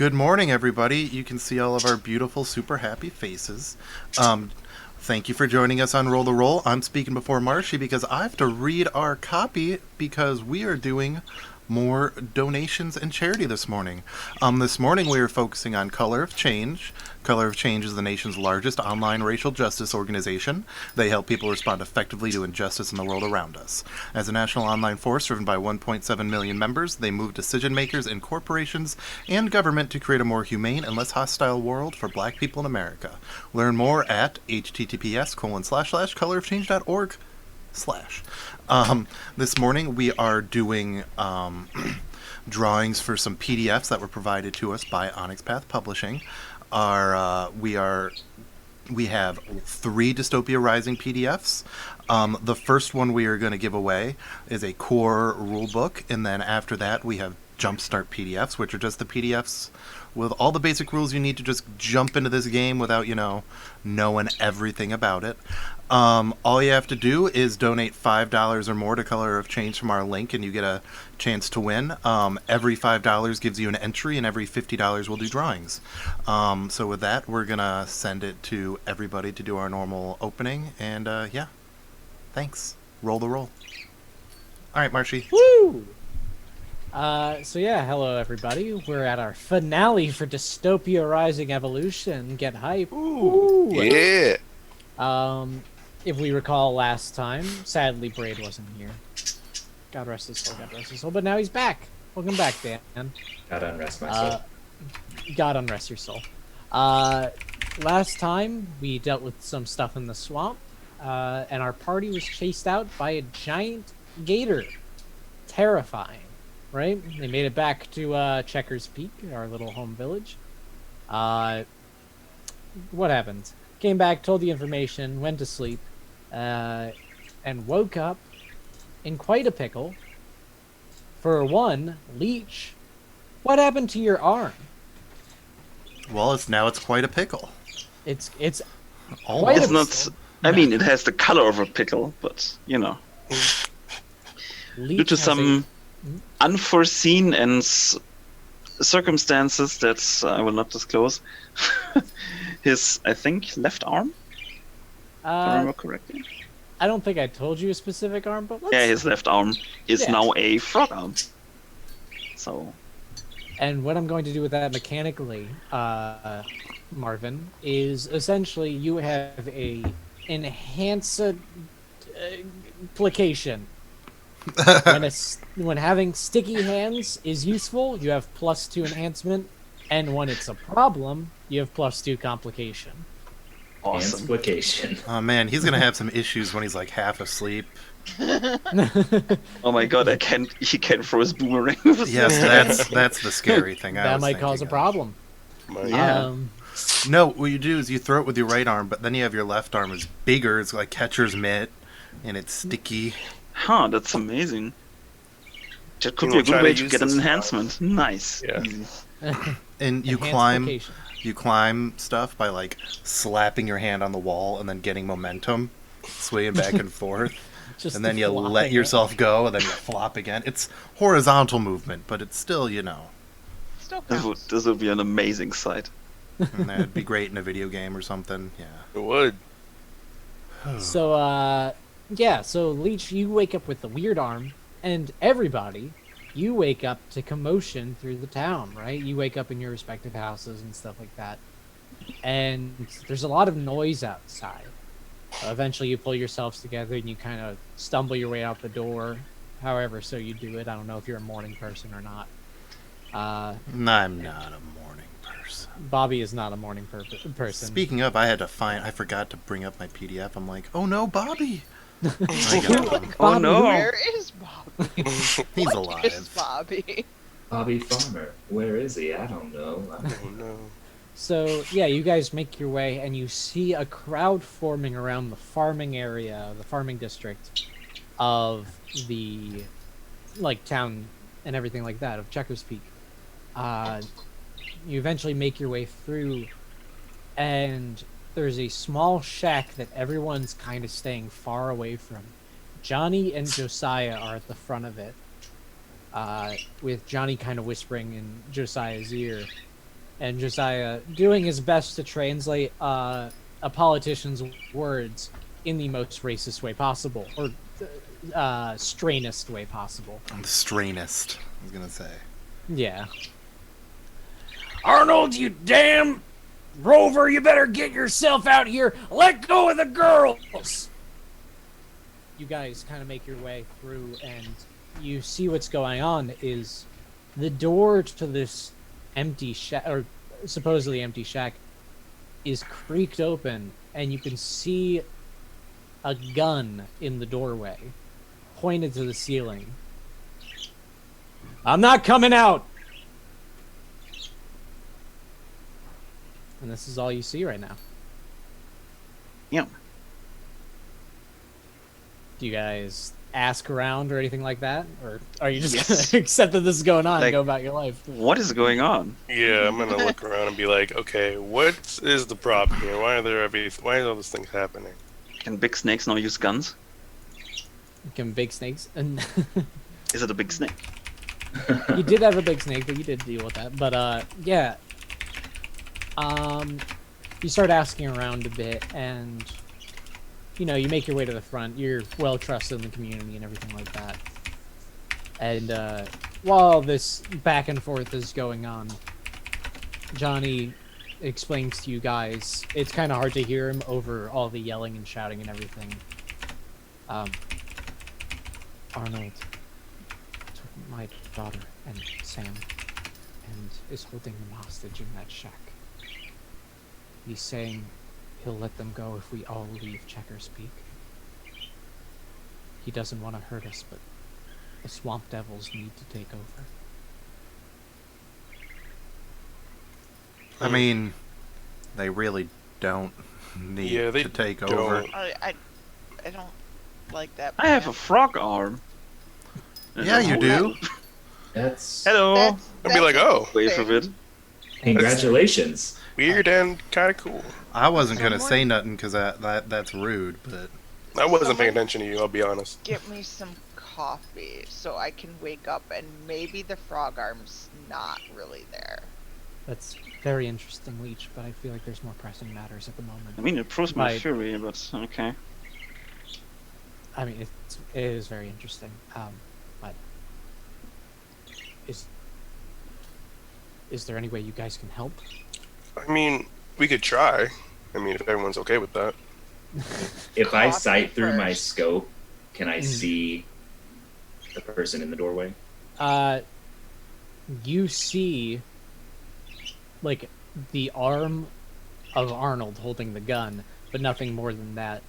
Good morning, everybody. You can see all of our beautiful, super happy faces. Thank you for joining us on Roll the Roll. I'm speaking before Marshy because I have to read our copy because we are doing more donations and charity this morning. This morning we are focusing on Color of Change. Color of Change is the nation's largest online racial justice organization. They help people respond effectively to injustice in the world around us. As a national online force driven by 1.7 million members, they move decision makers in corporations and government to create a more humane and less hostile world for black people in America. Learn more at https://colorofchange.org/. This morning we are doing drawings for some PDFs that were provided to us by Onyx Path Publishing. We have 3 Dystopia Rising PDFs. The first one we are going to give away is a core rulebook, and then after that we have Jumpstart PDFs, which are just the PDFs with all the basic rules you need to just jump into this game without, knowing everything about it. All you have to do is donate $5 or more to Color of Change from our link, and you get a chance to win. Every $5 gives you an entry, and every $50 will do drawings. So with that, we're going to send it to everybody to do our normal opening, and thanks. Roll the roll. All right, Marshy. Woo! Hello everybody. We're at our finale for Dystopia Rising Evolution. Get hype. Ooh, yeah. If we recall last time, sadly Braid wasn't here. God rest his soul, but now he's back. Welcome back, Dan. God unrest my soul. God unrest your soul. Last time we dealt with some stuff in the swamp, and our party was chased out by a giant gator. Terrifying. Right? They made it back to Checkers Peak, our little home village. What happened? Came back, told the information, went to sleep, and woke up in quite a pickle. For one, Leech, what happened to your arm? Well, it's quite a pickle. It's It's not. I mean, it has the color of a pickle, but Leech due to has some unforeseen and circumstances that I will not disclose, his, I think, left arm, if I remember correctly. I don't think I told you a specific arm, but let's... Yeah, his left arm is now a frog arm. So. And what I'm going to do with that mechanically, Marvin, is essentially you have a enhanceplication. When having sticky hands is useful, you have +2 enhancement, and when it's a problem, you have +2 complication. Awesome. Amplification. Oh man, he's gonna have some issues when he's like half asleep. Oh my god, he can't throw his boomerang. Yes, that's the scary thing. That might cause a problem. Yeah. No, what you do is you throw it with your right arm, but then you have your left arm is bigger. It's like catcher's mitt, and it's sticky. Huh, that's amazing. That could be a good way to get an enhancement. Nice. Yeah. Easy. And you climb stuff by like slapping your hand on the wall and then getting momentum, swaying back and forth. And then you let yourself go, and then you flop again. It's horizontal movement, but it's still, Still This would be an amazing sight. And that'd be great in a video game or something. Yeah. It would. So Leech, you wake up with the weird arm, and everybody, you wake up to commotion through the town, right? You wake up in your respective houses and stuff like that. And there's a lot of noise outside. Eventually you pull yourselves together and you kind of stumble your way out the door. However, so you do it. I don't know if you're a morning person or not. I'm not a morning person. Bobby is not a morning person. Speaking of, I forgot to bring up my PDF. I'm like, oh no, Bobby! I got him. Oh no! Where is Bobby? He's What alive. is Bobby? Bobby Farmer. Where is he? I don't know. Oh no. So, yeah, you guys make your way, and you see a crowd forming around the farming area, the farming district of the, town and everything like that, of Checkers Peak. You eventually make your way through, and there's a small shack that everyone's kind of staying far away from. Johnny and Josiah are at the front of it, with Johnny kind of whispering in Josiah's ear, and Josiah doing his best to translate a politician's words in the most racist way possible, or strainest way possible. The strainest, I was gonna say. Yeah. Arnold, you damn rover, you better get yourself out here. Let go of the girls. You guys kind of make your way through, and you see what's going on is the door to this empty shack, or supposedly empty shack, is creaked open, and you can see a gun in the doorway, pointed to the ceiling. I'm not coming out! And this is all you see right now. Yeah. Do you guys ask around or anything like that? Or are you just Yes. gonna accept that this is going on Like- and go about your life? What is going on? Yeah, I'm gonna look around and be like, okay, what is the problem here? Why are all these things happening? Can big snakes now use guns? Can big snakes? And Is it a big snake? you did have a big snake, but you did deal with that. But yeah. You start asking around a bit, and you know, you make your way to the front. You're well trusted in the community and everything like that. And while this back and forth is going on, Johnny explains to you guys, it's kind of hard to hear him over all the yelling and shouting and everything. Arnold took my daughter and Sam and is holding them hostage in that shack. He's saying he'll let them go if we all leave Checkers Peak. He doesn't want to hurt us, but the Swamp Devils need to take over. I mean, they really don't need Yeah, they to take don't. over. I don't like that. I have a plan. frog arm. Yeah, you do. That's Hello. I'd be like, oh, Wave of it. congratulations. weird and kind of cool. I wasn't gonna Someone- say nothing because that's rude, but I wasn't paying attention to you, I'll be honest. Get me some coffee so I can wake up and maybe the frog arm's not really there. That's very interesting, Leech, but I feel like there's more pressing matters at the moment. I mean, it proves my Right. theory, but okay. I mean, it is very interesting. But is there any way you guys can help? I mean, we could try. I mean, if everyone's okay with that. If I Coffee sight through my first. scope, can I Mhm. see the person in the doorway? You see, like, the arm of Arnold holding the gun, but nothing more than that.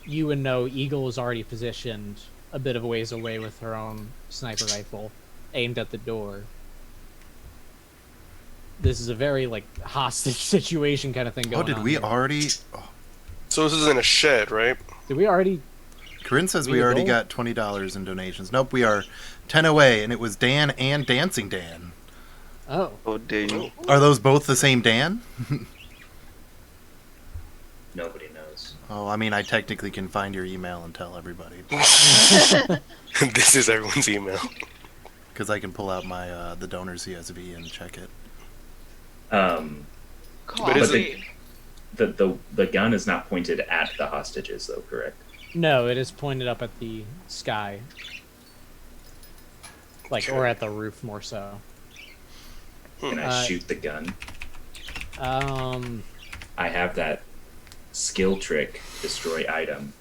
You would know Eagle is already positioned a bit of a ways away with her own sniper rifle, aimed at the door. This is a very, like, hostage situation kind of thing going oh, did on we here. already? Oh, So this is in a shed, right? Did we already? Corinne says We we already go? got $20 in donations. Nope, we are 10 away, and it was Dan and Dancing Dan. Oh. Oh, dang. Are those both the same Dan? Nobody knows. Oh, I mean, I technically can find your email and tell everybody This is everyone's email. because I can pull out my the donor CSV and check it. Coffee. The gun is not pointed at the hostages, though, correct? No, it is pointed up at the sky. Like, or at the roof, more so. Can I Uh, shoot the gun? Um, I have that skill trick, destroy item,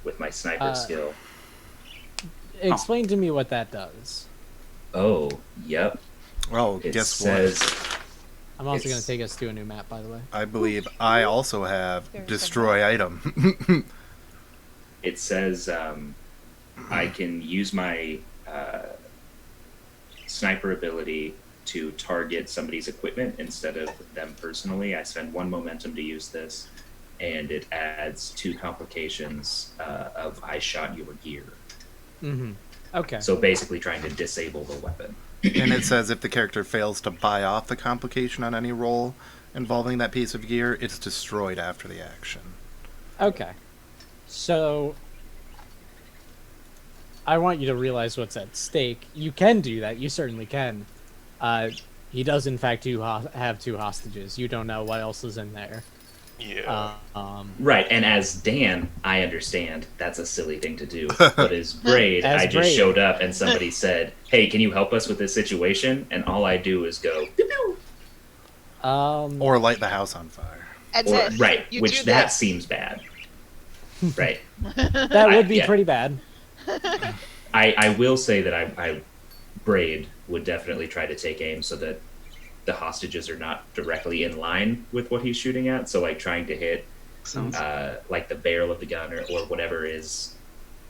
with my sniper skill. explain to me what that does. Oh, yep. Oh, It guess says I'm also going It's- to take us to a new map, by the way. what? I believe I also have There's destroy item. it says I can use my sniper ability to target somebody's equipment instead of them personally. I spend 1 momentum to use this, and it adds 2 complications of I shot your gear. Mm-hmm. Okay. So basically trying to disable the weapon. And it says if the character fails to buy off the complication on any roll involving that piece of gear, it's destroyed after the action. Okay. So, I want you to realize what's at stake. You can do that. You certainly can. He does, in fact, have 2 hostages. You don't know what else is in there. Yeah. Right, and as Dan, I understand that's a silly thing to do. But as Braid, As I just Braid. showed up and somebody said, "Hey, can you help us with this situation?" And all I do is go, pew, pew. Or light the house on fire. And Or, this, right, you which do that this. seems bad. Right. that would be yeah. pretty bad. I will say that I Braid would definitely try to take aim so that the hostages are not directly in line with what he's shooting at. So like trying to hit Sounds like the barrel of the gun or whatever is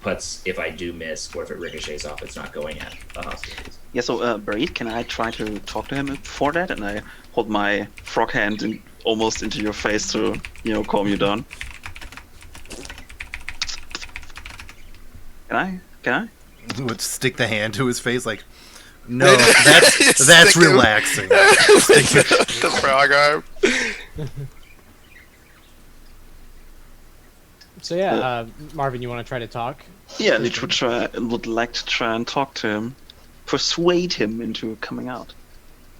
puts if I do miss or if it ricochets off, it's not going at the hostages. Yeah, so Braid, can I try to talk to him before that? And I hold my frog hand almost into your face to, calm you down. Can I? Would stick the hand to his face like, no, that's Stick him. relaxing. The frog arm. So yeah, Marvin, you want to try to talk? Yeah, would like to try and talk to him. Persuade him into coming out.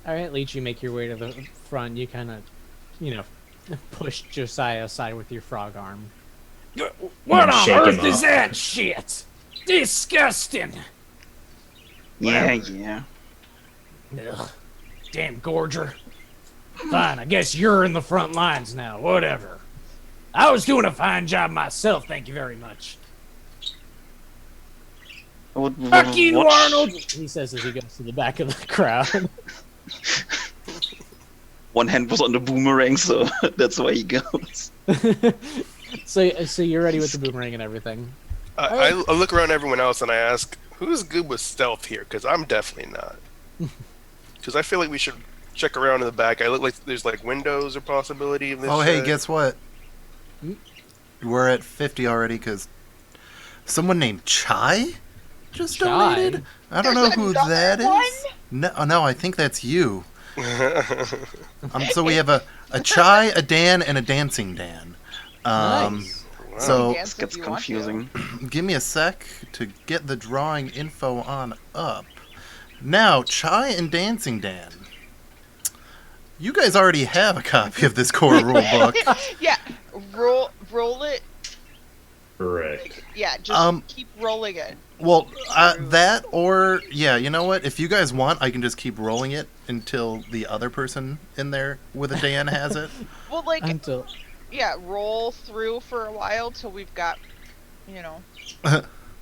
All right, Leech, you make your way to the front. You kind of, push Josiah aside with your frog arm. What on earth is that shit? Disgusting! Yeah. Ugh. Damn gorger. Fine, I guess you're in the front lines now. Whatever. I was doing a fine job myself, thank you very much. Fuck you, Arnold! He says as he goes to the back of the crowd. One hand was on the boomerang, so that's why he goes. So you're ready with the boomerang and everything. I look around everyone else and I ask, who's good with stealth here? Because I'm definitely not. Because I feel like we should check around in the back. I look like there's like windows or possibility of this. Oh, hey, shit. guess what? We're at 50 already because someone named Chai just Chai? donated. I don't know There's who another that one? is. No, I think that's you. So we have a Chai, a Dan, and a Dancing Dan. Nice. So This Dance if gets you want to. confusing. give me a sec to get the drawing info on up. Now, Chai and Dancing Dan. You guys already have a copy of this core rule book. Yeah, roll it. Correct. Yeah, just keep rolling it. Well, that or, yeah, you know what? If you guys want, I can just keep rolling it until the other person in there with a Dan has it. Well, like, Until yeah, roll through for a while till we've got,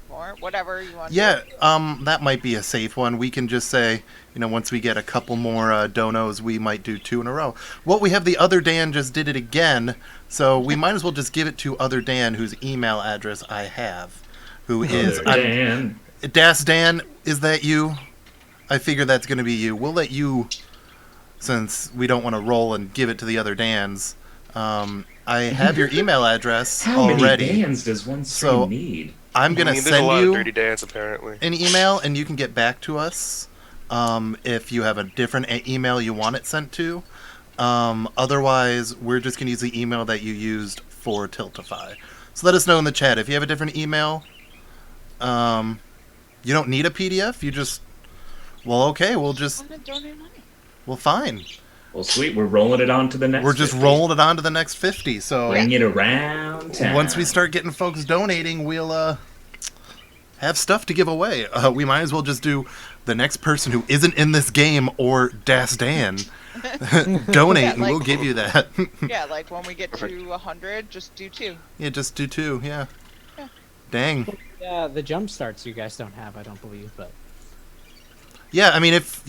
more, whatever you want. Yeah, that might be a safe one. We can just say, once we get a couple more donos, we might do 2 in a row. Well, we have the other Dan just did it again, so we might as well just give it to other Dan, whose email address I have, who is... Dan. Das Dan, is that you? I figure that's going to be you. We'll let you, since we don't want to roll and give it to the other Dans. I have your email address How already. many Dans does one stream So- need? I'm going to there's a send lot you of dirty dance apparently. an email, and you can get back to us if you have a different email you want it sent to. Otherwise, we're just going to use the email that you used for Tiltify. So let us know in the chat. If you have a different email, you don't need a PDF. You just... Well, okay, we'll just... Want to donate money? Well, fine. Well, sweet. We're rolling it on to the next. We're just 50. rolling it on to the next 50. So Bring it around town. once we start getting folks donating, we'll have stuff to give away. We might as well just do the next person who isn't in this game or Das Dan donate, Yeah, and we'll give you that. Yeah, like when we get to 100, just do 2. Yeah, just do 2. Yeah. Yeah. Dang. yeah, the jump starts you guys don't have, I don't believe, but Yeah, I mean, if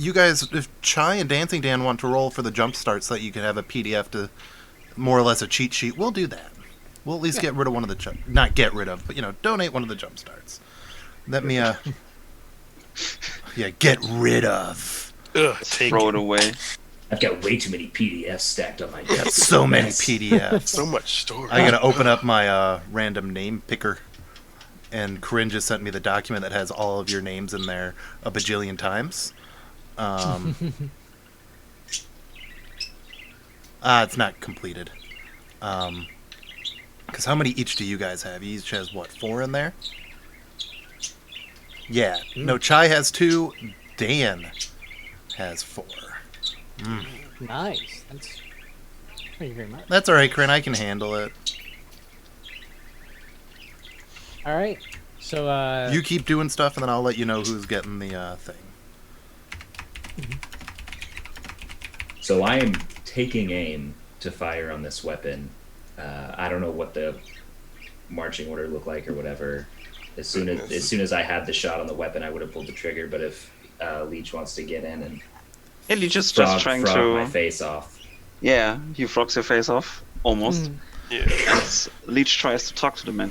Chai and Dancing Dan want to roll for the jump start so that you can have a PDF to more or less a cheat sheet, we'll do that. We'll at least get rid of one of the not get rid of, but donate one of the jump starts. Let me get rid of. Ugh, take Throw it. it away. I've got way too many PDFs stacked on my Got desk. so many Yes. PDFs. So much storage. I gotta open up my random name picker, and Corinne just sent me the document that has all of your names in there a bajillion times. It's not completed. Because how many each do you guys have? You each has, what, 4 in there? Yeah. No, Chai has 2. Dan has 4. Nice. Thank you very much. That's all right, Corinne. I can handle it. All right. So You keep doing stuff, and then I'll let you know who's getting the thing. So I am taking aim to fire on this weapon. I don't know what the marching order looked like or whatever. As soon as I had the shot on the weapon, I would have pulled the trigger. But if Leech wants to get in and Yeah, you just trying frog to. my face off. Yeah, he frogs your face off almost. Yeah. And Leech tries to talk to the man.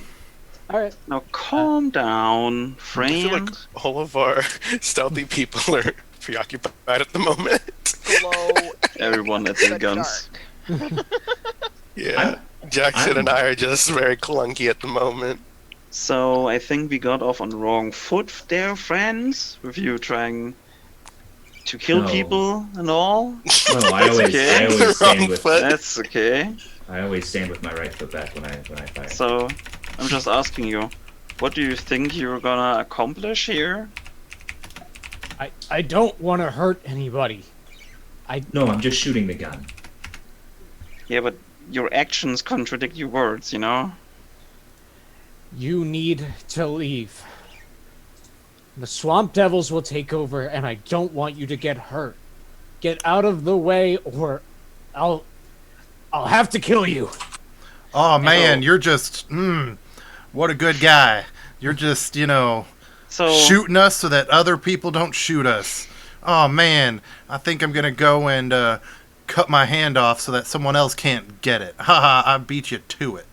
all right. Now calm down, I friend. feel like all of our stealthy people are preoccupied at the moment. Glow Everyone at in their the guns. dark. Yeah. Jackson and I are just very clunky at the moment. So I think we got off on the wrong foot there, friends. With you trying to kill No. people and all. No, I always Wrong stand with foot. That's okay. I always stand with my right foot back when I fire. So I'm just asking you, what do you think you're gonna accomplish here? I don't want to hurt anybody. No, I'm just shooting the gun. Yeah, but your actions contradict your words, you know? You need to leave. The swamp devils will take over, and I don't want you to get hurt. Get out of the way, or I'll have to kill you. Oh man, Hello. you're just what a good guy. You're just, So shooting us so that other people don't shoot us. Oh man, I think I'm gonna go and cut my hand off so that someone else can't get it. Haha, I beat you to it.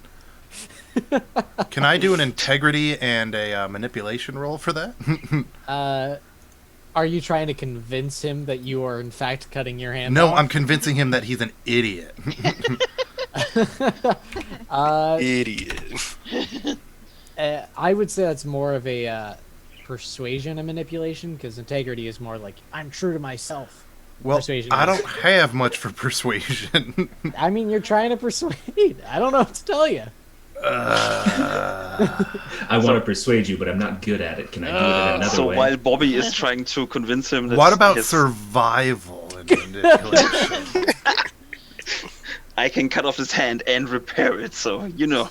Can I do an integrity and a manipulation roll for that? Are you trying to convince him that you are in fact cutting your hand No, off? I'm convincing him that he's an idiot. Idiot. I would say that's more of a persuasion and manipulation, because integrity is more like, I'm true to myself. Well, Persuasion I is- don't have much for persuasion. I mean, you're trying to persuade. I don't know what to tell you. I want to persuade you, but I'm not good at it. Can I do it in another so way? while Bobby is trying to convince him that What about his- survival and manipulation? I can cut off his hand and repair it, so you know.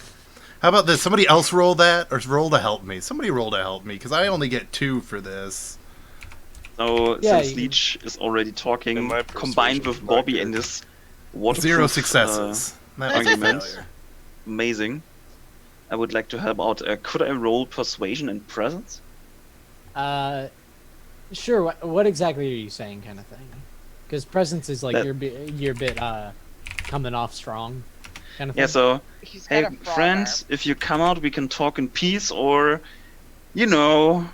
How about this? Somebody else roll that, or roll to help me. Somebody roll to help me, because I only get 2 for this. So Yeah, since you- Leech is already And talking, my combined with persuasion's Bobby not and good. this waterproof, 0 successes. That was a argument. failure. Amazing. I would like to help out. Could I roll persuasion and presence? Sure. What exactly are you saying, kind of thing? Because presence is like That- you're a bit coming off strong, kind of thing. Yeah. So He's hey, got a frog friends, if you come out, we can talk in peace, or, you know,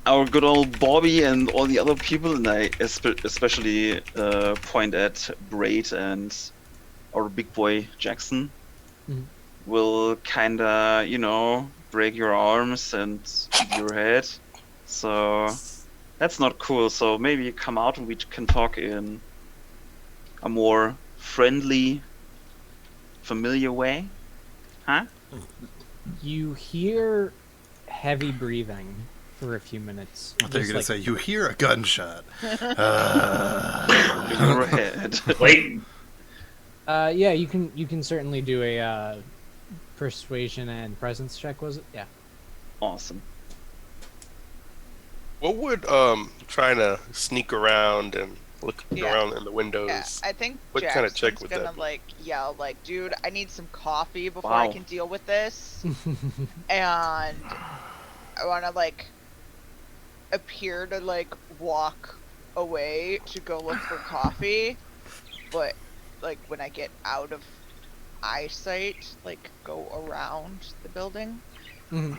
our good old Bobby and all the other people, and I especially point at Braid and our big boy Jackson, Mhm. will kinda, you know, break your arms and your head. So that's not cool. So maybe you come out and we can talk in a more friendly, familiar way. Huh? You hear heavy breathing for a few minutes. I thought you were Just going to say, you hear a gunshot. In your head. Wait, yeah, you can certainly do a persuasion and presence check. Was it? Yeah. Awesome. What would trying to sneak around and look Yeah. around in the windows? Yeah, I think What kind of check Jackson's would gonna that be? like yell like, dude, I need some coffee before I Wow. can deal with this. And I wanna like appear to like walk away to go look for coffee, but like when I get out of eyesight, like go around the building. Mhm.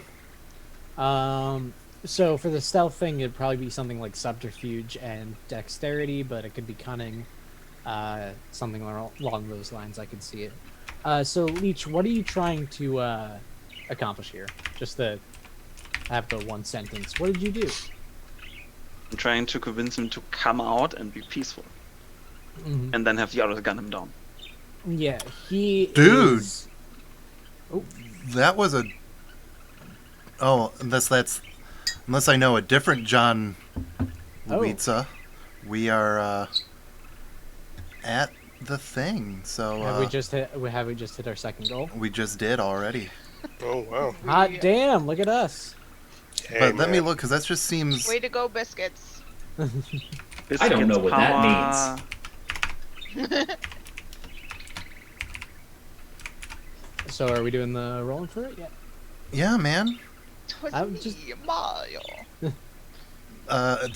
So for the stealth thing, it'd probably be something like subterfuge and dexterity, but it could be cunning, something along those lines. I could see it. So Leech, what are you trying to accomplish here? Just to have the one sentence. What did you do? I'm trying to convince him to come out and be peaceful, Mhm. and then have the others gun him down. Yeah, he. Dude. is- That was a... Oh, unless I know a different John Oh. Luizza. we are at the thing. So Have we just hit our second goal? we just did already. Oh wow. Hot damn! Look at us. Hey, But let me man. look, because that just seems. Way to go, biscuits. I don't know what Power. that So are we doing the rolling for it? Yeah. Yeah, man. Twas I'm me, just- Mario.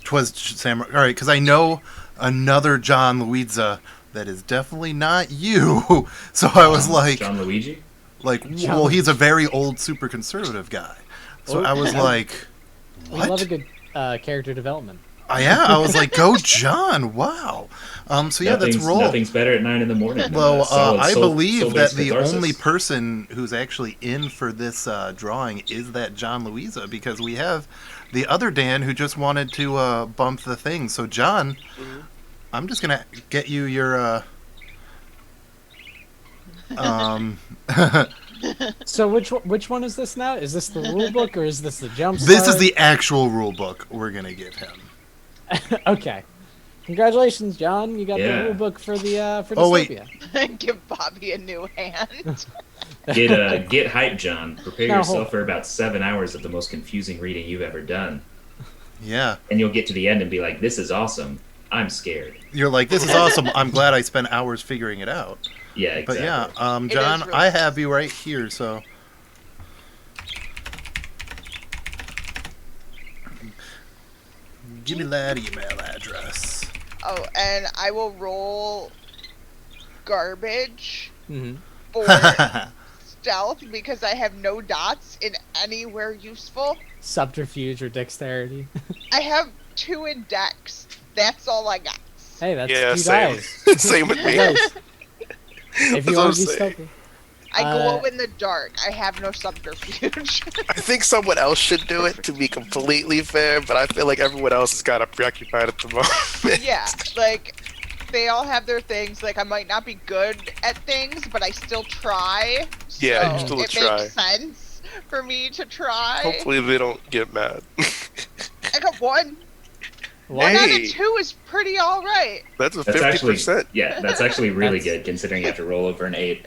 'Twas Samurai. All right, because I know another John Luisa that is definitely not you. So I was like, John Luigi. John well, he's a very old, super conservative guy. So Oh, I was yeah. like, We love a what? good character development. Yeah, I was like, go John! Wow. So yeah, let's roll. Nothing's better at 9 in the morning. than Well, a solid I believe that soul-based the catharsis. only person who's actually in for this drawing is that John Luisa, because we have the other Dan who just wanted to bump the thing. So John, I'm just gonna get you your. So which one is this now? Is this the rule book or is this the jump? This is the actual rule book we're gonna give him. Okay. Congratulations, John. You got Yeah. the rule book for the for Oh, wait. Dystopia. Give Bobby a new hand. Get hype, John. Prepare Now, yourself hold- for about 7 hours of the most confusing reading you've ever done, Yeah, and you'll get to the end and be like, "This is awesome. I'm scared." you're like, this is awesome. I'm glad I spent hours figuring it out. Yeah, exactly. But yeah, It John, is really I have you right here. So. Give me that email address. Oh, and I will roll garbage Hmm. for stealth because I have no dots in anywhere useful. Subterfuge or dexterity. I have 2 in dex. That's all I got. Hey, that's Yeah, 2 same. guys. Same with Two me. guys. If That's you what want to I'm be saying. stealthy. I glow Uh, in the dark. I have no subterfuge. I think someone else should do it to be completely fair, but I feel like everyone else is kind of preoccupied at the moment. Yeah, like they all have their things. Like I might not be good at things, but I still try. Yeah, so you still it try. makes sense for me to try. Hopefully they don't get mad. I got 1. What? 1 out Hey. of 2 is pretty all right. That's a That's actually 50%. that's actually really That's- good considering you have to roll over an 8.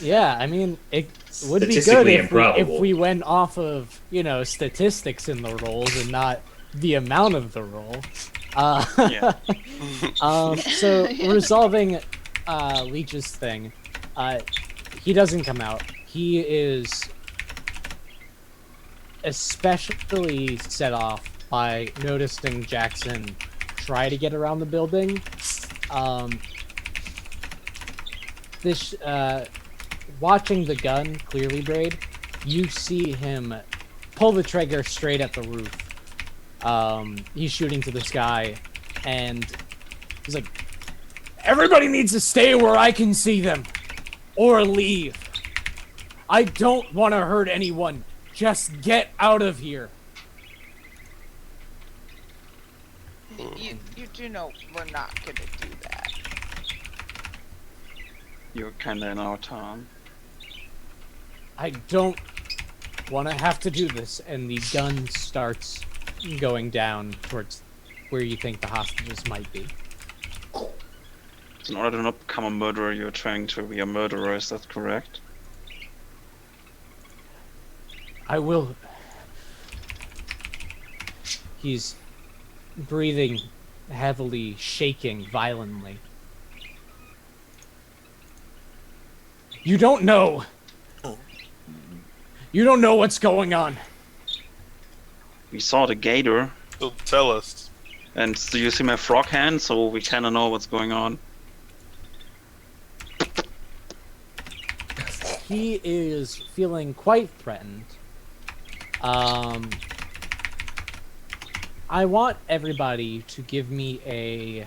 Yeah, I mean, it would be good Statistically if improbable. we went off of, statistics in the rolls and not the amount of the roll. Yeah. So resolving Leech's thing, he doesn't come out. He is especially set off by noticing Jackson try to get around the building. Watching the gun clearly, Braid, you see him pull the trigger straight at the roof. He's shooting to the sky, and he's like, "Everybody needs to stay where I can see them, or leave. I don't want to hurt anyone. Just get out of here." You do know we're not gonna do that. You're kinda in our town. I don't want to have to do this, and the gun starts going down towards where you think the hostages might be. In order to not become a murderer, you're trying to be a murderer, is that correct? I will. He's breathing heavily, shaking violently. You don't know. You don't know what's going on. We saw the gator, So tell us. and do you see my frog hand? So we kinda know what's going on. He is feeling quite threatened. I want everybody to give me a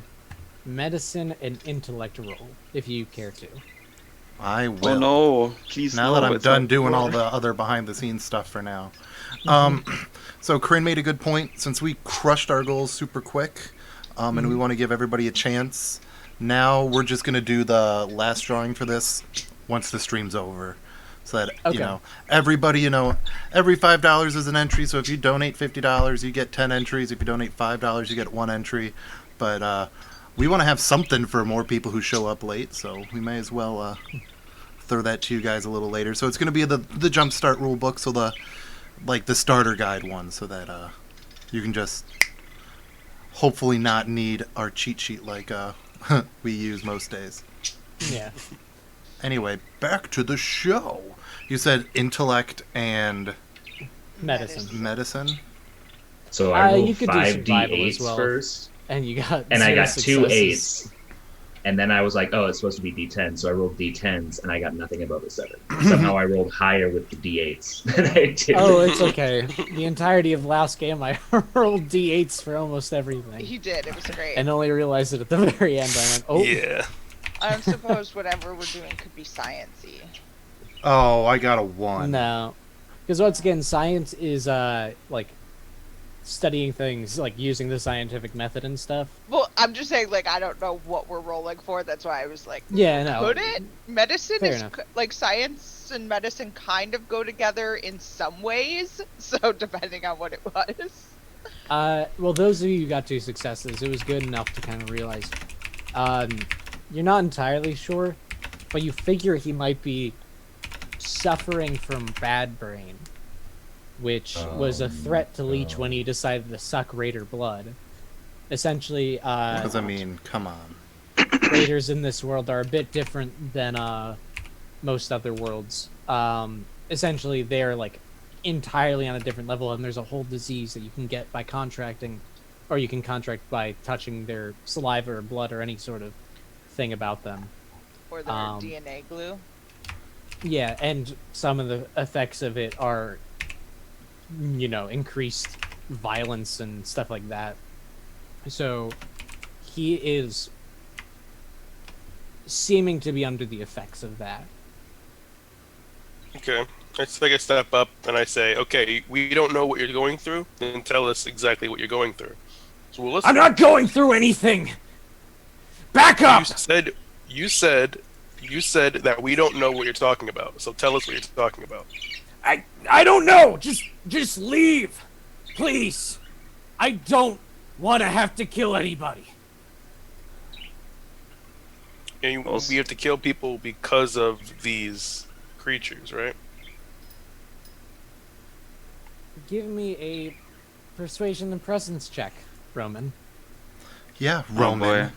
medicine and intellect roll, if you care to. I Oh will. no, please Now no, that I'm it's done not doing all war. the other behind the scenes stuff for now. So Corinne made a good point. Since we crushed our goals super quick, and we want to give everybody a chance, now we're just going to do the last drawing for this once the stream's over. So that, Okay. everybody, every $5 is an entry. So if you donate $50, you get 10 entries. If you donate $5, you get 1 entry. but we want to have something for more people who show up late, so we may as well throw that to you guys a little later. So it's going to be the Jumpstart rule book, so the starter guide one, so that you can just hopefully not need our cheat sheet like we use most days. Yeah. Anyway, back to the show. You said intellect and medicine. So I rolled you could do 5 survival d8s as well. first, And you got and I 0 got 2 successes. 8s. And then I was like, oh, it's supposed to be d10, so I rolled d10s, and I got nothing above a 7. Somehow I rolled higher with the d8s than I did. Oh, it's okay. The entirety of last game, I rolled d8s for almost everything. He did. It was great. And only realized it at the very end. I went, oh. Yeah. I suppose whatever we're doing could be sciencey. Oh, I got a 1. No. Because once again, science is, like, studying things, like, using the scientific method and stuff. Well, I'm just saying, like, I don't know what we're rolling for. That's why I was like, Yeah, no. could it? Medicine Fair is, enough. like, science and medicine kind of go together in some ways. So, depending on what it was. Well, those of you who got 2 successes, it was good enough to kind of realize. You're not entirely sure, but you figure he might be suffering from bad brain, which was a threat to Leech when he decided to suck Raider blood. Essentially, Because, I mean, come on. Raiders in this world are a bit different than most other worlds. Essentially, they're like entirely on a different level, and there's a whole disease that you can get by contracting, or you can contract by touching their saliva or blood or any sort of thing about them. Or their DNA glue. Yeah, and some of the effects of it are, you know, increased violence and stuff like that. So he is seeming to be under the effects of that. Okay. I take a step up and I say, okay, we don't know what you're going through, then tell us exactly what you're going through. So we'll listen. I'm not going through anything! Back up! You said that we don't know what you're talking about. So tell us what you're talking about. I don't know! Just leave! Please! I don't want to have to kill anybody. And we have to kill people because of these creatures, right? Give me a persuasion and presence check, Roman. Yeah, Oh, Roman. boy.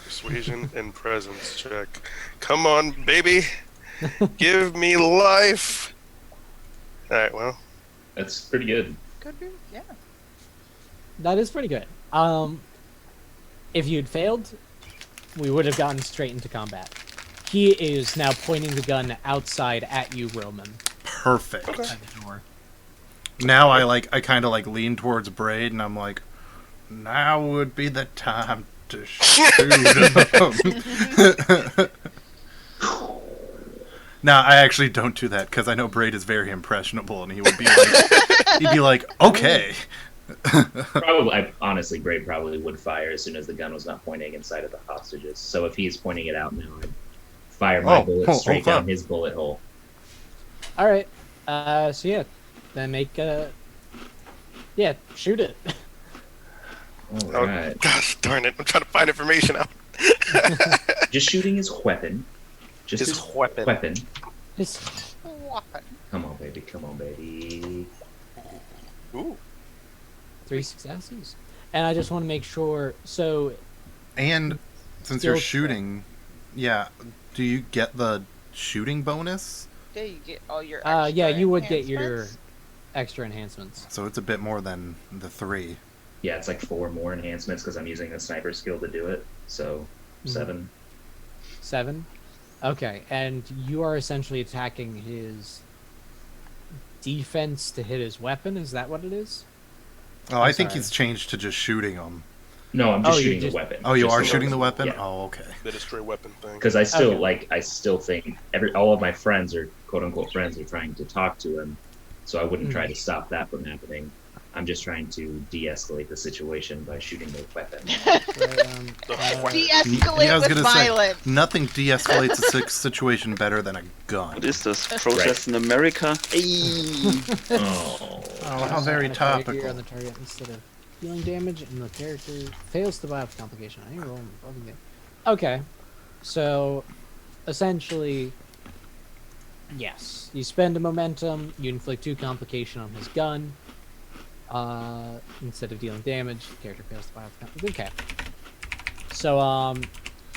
Persuasion and presence check. Come on, baby. Give me life. Alright, well. That's pretty good. Could be, yeah. That is pretty good. If you'd failed, we would have gotten straight into combat. He is now pointing the gun outside at you, Roman. Perfect. Okay. At the door. Now I kind of lean towards Braid, and I'm like, now would be the time to shoot him. Now I actually don't do that because I know Braid is very impressionable, and he would be like, he'd be like, okay. Probably, honestly, Braid probably would fire as soon as the gun was not pointing inside of the hostages. So if he's pointing it out now, I'd fire my bullet straight down his bullet hole. All right. So yeah, then make yeah, shoot it. Oh, Alright. gosh darn it. I'm trying to find information out. Just shooting his weapon. Just His weapon. weapon. Just Come on, baby. Come on, baby. Ooh. 3 successes. And I just want to make sure. So And since Still you're shooting, yeah, do you get the shooting bonus? Yeah, you get all your extra yeah, you would get your enhancements. extra enhancements. So it's a bit more than the 3. Yeah, it's like 4 more enhancements because I'm using a sniper skill to do it. So, 7. 7. Okay, and you are essentially attacking his defense to hit his weapon. Is that what it is? Oh, I I'm think sorry. he's changed to just shooting him. No, I'm just Oh, you shooting just- the weapon. Oh, you Just are shooting the weapon. weapon? Yeah. Oh, okay. The destroy weapon thing. Because I still Okay. I still think all of my friends are quote unquote friends are trying to talk to him, so I wouldn't try to stop that from happening. I'm just trying to de-escalate the situation by shooting the weapon. De-escalate Yeah, I was with gonna say, violence. nothing de-escalates a situation better than a gun. What is this? Process in America? Hey. Oh, Oh, how very You're topical. on the target instead of. dealing damage, and the character fails to buy up complication. I roll above the game. Okay, so essentially, yes, you spend a momentum, you inflict 2 complication on his gun. Instead of dealing damage, the character fails to buy up complication. Okay, so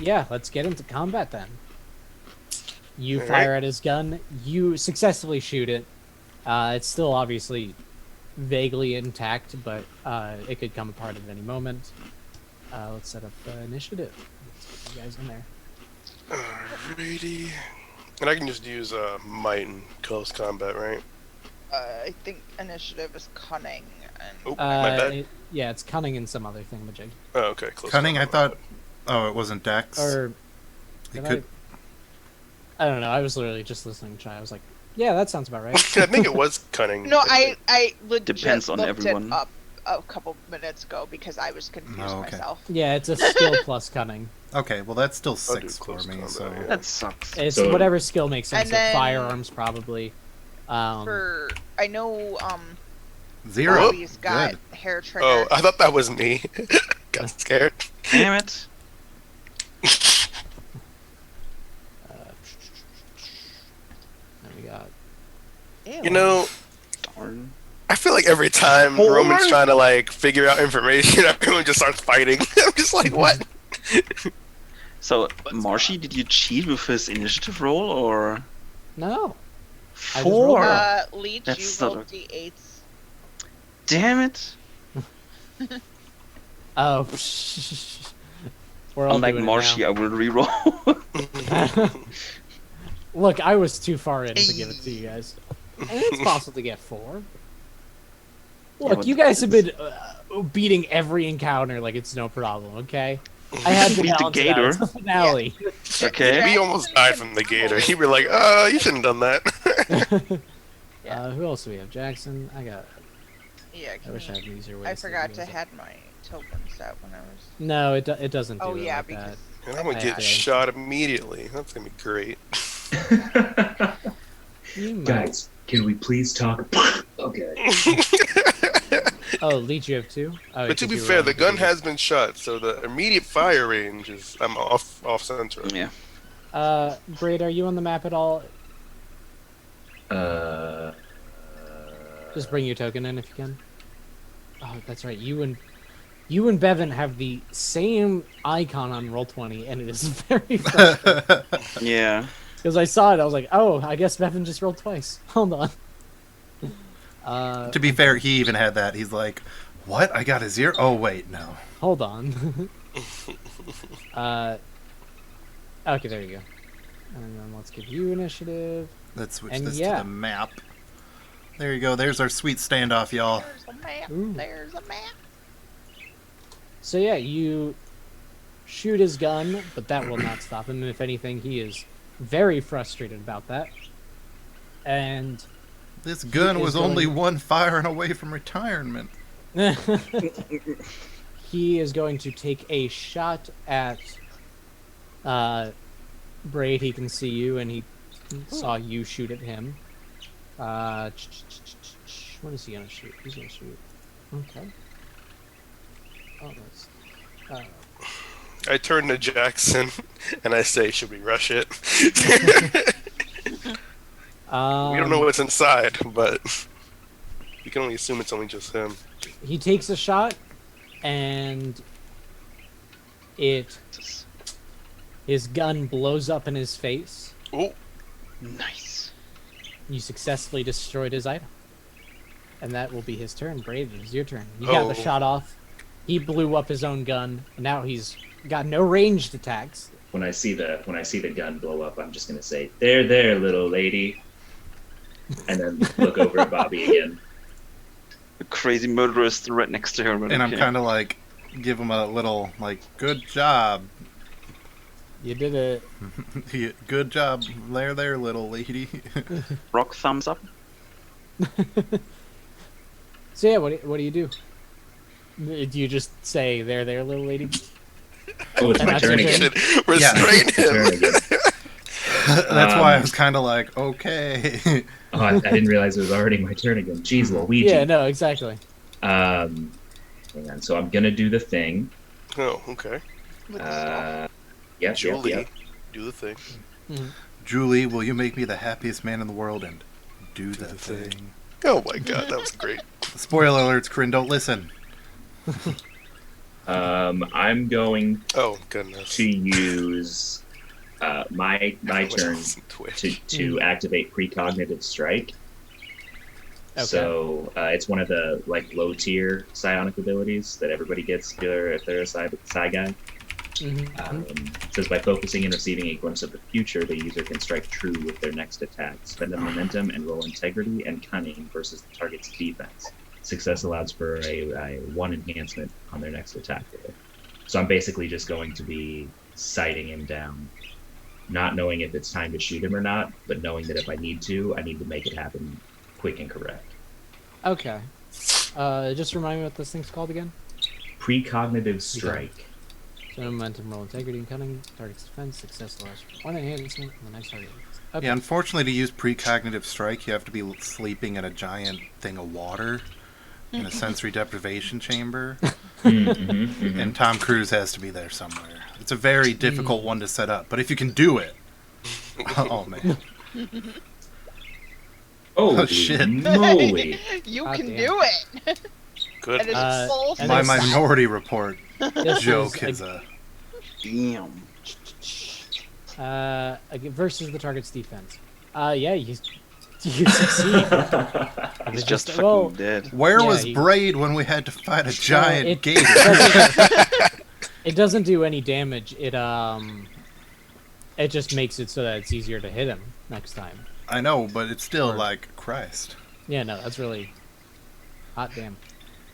yeah, let's get into combat then. You fire at his gun, you successfully shoot it. It's still obviously vaguely intact, but it could come apart at any moment. Let's set up initiative. Let's get you guys in there. Alrighty. And I can just use might in close combat, right? I think initiative is cunning. And Oh, my bad. Yeah, it's cunning and some other thingamajig. Oh, okay. Close Cunning, I combat. thought. Oh, it wasn't Dex. Or It did could. I don't know. I was literally just listening to Chai. I was like, yeah, that sounds about right. I think it was cunning. no, I legit Depends on looked everyone. it up a couple minutes ago because I was confused Oh, okay. myself. Yeah, it's a skill plus cunning. Okay, well that's still I'll do 6 for close me. combat, So yeah. That sucks. It's So- whatever skill makes sense. And So then- firearms probably. For I know 0. Bobby's got Good. hair trigger. Oh, I thought that was me. Got scared. Damn it. Then we got. Ew. You know, Darn. I feel like every time Hold Roman's on. trying to like figure out information, everyone just starts fighting. I'm just like, what? So, Marshy, did you cheat with his initiative roll, or No. I just rolled 4? Leech, That's you not rolled a- d8s. Damn it! Oh. We're all Unlike doing it Marshy, I will reroll. now. Look, I was too far in to give it to you guys. And it's possible to get 4. Look, but you guys have been beating every encounter like it's no problem, okay? I had to Beat the balance it out. gator. It's the finale. Okay. We almost died from the gator. You were like, you shouldn't have done that. Who else do we have? Jackson. I Yeah, wish I had an easier way. I to save forgot you to guys. had my tokens out when I was. No, it doesn't do Oh it yeah, like because And I'm gonna I get have- shot immediately. That's gonna be great. that. You might- Guys, can we please talk? Okay. Oh, Leech, you have 2? Oh, But to be because you fair, were the on gun computer. has been shot, so the immediate fire range is I'm off center. Yeah. Braid, are you on the map at all? Uh, Just bring your token in if you can. Oh, that's right. You and Bevan have the same icon on Roll20, and it is very frustrating. Yeah. Because I saw it, I was like, oh, I guess Bevan just rolled twice. Hold on. To be fair, he even had that. He's like, "What? I got a 0? Oh wait, no." Hold on. Okay, there you go. And then let's give you initiative. Let's switch And this yeah. to the map. There you go. There's our sweet standoff, y'all. there's a map. Ooh. There's a map. So yeah, you shoot his gun, but that will not stop him. And if anything, he is very frustrated about that. And This gun is was going- only one firing away from retirement. he is going to take a shot at Braid. He can see you, and he saw you shoot at him. What is he gonna shoot? He's gonna shoot. Okay. Oh, that's. I turn to Jackson and I say, "Should we rush it?" We don't know what's inside, but we can only assume it's only just him. He takes a shot, and his gun blows up in his face. Oh, Nice. You successfully destroyed his item. And that will be his turn. Braid, it is your turn. You got the Oh. shot off. He blew up his own gun, and now he's got no ranged attacks. when I see the gun blow up, I'm just gonna say, "There, little lady," and then look over at Bobby again. The crazy murderer is right next to her. but And I'm okay. kind of like, give him a little, like, good job. You did it. Good job. There, little lady. Rock thumbs up. So yeah, what do you do? Do you just say, there, little lady? Oh, it's my That's turn your again. turn. Restrain Turn him. again. That's why I was kind of like, okay. Oh, I didn't realize it was already my turn again. Jeez Louise. Yeah, no, exactly. Hang on. So I'm gonna do the thing. Oh, okay. With the stuff. Yep, Julie, yep. do the thing. Julie, will you make me the happiest man in the world and do the thing? Oh my god, that was great. Spoiler alerts, Corinne, don't listen. I'm going Oh goodness. to use my turn to activate precognitive strike. Okay. So it's one of the like low tier psionic abilities that everybody gets if they're a psi guy. It says by focusing and receiving a glimpse of the future, the user can strike true with their next attack. Spend a momentum and roll integrity and cunning versus the target's defense. Success allows for a 1 enhancement on their next attack roll. So I'm basically just going to be sighting him down, not knowing if it's time to shoot him or not, but knowing that if I need to make it happen quick and correct. Okay. Just remind me what this thing's called again. Precognitive strike. So momentum, roll integrity, and cunning. Target's defense. Success allows for 1 enhancement on the next target. Okay. Yeah, unfortunately, to use precognitive strike, you have to be sleeping in a giant thing of water in a sensory deprivation chamber. And Tom Cruise has to be there somewhere. It's a very difficult one to set up, but if you can do it, oh man, Oh shit. moly! You God can damn. do it. Good. And it's full and my it's- Minority Report This joke is is a Damn. versus the target's defense. Yeah, you succeed. He's It's just fucking well, dead. where Yeah, was he- Braid when we had to fight a giant it- gator? it doesn't do any damage. It just makes it so that it's easier to hit him next time. I know, but it's still Or- like Christ. Yeah, no, that's really hot damn.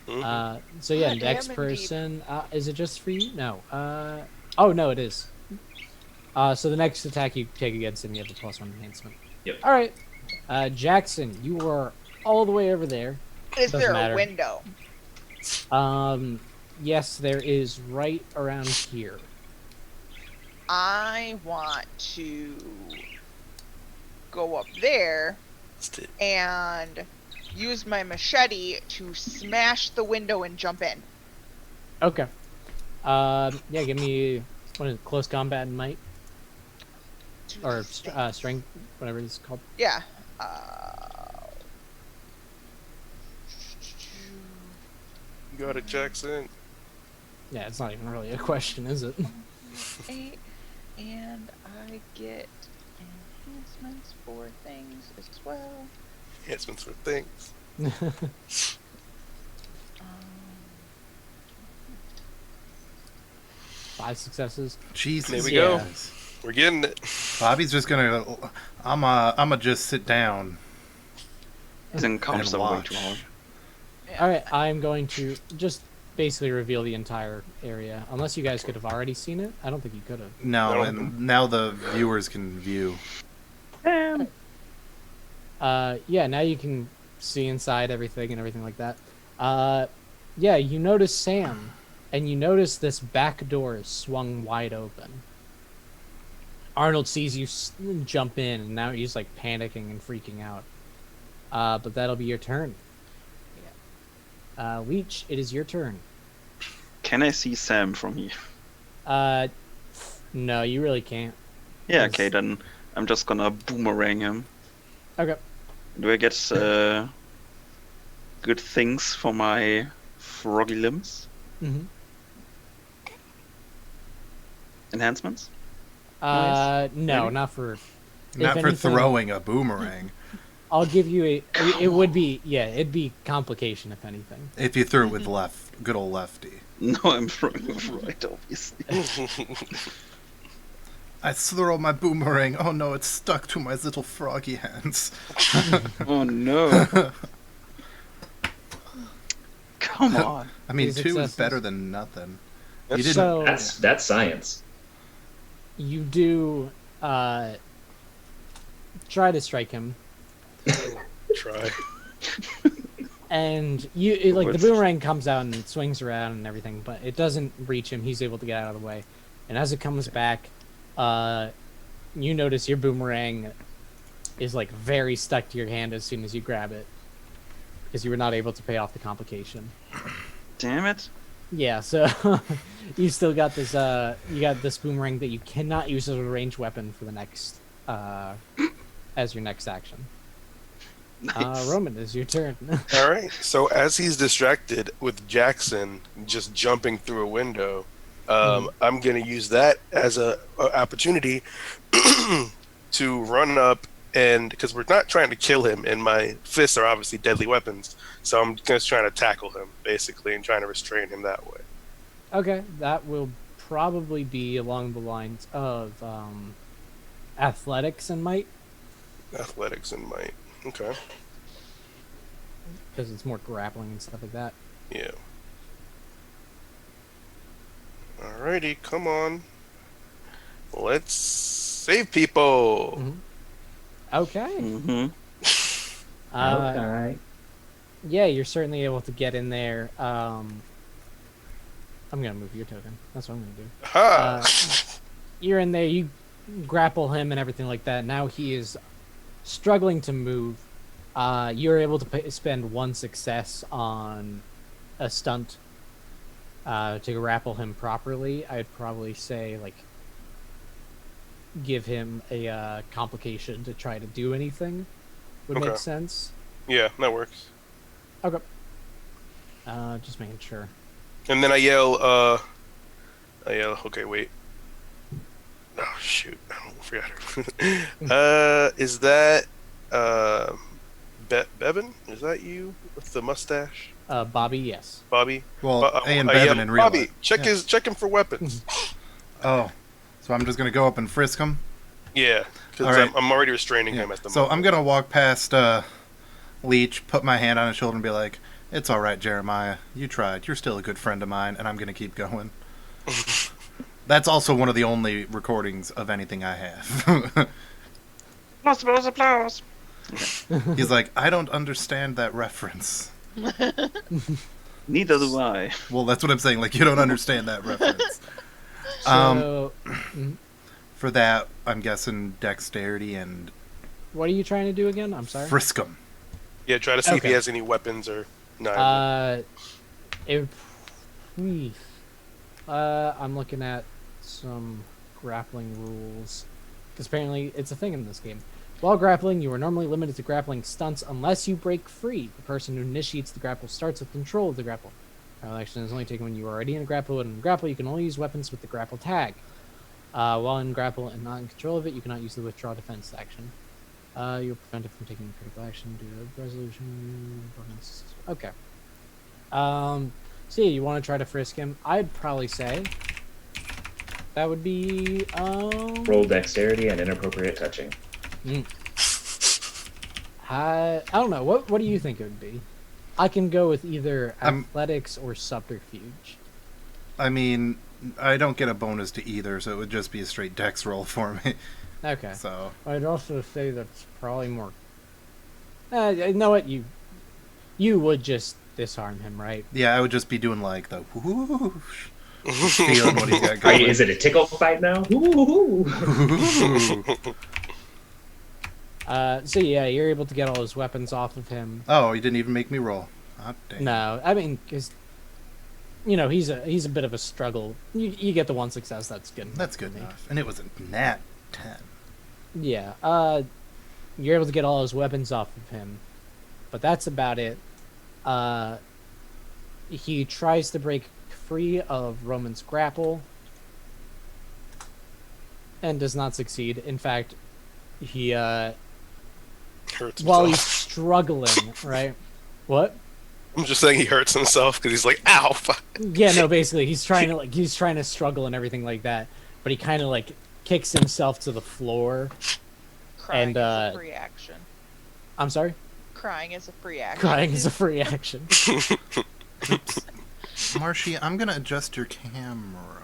Mhm. So yeah, Hot next damn indeed. person. Is it just for you? No. Oh no, it is. So the next attack you take against him, you have the +1 enhancement. Yep. All right, Jackson, you are all the way over there. Is Doesn't there matter. a window? Yes, there is right around here. I want to go up there and use my machete to smash the window and jump in. Okay. Yeah, give me what is it, close combat and might or strength, whatever it's called. Yeah. You got it, Jackson. Yeah, it's not even really a question, is it? 8, and I get enhancements for things as well. Enhancements for things. Um, 5 successes. Jesus. There we Yeah. go. We're getting it. Bobby's just gonna. I'ma just sit down He's in and comms way watch. too hard. All right, I'm going to just basically reveal the entire area, unless you guys could have already seen it. I don't think you could have. No, No. and now the viewers can view. Yeah, now you can see inside everything and everything like that. Yeah, you notice Sam, and you notice this back door is swung wide open. Arnold sees you jump in, and now he's like panicking and freaking out. But that'll be your turn. Leech, it is your turn. Can I see Sam from here? No, you really can't. Yeah, Yes. okay, then I'm just gonna boomerang him. Okay. Do I get good things for my froggy limbs? Mm-hmm. Enhancements? No, Maybe? not for. Not if for anything, throwing a boomerang. I'll give you a. It would be it'd be complication if anything. If you threw it with good old lefty. No, I'm throwing with right, obviously. I throw my boomerang. Oh no, it's stuck to my little froggy hands. Oh no. Come on. I mean, These 2 is successes. better than nothing. You That's- didn't. So That's science. you do try to strike him, Try. and like the boomerang comes out and it swings around and everything, but it doesn't reach him. He's able to get out of the way, and as it comes back, you notice your boomerang is like very stuck to your hand as soon as you grab it, because you were not able to pay off the complication. Damn it. Yeah, so you still got this you got this boomerang that you cannot use as a ranged weapon for the next as your next action. Nice. Roman, it's your turn. All right. So as he's distracted with Jackson just jumping through a window, I'm gonna use that as a opportunity to run up, and because we're not trying to kill him, and my fists are obviously deadly weapons, so I'm just trying to tackle him basically and trying to restrain him that way. Okay, that will probably be along the lines of athletics and might, Athletics and might. Okay. because it's more grappling and stuff like that. Yeah. Alrighty, come on. Let's save people. Mhm. Okay. Mm-hmm. Okay. Yeah, you're certainly able to get in there. I'm gonna move your token. That's what I'm gonna do. Ha! You're in there. You grapple him and everything like that. Now he is struggling to move. You're able to spend one success on a stunt to grapple him properly. I'd probably say like give him a complication to try to do anything would Okay. make sense. Yeah, that works. Okay. Just making sure. And then I yell, okay, wait. Oh, shoot. I forgot her. Is that, Bevan? Is that you with the mustache? Bobby, yes. Bobby? Well, and I Bevan yell, in real Bobby, life. check Yeah. check him for weapons. Oh, so I'm just gonna go up and frisk him. Yeah, because All right. I'm already restraining Yeah. him at the So moment. I'm gonna walk past Leech, put my hand on his shoulder, and be like, "It's all right, Jeremiah. You tried. You're still a good friend of mine, and I'm gonna keep going." That's also one of the only recordings of anything I have. Applause, applause. He's like, "I don't understand that reference." Neither do I. Well, that's what I'm saying. Like, you don't understand that reference. So, For that, I'm guessing dexterity and what are you trying to do again? I'm sorry. frisk him. Yeah, try to see if he Okay. has any weapons or not. It, I'm looking at some grappling rules because apparently it's a thing in this game. While grappling, you are normally limited to grappling stunts unless you break free. The person who initiates the grapple starts with control of the grapple. Grapple action is only taken when you are already in a grapple, and in grapple, you can only use weapons with the grapple tag. While in grapple and not in control of it, you cannot use the withdraw defense action. You're prevented from taking critical action due to resolution. Okay. So yeah, you want to try to frisk him? I'd probably say that would be Roll dexterity and inappropriate touching. I don't know. What do you think it would be? I can go with either athletics or subterfuge. I mean, I don't get a bonus to either, so it would just be a straight dex roll for me. Okay. So I'd also say that's probably more. You know what? You would just disarm him, right? yeah, I would just be doing like the whoosh, feeling what he's got Wait, going. is it a tickle fight now? Ooh. So yeah, you're able to get all his weapons off of him. Oh, he didn't even make me roll. Hot dang. No, I mean, because you know he's a bit of a struggle. You get the one success. That's good. That's good for me. enough. And it was a nat 10. Yeah. You're able to get all his weapons off of him, but that's about it. He tries to break free of Roman's grapple and does not succeed. In fact, he Hurts while himself. he's struggling, right? What? I'm just saying he hurts himself because he's like, ow, fuck. Yeah, no, basically he's trying to struggle and everything like that, but he kind of like kicks himself to the floor. Crying And, is a free action. I'm sorry? Crying is a free action. Crying is a free action. Marshy, I'm going to adjust your camera.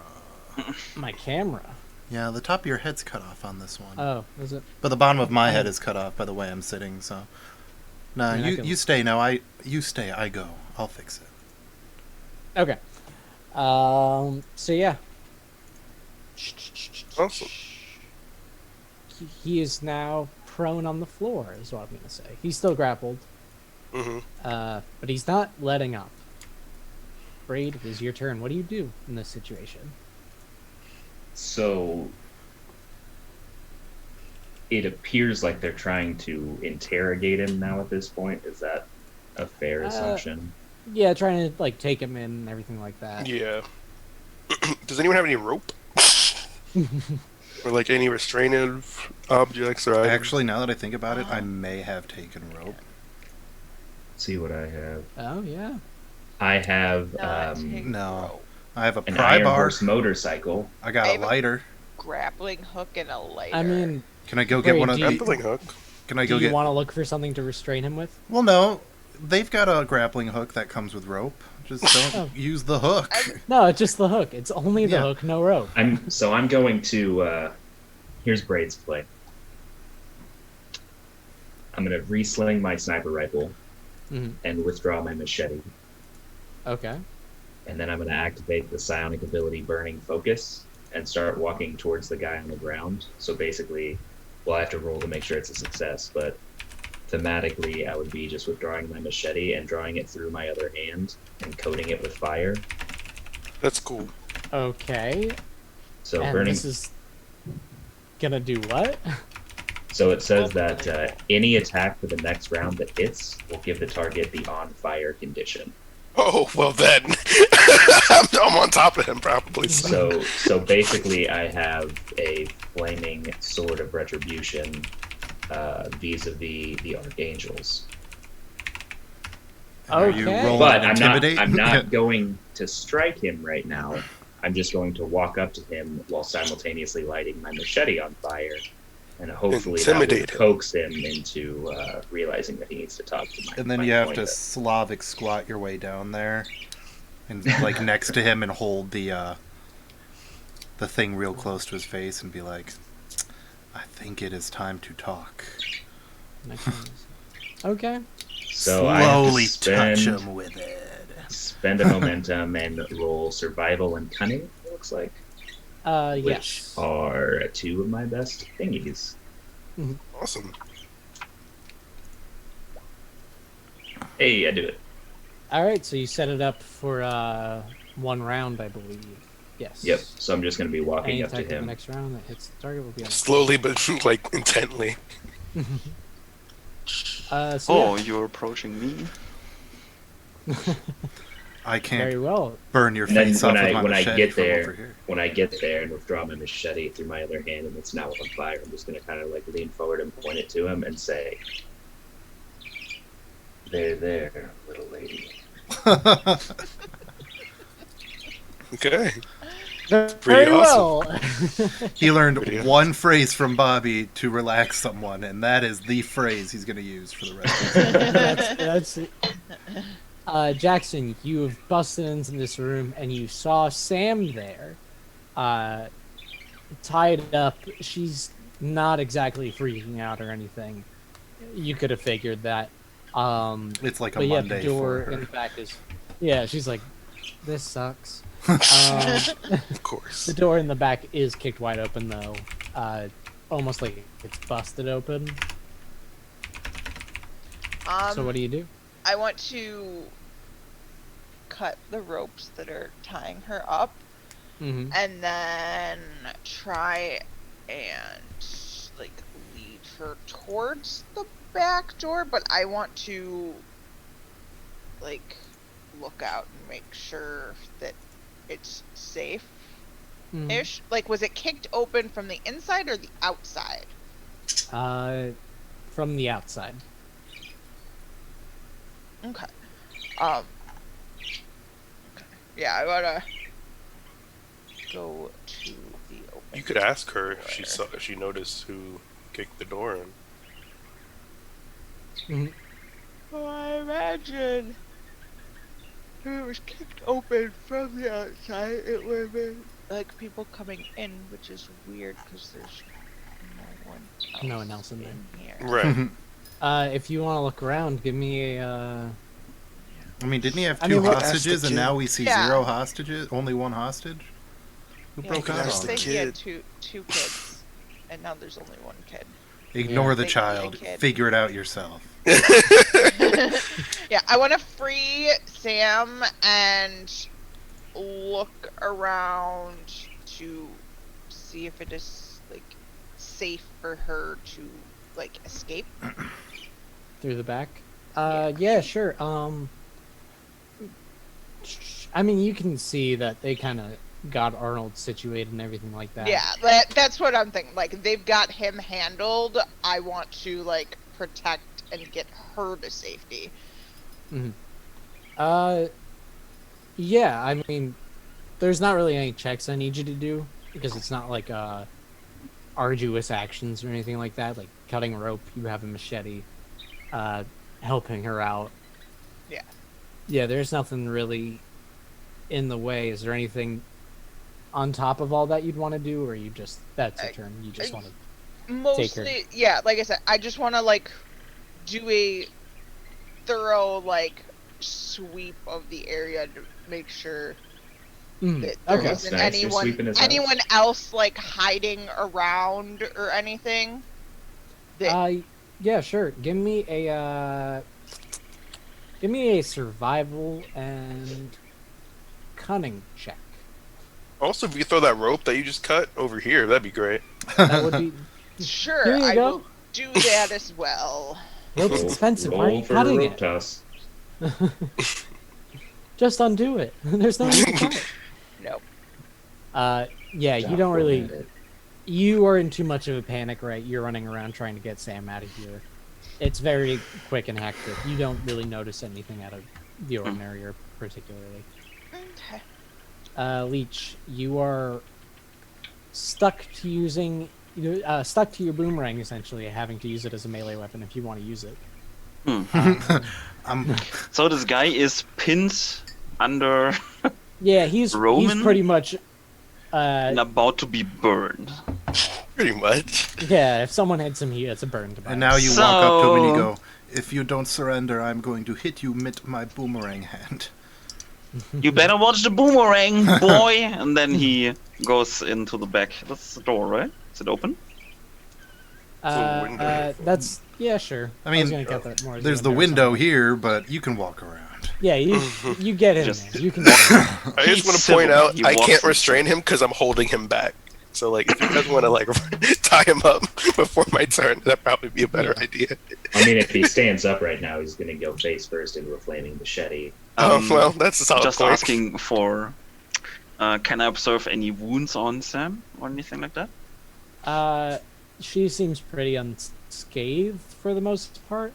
My camera. Yeah, the top of your head's cut off on this one. Oh, is it? But the bottom of my head is cut off by the way I'm sitting, so. No, I mean, I you, can- you stay. No, you stay. I go. I'll fix it. Okay. So yeah. Awesome. He is now prone on the floor, is what I'm gonna say. He's still grappled, Mm-hmm. but he's not letting up. Braid, it is your turn. What do you do in this situation? So it appears like they're trying to interrogate him now at this point. Is that a fair assumption? Yeah, trying to like take him in and everything like that. Yeah. Does anyone have any rope? Or like any restraining objects or items? Actually, now that I think about it, I may have taken rope. Let's see what I have. Oh yeah. I have Not take no. rope. I have a an pry iron bar. horse motorcycle. I got I a have a- lighter. Grappling hook and a lighter. I mean, Can I go get Braid, one of do you- the? Grappling hook. Can I do go you get? want to look for something to restrain him with? Well, no. They've got a grappling hook that comes with rope. Just don't Oh. use the hook. No, it's just the hook. It's only the Yeah. hook, no rope. I'm going to here's Braid's play. I'm gonna re-sling my sniper rifle Mhm. and withdraw my machete. Okay. And then I'm going to activate the psionic ability Burning Focus and start walking towards the guy on the ground. So basically, well, I have to roll to make sure it's a success, but thematically, I would be just withdrawing my machete and drawing it through my other hand and coating it with fire. That's cool. Okay. So And burning. this is gonna do what? So it says that any attack for the next round that hits will give the target the on fire condition. Oh, well then. I'm on top of him, probably. So basically, I have a flaming sword of retribution vis-a-vis the archangels. Are you Okay. rolling But I'm intimidate? not going to strike him right now. I'm just going to walk up to him while simultaneously lighting my machete on fire, and hopefully that will Intimidate him. coax him into realizing that he needs to talk to me. And then you have to Slavic squat your way down there, and like next to him, and hold the thing real close to his face, and be like, "I think it is time to talk." Next one is- Okay. So I have to Slowly touch spend, him with it. spend a momentum and roll survival and cunning. It looks like. Which Yes. are two of my best thingies. Awesome. Hey, I do it. All right. So you set it up for one round, I believe. Yes. Yep. So I'm just going to be walking Any up to attack in the him. next round that hits the target will be on. Slowly, but like intently. So Oh, yeah, you're approaching me? I very can't well. burn your And then face off with my when I machete get from there, over here. when I get there and withdraw my machete through my other hand and it's now on fire, I'm just going to kind of like lean forward and point it to him and say, there, little lady. Okay. Very awesome. well. He learned Pretty one phrase from Bobby to relax someone, and that is the phrase he's going to use for the rest of his life. that's it. Jackson, you have busted into this room and you saw Sam there, tied up. She's not exactly freaking out or anything. You could have figured that. It's like a But yeah, Monday the door, for her. in fact, is. Yeah, she's like, this sucks. Of course. The door in the back is kicked wide open, though. Almost like it's busted open. So what do you do? I want to cut the ropes that are tying her up, Mm-hmm. and then try and like lead her towards the back door. But I want to like look out and make sure that it's safe-ish. Mm-hmm. Like, was it kicked open from the inside or the outside? From the outside. Okay. Okay. Yeah, I wanna go to the open. You could ask her if she saw, if she noticed who kicked the door in. Mm-hmm. Well, I imagine if it was kicked open from the outside, it would have been like people coming in, which is weird because there's No one else in there. here. Right. If you want to look around, give me a. I mean, didn't he have I two mean, what- hostages, Ask the and kid. now we see Yeah. 0 hostages? Only 1 hostage? Who Yeah, broke could out ask on the They that? kid. had two kids, and now there's only one kid. Ignore Yeah. the They- child. they kid. Figure it out yourself. Yeah, I want to free Sam and look around to see if it is like safe for her to like escape. Through the back? Yeah, sure. I mean, you can see that they kind of got Arnold situated and everything like that. Yeah, that's what I'm thinking. Like, they've got him handled. I want to, like, protect and get her to safety. Mm-hmm. Yeah, I mean, there's not really any checks I need you to do, because it's not like, arduous actions or anything like that, like cutting rope, you have a machete, helping her out. Yeah. Yeah, there's nothing really in the way. Is there anything on top of all that you'd want to do, or you just, that's your turn, you just want to mostly, yeah, like I said, I just want to, like, do a thorough, like, sweep of the area to make sure that there okay. isn't Nice, you're sweeping his house. anyone else, like, hiding around or anything. Yeah, sure. Give me a survival and cunning check. Also, if you throw that rope that you just cut over here, that'd be great. That would be Sure, Here you I go. will do that as well. rope's expensive. Why are Roll you for cutting rope it? toss. Just undo it. There's no need to cut it. Nope. Yeah, you Stop don't really. at it. You are in too much of a panic, right? You're running around trying to get Sam out of here. It's very quick and hectic. You don't really notice anything out of the ordinary or particularly. Okay. Leech, you are stuck to stuck to your boomerang, essentially, having to use it as a melee weapon if you want to use it. So this guy is pinned under Yeah, he's Roman? pretty much. and about to be burned. Pretty much. Yeah, if someone had some heat, it's a burn device. And now you walk up to him and you So- go, "If you don't surrender, I'm going to hit you with my boomerang hand." You better watch the boomerang, boy! And then he goes into the back. That's the door, right? Is it open? window. That's yeah, sure. I was mean, gonna get that more as There's a the window somewhere. here, but you can walk around. Yeah, you get in Just- there. You can. Get in there. I just He's want to point civil. out He I walks can't in. restrain him because I'm holding him back. So like, if you guys want to like tie him up before my turn, that'd probably be a better idea. I mean, if he stands up right now, he's gonna go face first into a flaming machete. Well, that's a solid Just point. asking for, can I observe any wounds on Sam or anything like that? She seems pretty unscathed for the most part.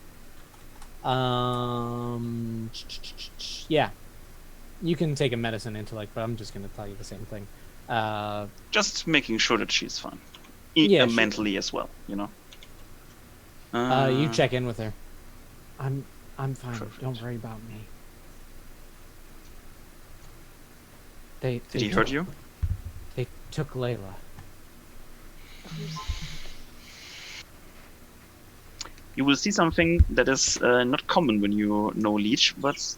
Yeah, you can take a medicine intellect, but I'm just gonna tell you the same thing. Just making sure that she's fine. Yeah, sure. Mentally as well, you know? You check in with her. I'm fine. Perfect. Don't worry about me. They Did he hurt took- you? They took Layla. You will see something that is not common when you know Leech, but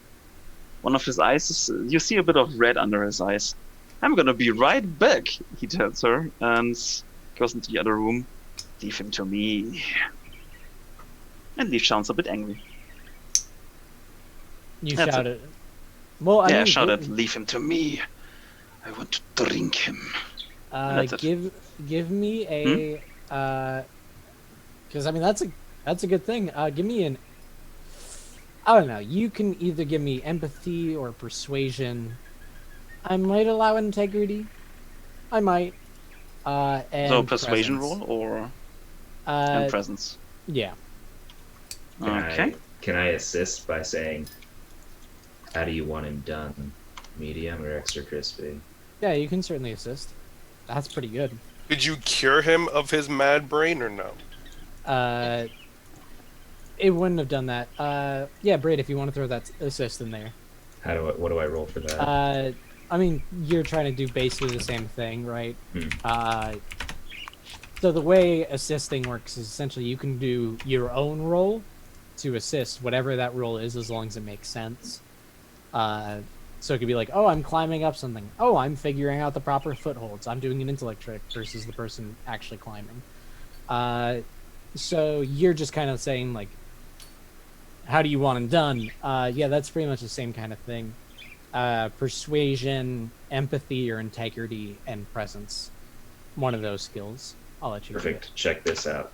one of his eyes is, you see a bit of red under his eyes. I'm gonna be right back, he tells her, and goes into the other room. Leave him to me. And Leech sounds a bit angry. You That's shouted. Well, I yeah, mean, shout out, leave him to me. I want to drink him. That's it. give me a because I mean that's a good thing. Give me an I don't know. You can either give me empathy or persuasion. I might allow integrity. I might. And So persuasion presence. roll or Uh, and presence? yeah. Okay. Can I assist by saying, how do you want him done? Medium or extra crispy? Yeah, you can certainly assist. That's pretty good. Did you cure him of his mad brain or no? It wouldn't have done that. Yeah, Braid, if you want to throw that assist in there. What do I roll for that? I mean, you're trying to do basically the same thing, right? Hmm. So the way assisting works is essentially you can do your own roll to assist, whatever that roll is, as long as it makes sense. So it could be like, oh, I'm climbing up something. Oh, I'm figuring out the proper footholds. I'm doing an intellect trick versus the person actually climbing. So you're just kind of saying, like, how do you want them done? Yeah, that's pretty much the same kind of thing. persuasion, empathy, or integrity, and presence. One of those skills. I'll let you do it. Perfect. Check this out.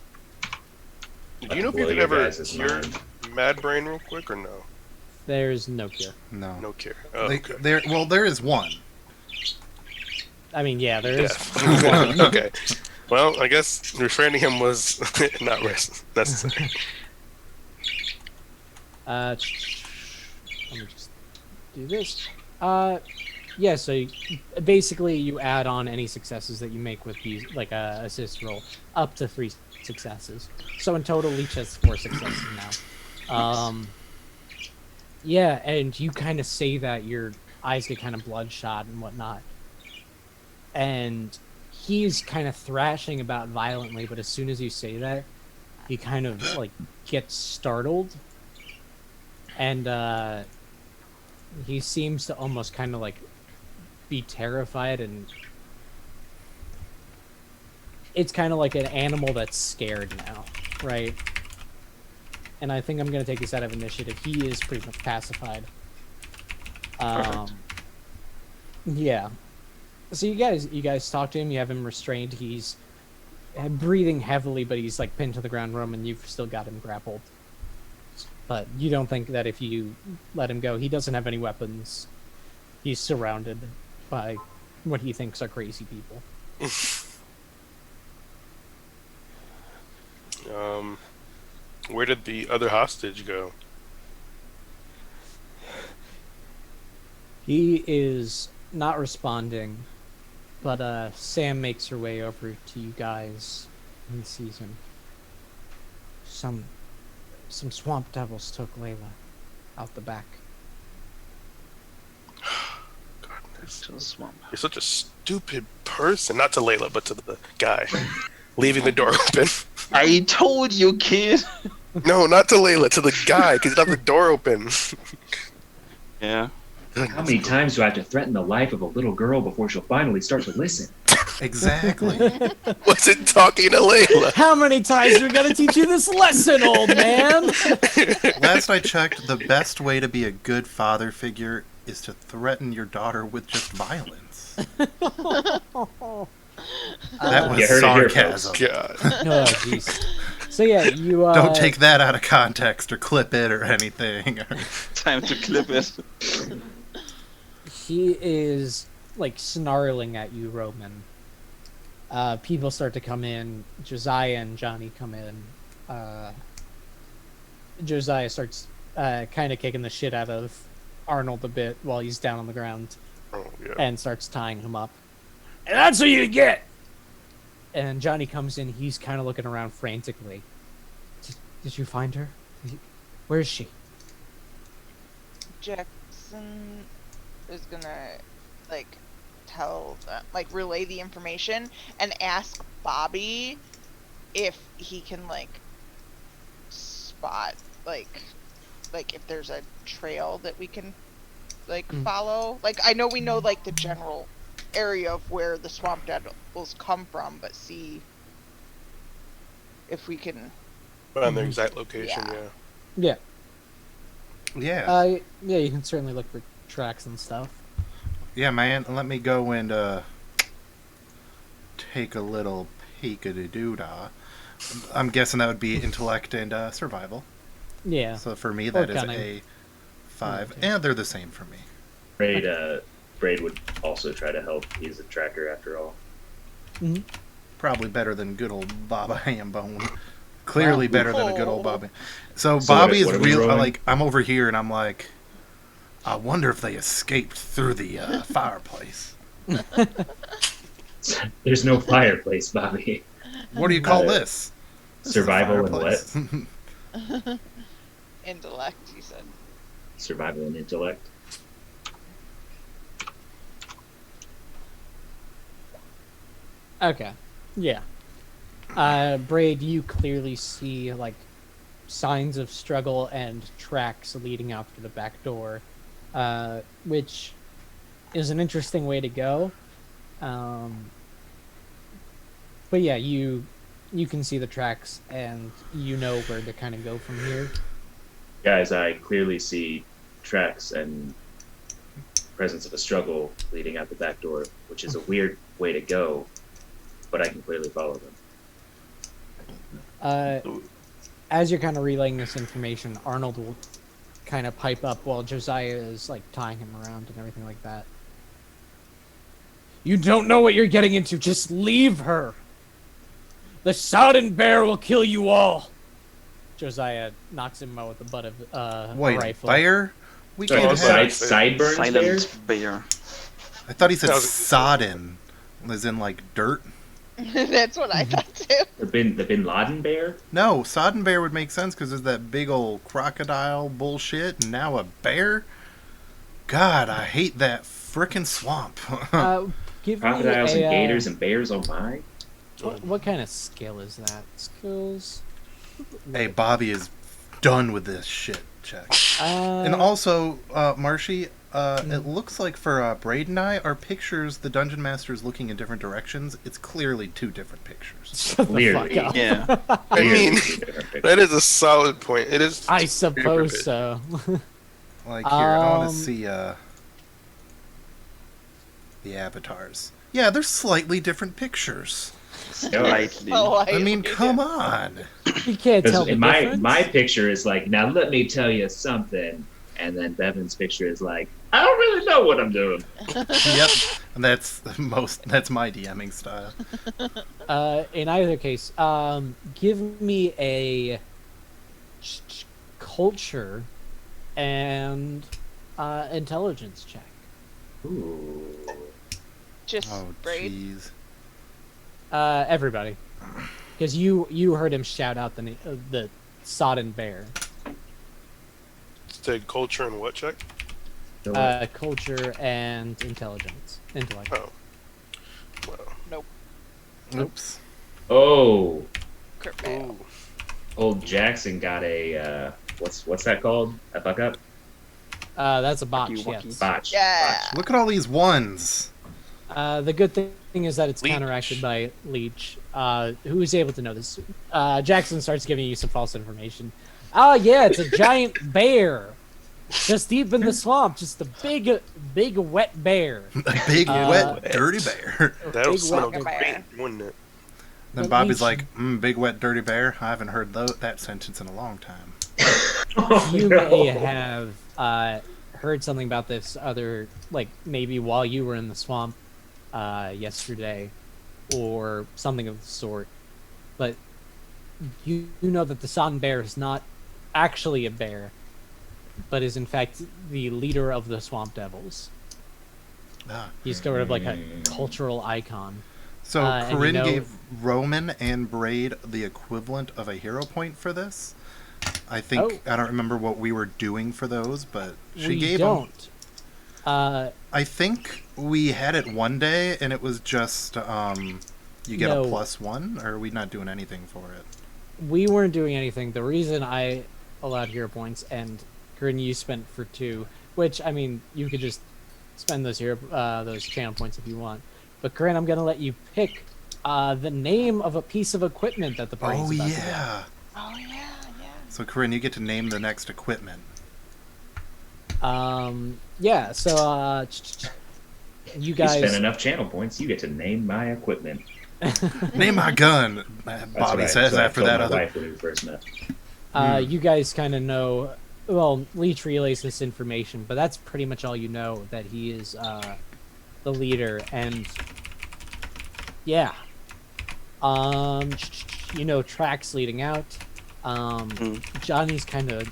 Do you know if you Blow could your ever guys' cure mind. Mad Brain real quick or no? There's no cure. No. No cure. Oh, They, okay. there is one. I mean, yeah, there is. Yeah. Okay. Well, I guess refraining him was not necessary. Let me just do this. Yeah, so basically you add on any successes that you make with these, like a assist roll, up to 3 successes. So in total, each has 4 successes now. Yeah, and you kind of say that your eyes get kind of bloodshot and whatnot. And he's kind of thrashing about violently, but as soon as you say that, he kind of like gets startled. And he seems to almost kind of like be terrified, and it's kind of like an animal that's scared now, right? And I think I'm gonna take this out of initiative. He is pretty much pacified. Yeah. So you guys talk to him. You have him restrained. He's breathing heavily, but he's like pinned to the ground. Roman, you've still got him grappled. But you don't think that if you let him go, he doesn't have any weapons. He's surrounded by what he thinks are crazy people. Where did the other hostage go? He is not responding, but Sam makes her way over to you guys and sees him. Some swamp devils took Layla out the back. Goodness. To the swamp. You're such a stupid person. Not to Layla, but to the guy. Leaving the door open. I told you, kid. No, not to Layla, to the guy, because he left the door open. Yeah. How many times do I have to threaten the life of a little girl before she'll finally start to listen? Exactly. Wasn't talking to Layla. How many times are we gonna teach you this lesson, old man? Last I checked, the best way to be a good father figure is to threaten your daughter with just violence. That was You heard it here, folks. sarcasm. God. Oh, jeez. So yeah, you Don't take that out of context or clip it or anything. Time to clip it. He is like snarling at you, Roman. People start to come in. Josiah and Johnny come in. Josiah starts kind of kicking the shit out of Arnold a bit while he's down on the ground, Oh, yeah. and starts tying him up. And that's what you get! And Johnny comes in. He's kind of looking around frantically. Did you find her? Where is she? Jackson is gonna like tell like relay the information and ask Bobby if he can like spot like if there's a trail that we can like follow. Like I know we know like the general area of where the swamp devils come from, but see if we can Find their exact location, Yeah. Yeah. Yeah. Yeah, you can certainly look for tracks and stuff. Yeah, man. Let me go and take a little peek-a-doo-dah. I'm guessing that would be intellect and survival. Yeah. So for me, that is cunning. a 5. Yeah. And they're the same for me. Braid would also try to help. He's a tracker after all. Mm-hmm. Probably better than good old Baba Hambone. Clearly Wow. better than a good old Bobby. So So Bobby is what are we real. rolling? Like I'm over here and I'm like, I wonder if they escaped through the fireplace. There's no fireplace, Bobby. What do you call Uh, this? This is a survival and what? fireplace. intellect, he said. Survival and intellect. Okay. Yeah. Braid, you clearly see like signs of struggle and tracks leading out to the back door, which is an interesting way to go. But yeah, you can see the tracks and you know where to kind of go from here. Guys, I clearly see tracks and presence of a struggle leading out the back door, which is a weird way to go, but I can clearly follow them. As you're kind of relaying this information, Arnold will kind of pipe up while Josiah is like tying him around and everything like that. You don't know what you're getting into. Just leave her. The sodden bear will kill you all. Josiah knocks him out with the butt of a Wait, rifle. bear? We Sorry, can't have... sideburns there? Silent bear. I thought he said That was- sodden, as in like dirt. That's what I thought too. The Bin Laden bear? No, sodden bear would make sense because there's that big old crocodile bullshit, and now a bear? God, I hate that frickin' swamp. Give Crocodiles me and a, gators and bears, oh my. What kind of skill is that? Skills? Hey, Bobby is done with this shit check. And also, Marshy, it looks like for Braid and I, our pictures, the Dungeon Master is looking in different directions. It's clearly two different pictures. Shut the Clearly. fuck up. Yeah. I mean, Clearly. that is a solid point. It is. I suppose so. Like, here, I want Um, to see the avatars. Yeah, they're slightly different pictures. Slightly. I mean, come on. You can't tell the my difference. my picture is like, now let me tell you something, and then Bevan's picture is like, I don't really know what I'm doing. Yep, and that's my DMing style. In either case, give me a culture and intelligence check. Ooh. Just Oh, Braid. jeez. Everybody, because you heard him shout out the sodden bear. Take culture and what check? Culture and intelligence, intellect. Oh. Well, Oops. Oh, Crit fail. ooh. old Jackson got a what's that called? A fuck up? That's a botch. Wacky, wacky. Yes. Botch. Yeah. Botch. Look at all these ones. The good thing is that it's Leech. counteracted by Leech, who is able to know this. Jackson starts giving you some false information. Oh yeah, it's a giant bear, just deep in the swamp. Just a big wet bear. A big, wet, dirty bear. That'll Big smell wet great, bear. wouldn't it? Then But Bobby's Leech- like, big, wet, dirty bear. I haven't heard that sentence in a long time. Oh, You no. may have heard something about this other, like maybe while you were in the swamp yesterday, or something of the sort. But you know that the Sodden Bear is not actually a bear, but is in fact the leader of the Swamp Devils. Ah. He's sort of like a cultural icon. So And you Corinne know- gave Roman and Braid the equivalent of a hero point for this. I think I don't remember what we were doing for those, but she we gave them. don't. I think we had it one day, and it was just you get No. a +1, or are we not doing anything for it? We weren't doing anything. The reason I allowed hero points and Corinne, you spent for 2, which I mean, you could just spend those those channel points if you want. But Corinne, I'm gonna let you pick the name of a piece of equipment that the party's Oh about to get. yeah. Oh yeah, yeah. So Corinne, you get to name the next equipment. Yeah. So you You guys. spent enough channel points, you get to name my equipment. Name my gun. That's Bobby what says that's what I after told that my other. wife when we first met. You guys kind of know. Well, Leech relays this information, but that's pretty much all you know. That he is the leader, and yeah, you know, tracks leading out. Johnny's kind of.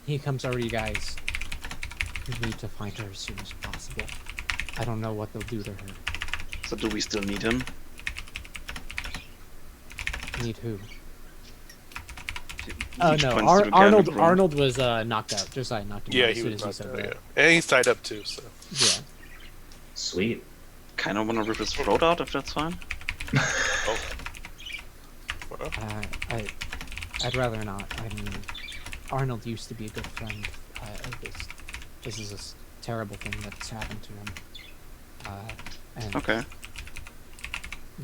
He comes over to you guys. We need to find her as soon as possible. I don't know what they'll do to her. So do we still need him? Need who? He Oh just no, points to the guy in the room. Arnold was knocked out. Josiah knocked him out Yeah, as he soon was as he knocked said out, that. yeah. And he's tied up too, so. Yeah. Sweet. Kind of want to rip his throat out if that's fine. Oh. Well, I'd rather not. I mean, Arnold used to be a good friend. This is a terrible thing that's happened to him. And Okay.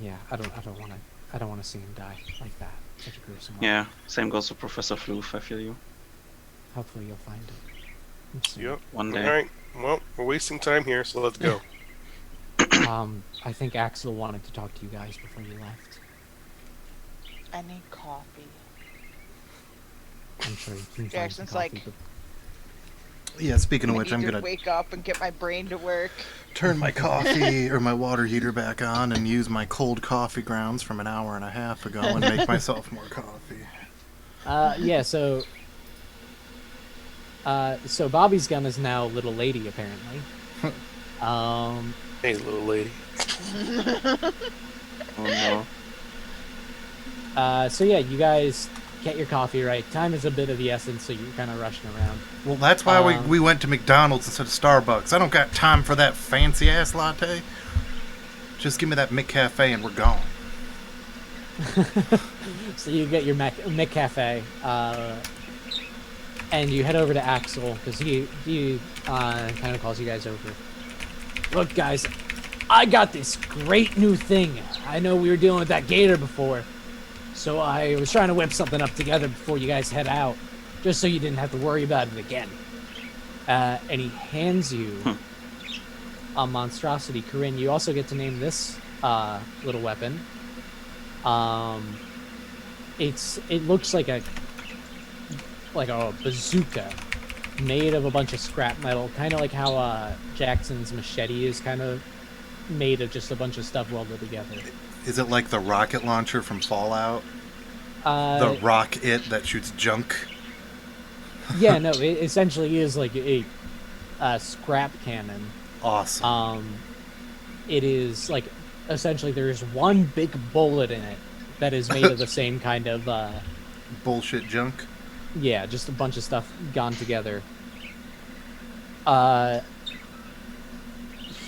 yeah, I don't want to see him die like that. Such a gruesome. way. Yeah. Same goes for Professor Floof. I feel you. Hopefully you'll find it. soon. yep. One day. All right. Well, we're wasting time here, so let's go. I think Axel wanted to talk to you guys before you left. I need coffee. I'm sure you can find some Jackson's coffee, like, but Yeah, speaking of I which, need I'm to gonna wake up and get my brain to work. turn my coffee or my water heater back on and use my cold coffee grounds from an hour and a half ago and make myself more coffee. yeah, so Bobby's gun is now Little Lady, apparently. Hey, little lady. Oh no. So yeah, you guys get your coffee right. Time is a bit of the essence, so you're kind of rushing around. Well, that's why we went to McDonald's instead of Starbucks. I don't got time for that fancy ass latte. Just give me that McCafe and we're gone. So you get your McCafe, and you head over to Axel, because he kind of calls you guys over. Look, guys, I got this great new thing. I know we were dealing with that gator before, so I was trying to whip something up together before you guys head out, just so you didn't have to worry about it again. And he hands you a monstrosity. Corinne, you also get to name this little weapon. It looks like a bazooka made of a bunch of scrap metal, kind of like how Jackson's machete is kind of made of just a bunch of stuff welded together. Is it like the rocket launcher from Fallout? The rocket that shoots junk? Yeah, no, it essentially is like a scrap cannon. Awesome. It is like, essentially there's one big bullet in it that is made of the same kind of Bullshit junk? yeah, just a bunch of stuff gone together.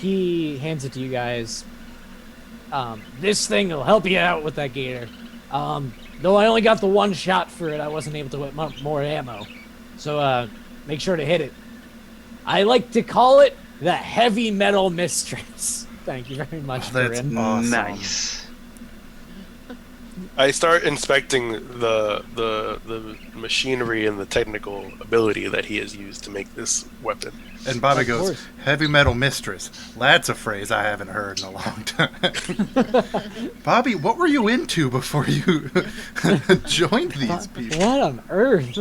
He hands it to you guys. This thing will help you out with that gator. Though I only got the one shot for it, I wasn't able to whip up more ammo. So make sure to hit it. I like to call it the Heavy Metal Mistress. Thank you very much, That's Corinne. awesome. Nice. I start inspecting the machinery and the technical ability that he has used to make this weapon. And Bobby Of goes, course. Heavy Metal Mistress. That's a phrase I haven't heard in a long time. Bobby, what were you into before you joined these people? What on earth?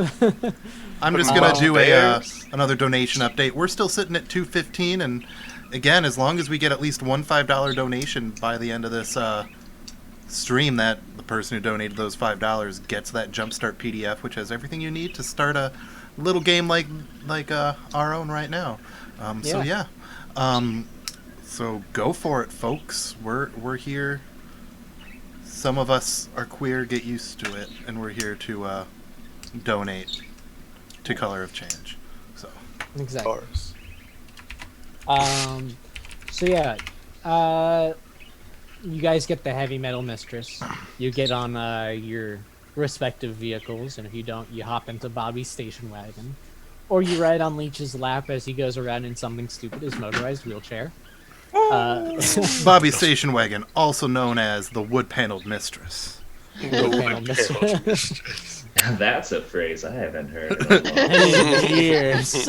I'm just Putting going to do bears. another donation update. We're still sitting at $2.15, and again, as long as we get at least one $5 donation by the end of this stream, that the person who donated those $5 gets that Jumpstart PDF, which has everything you need to start a little game like our own right now. So yeah, so go for it, folks. We're here. Some of us are queer, get used to it, and we're here to donate to Color of Change. So Exactly. Ours. So yeah, you guys get the Heavy Metal Mistress. You get on your respective vehicles, and if you don't, you hop into Bobby's station wagon, or you ride on Leech's lap as he goes around in something stupid, his motorized wheelchair. Bobby's station wagon, also known as the Wood-Paneled Mistress. Panel Mistress. That's a phrase I haven't heard in a long Years.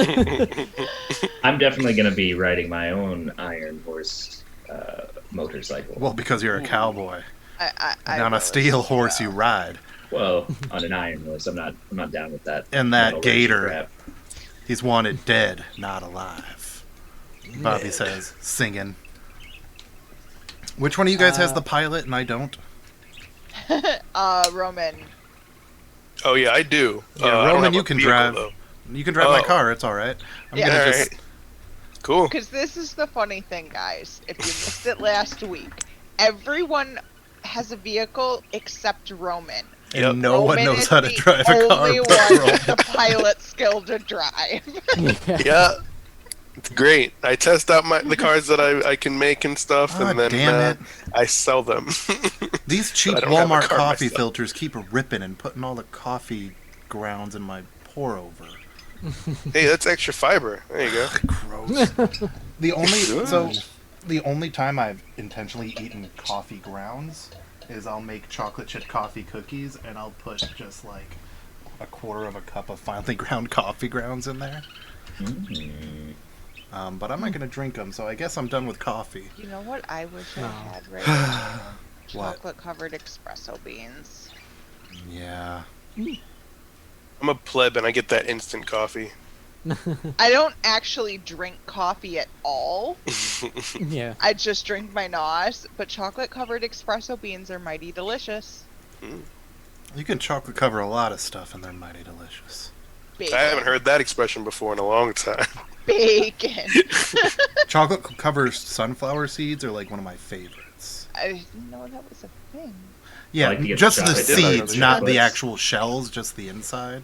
I'm definitely going to be riding my own Iron Horse motorcycle. Well, because you're a cowboy. I And on a will steel as horse well. you ride. Well, on an Iron Horse, I'm not down with that. And that metal gator. crap. He's wanted dead, not alive. Bobby says, singing. Which one of you guys has the pilot and I don't? Roman. Oh yeah, I do. Yeah, I don't Roman, have you a can vehicle, drive. though. You can drive my Oh. car, it's alright. I'm Yeah. gonna All just... right. Cool. Because this is the funny thing, guys. If you missed it last week, everyone has a vehicle except Roman. And Yep. no one Roman knows is how to the drive a car only but one Roman. with the pilot skill to drive. Yeah, it's great. I test out the cars that I can make and stuff, Ah, and then damn it. I sell them. These cheap I don't have a Walmart car coffee myself. filters keep ripping and putting all the coffee grounds in my pour over. Hey, that's extra fiber. There you go. Gross. The only time I've intentionally eaten coffee grounds is I'll make chocolate chip coffee cookies and I'll put just like a quarter of a cup of finely ground coffee grounds in there. but I'm not going to drink them, so I guess I'm done with coffee. You know what I wish I No. had right now? What? Chocolate covered espresso beans. Yeah. I'm a pleb and I get that instant coffee. I don't actually drink coffee at all. Yeah. I just drink my NOS, but chocolate covered espresso beans are mighty delicious. You can chocolate cover a lot of stuff, and they're mighty delicious. Bacon. I haven't heard that expression before in a long time. Bacon. Chocolate cover sunflower seeds are like one of my favorites. I didn't know that was a thing. Yeah, like to get just the chocolate seeds, covered not the chocolates. actual shells, just the inside.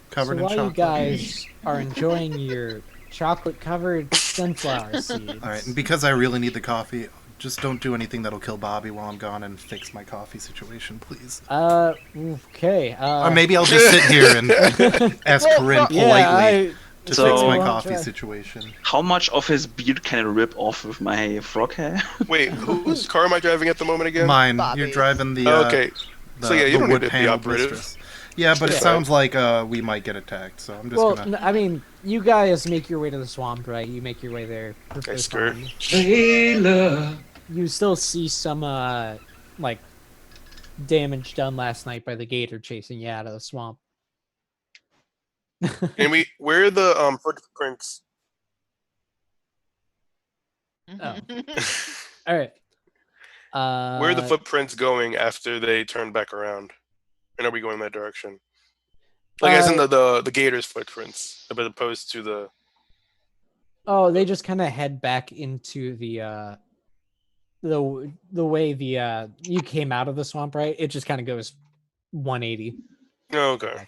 Covered So in while chocolate. you guys are enjoying your chocolate-covered sunflower seeds, All right, and because I really need the coffee, just don't do anything that'll kill Bobby while I'm gone and fix my coffee situation, please. okay. Or maybe I'll just sit here and ask Well, Corinne well, politely to So- fix my Well, coffee try. situation. How much of his beard can I rip off with my frog hair? Wait, whose car am I driving at the moment again? Mine, Bobby's. you're driving the Okay. the, So yeah, you the don't need wood to be panel operative. mistress. Yeah, but it Yeah. sounds like we might get attacked, so I'm just Well, gonna. I mean, you guys make your way to the swamp, right? You make your way there. perfectly skirt. fine. Layla. You still see some like damage done last night by the gator chasing you out of the swamp. And where are the footprints? Oh. All right. Where are the footprints going after they turn back around? And are we going that direction? Like as in the gator's footprints, as opposed to the. Oh, they just kind of head back into the way the you came out of the swamp, right? It just kind of goes 180. Oh, okay.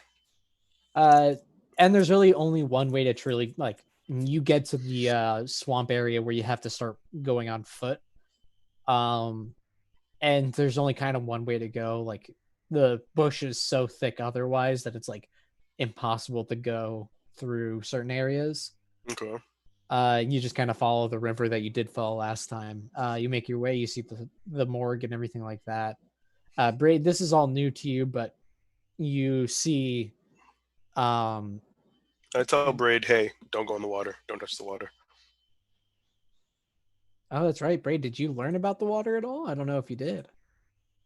And there's really only one way to truly like you get to the swamp area where you have to start going on foot. And there's only kind of one way to go. Like the bush is so thick otherwise that it's like impossible to go through certain areas. Okay. You just kind of follow the river that you did follow last time. You make your way, you see the morgue and everything like that. Braid, this is all new to you, but you see I tell Braid, hey, don't go in the water. Don't touch the water. oh, that's right. Braid, did you learn about the water at all? I don't know if you did.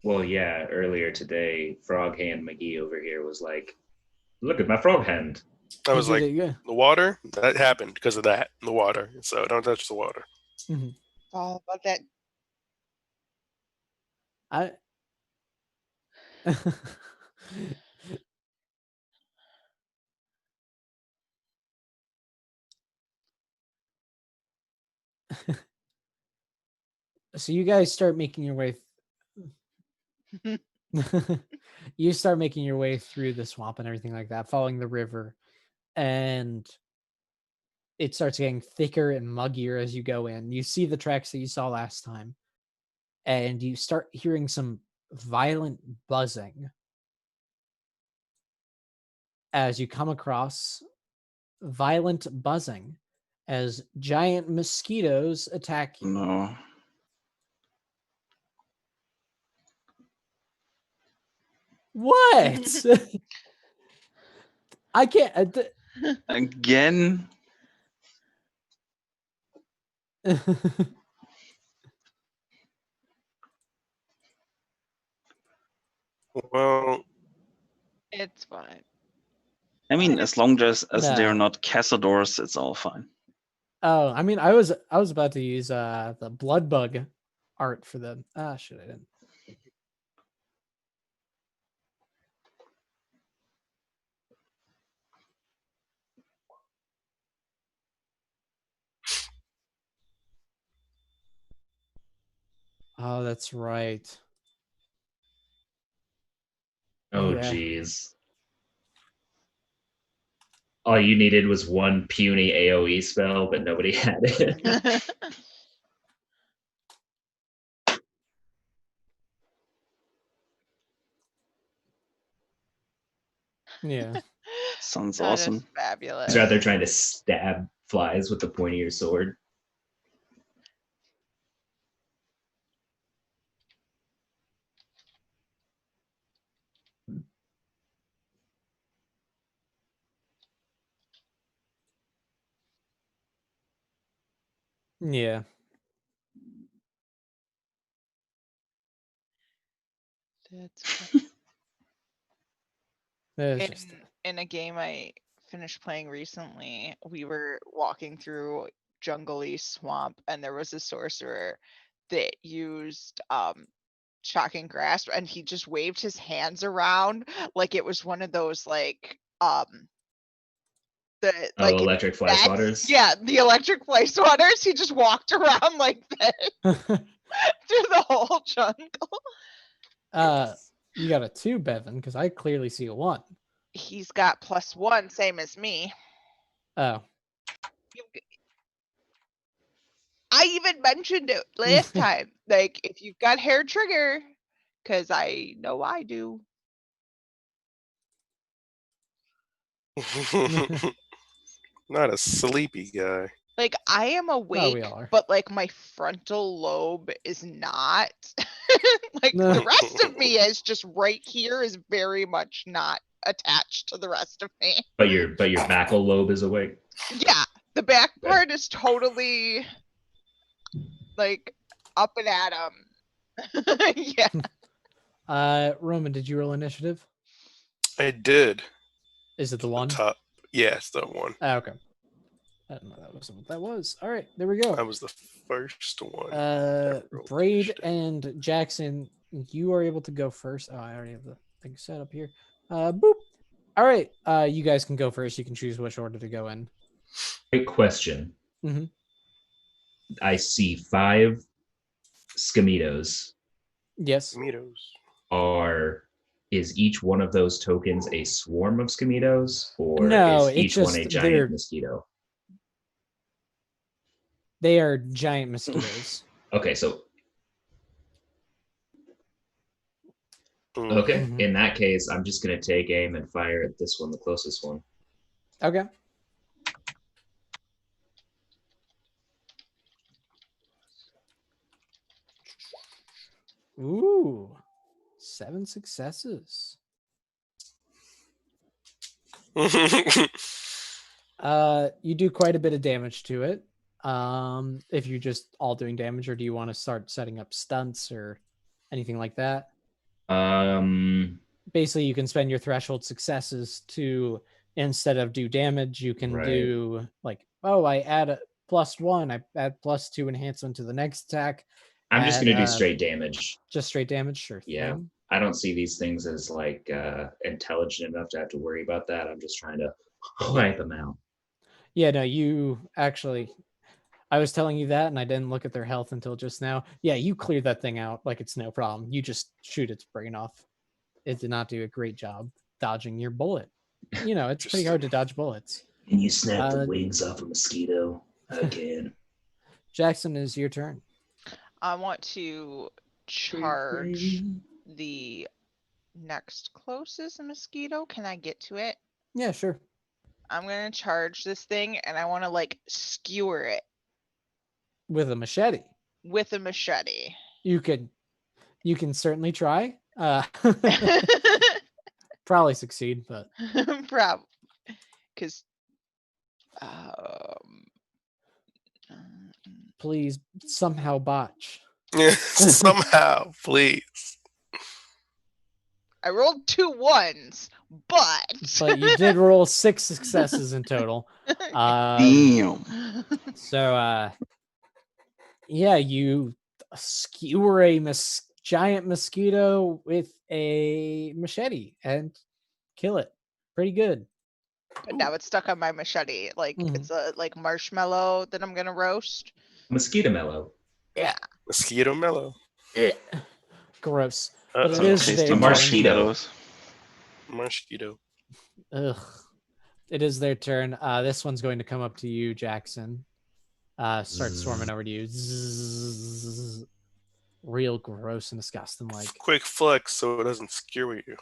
Well, yeah, earlier today, Frog Hand McGee over here was like, look at my frog hand. I was like, yeah. the water? That happened because of that. The water. So don't touch the water. All about that. I so you guys start making your way you start making your way through the swamp and everything like that, following the river, and it starts getting thicker and muggier as you go in. You see the tracks that you saw last time, and you start hearing some violent buzzing as you come across violent buzzing as giant mosquitoes attack you. No. What? I can't. Again? Well, It's fine. I mean, as long as they're No. not cazadors, it's all fine. Oh, I mean, I was about to use the blood bug art for them. Ah, shit, I didn't. Oh, that's right. Oh, Yeah. jeez. All you needed was one puny AoE spell, but nobody had it. Yeah. Sounds That is awesome. fabulous. It's rather trying to stab flies with the point of your sword. Yeah. That's It's in, just in a game I finished playing recently, we were walking through jungle-y swamp, and there was a sorcerer that used shocking grasp, and he just waved his hands around like it was one of those like the like electric fly swatters. yeah, the electric fly swatters. He just walked around like that through the whole jungle. you got a 2, Bevan, because I clearly see a 1. He's got +1, same as me. Oh. I even mentioned it last time. Like, if you've got hair trigger, because I know I do. Not a sleepy guy. Like, I am we awake, are. but like my frontal lobe is not. Like the rest of me is just right here is very much not attached to the rest of me. But your backal lobe is awake. Yeah, the back Okay. part is totally like up and at 'em. Yeah. Roman, did you roll initiative? I did. Is it the 1? Top. Yes, the one. Okay. I don't know that was what that was. All right, there we go. That was the first one. Braid and Jackson, you are able to go first. Oh, I already have the thing set up here. Boop. All right, you guys can go first. You can choose which order to go in. Great question. Mhm. I see 5 Skamitos. Yes. Tomatoes. Is each one of those tokens a swarm of Skamitos, or No, is it's each one a just giant mosquito? They are giant mosquitoes. Okay, so Mm. okay, Mhm. in that case, I'm just gonna take aim and fire at this one, the closest one. Okay. Ooh, 7 successes. You do quite a bit of damage to it. If you're just all doing damage, or do you want to start setting up stunts or anything like that? Basically, you can spend your threshold successes to, instead of do damage, you can Right. do like, oh, I add a +1, I add +2 enhancement to the next attack. I'm just gonna do straight damage. Just straight damage, sure. Yeah. Thing. I don't see these things as like intelligent enough to have to worry about that. I'm just trying to wipe them out. Yeah, no, you actually, I was telling you that and I didn't look at their health until just now. Yeah, you cleared that thing out like it's no problem. You just shoot its brain off. It did not do a great job dodging your bullet. You know, it's pretty hard to dodge bullets. Can you snap the wings off a mosquito? I can. Jackson, is your turn. I want to charge the next closest mosquito. Can I get to it? Yeah, sure. I'm gonna charge this thing, and I want to like skewer it With a machete. with a machete. You can certainly try. Probably succeed, but Probably, because please somehow botch. Somehow, please. I rolled 2 1s, but you did roll 6 successes in total. Damn. So yeah, you skewer a giant mosquito with a machete and kill it. Pretty good. But now it's stuck on my machete. Like it's a like marshmallow that I'm gonna roast. Mosquito mellow. Yeah. Mosquito mellow. Gross. But it is Tasty their marshmallows. Mosquito. Ugh. It is their turn. This one's going to come up to you, Jackson. Start swarming over to you. Zzz. Real gross and disgusting. Like Quick flex so it doesn't skewer you.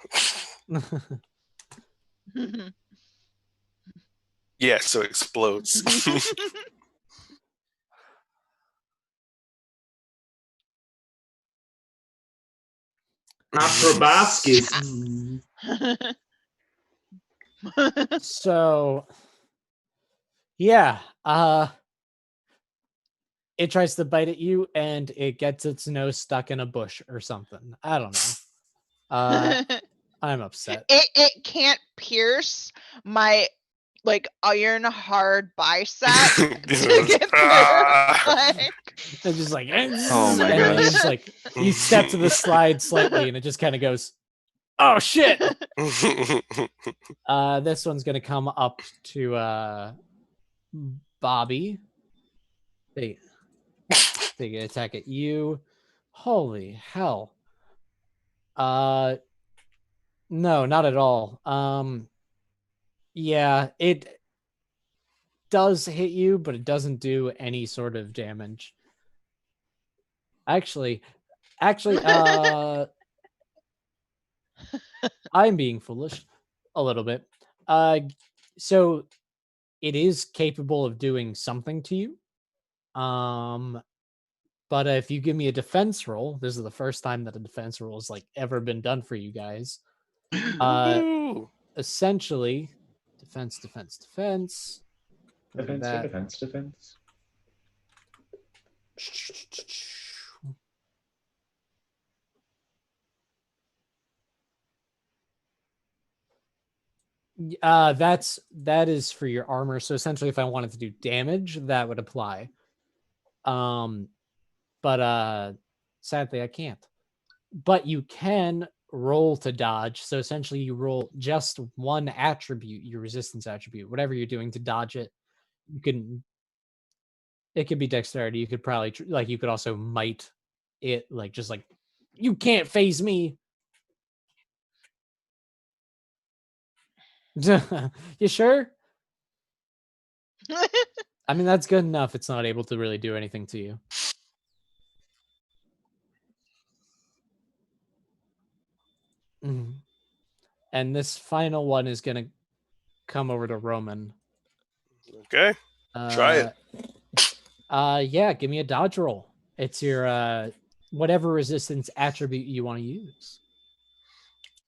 Yeah, so it explodes. Proboscis. So yeah, it tries to bite at you, and it gets its nose stuck in a bush or something. I don't know. I'm upset. It can't pierce my like iron hard bicep to get through. Like, It's just like, Oh my and then gosh. you just like you step to the slide slightly, and it just kind of goes, oh shit. This one's gonna come up to Bobby. They get attack at you. Holy hell. No, not at all. Yeah, it does hit you, but it doesn't do any sort of damage. Actually, I'm being foolish a little bit. So it is capable of doing something to you. But if you give me a defense roll, this is the first time that a defense roll has like ever been done for you guys. Ooh. Essentially, defense. Look at Defense for that. defense. That is for your armor. So essentially, if I wanted to do damage, that would apply. But sadly, I can't. But you can roll to dodge. So essentially, you roll just one attribute, your resistance attribute, whatever you're doing to dodge it. You can. It could be dexterity. You could probably like you could also might it like just like you can't phase me. You sure? I mean, that's good enough. It's not able to really do anything to you. And this final one is going to come over to Roman. Okay. Try it. Yeah, give me a dodge roll. It's your whatever resistance attribute you want to use.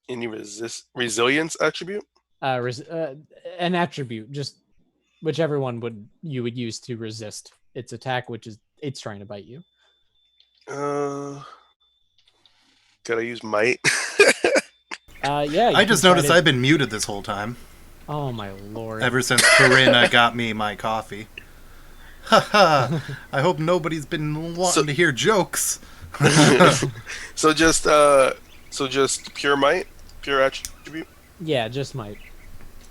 Any resilience attribute? An attribute, just whichever one you would use to resist its attack, which is it's trying to bite you. Gotta use might. Yeah. I just noticed I've been muted this whole time. Oh my lord! Ever since Corinna got me my coffee. Haha! I hope nobody's been wanting to hear jokes. So just pure might, pure attribute. Yeah, just might.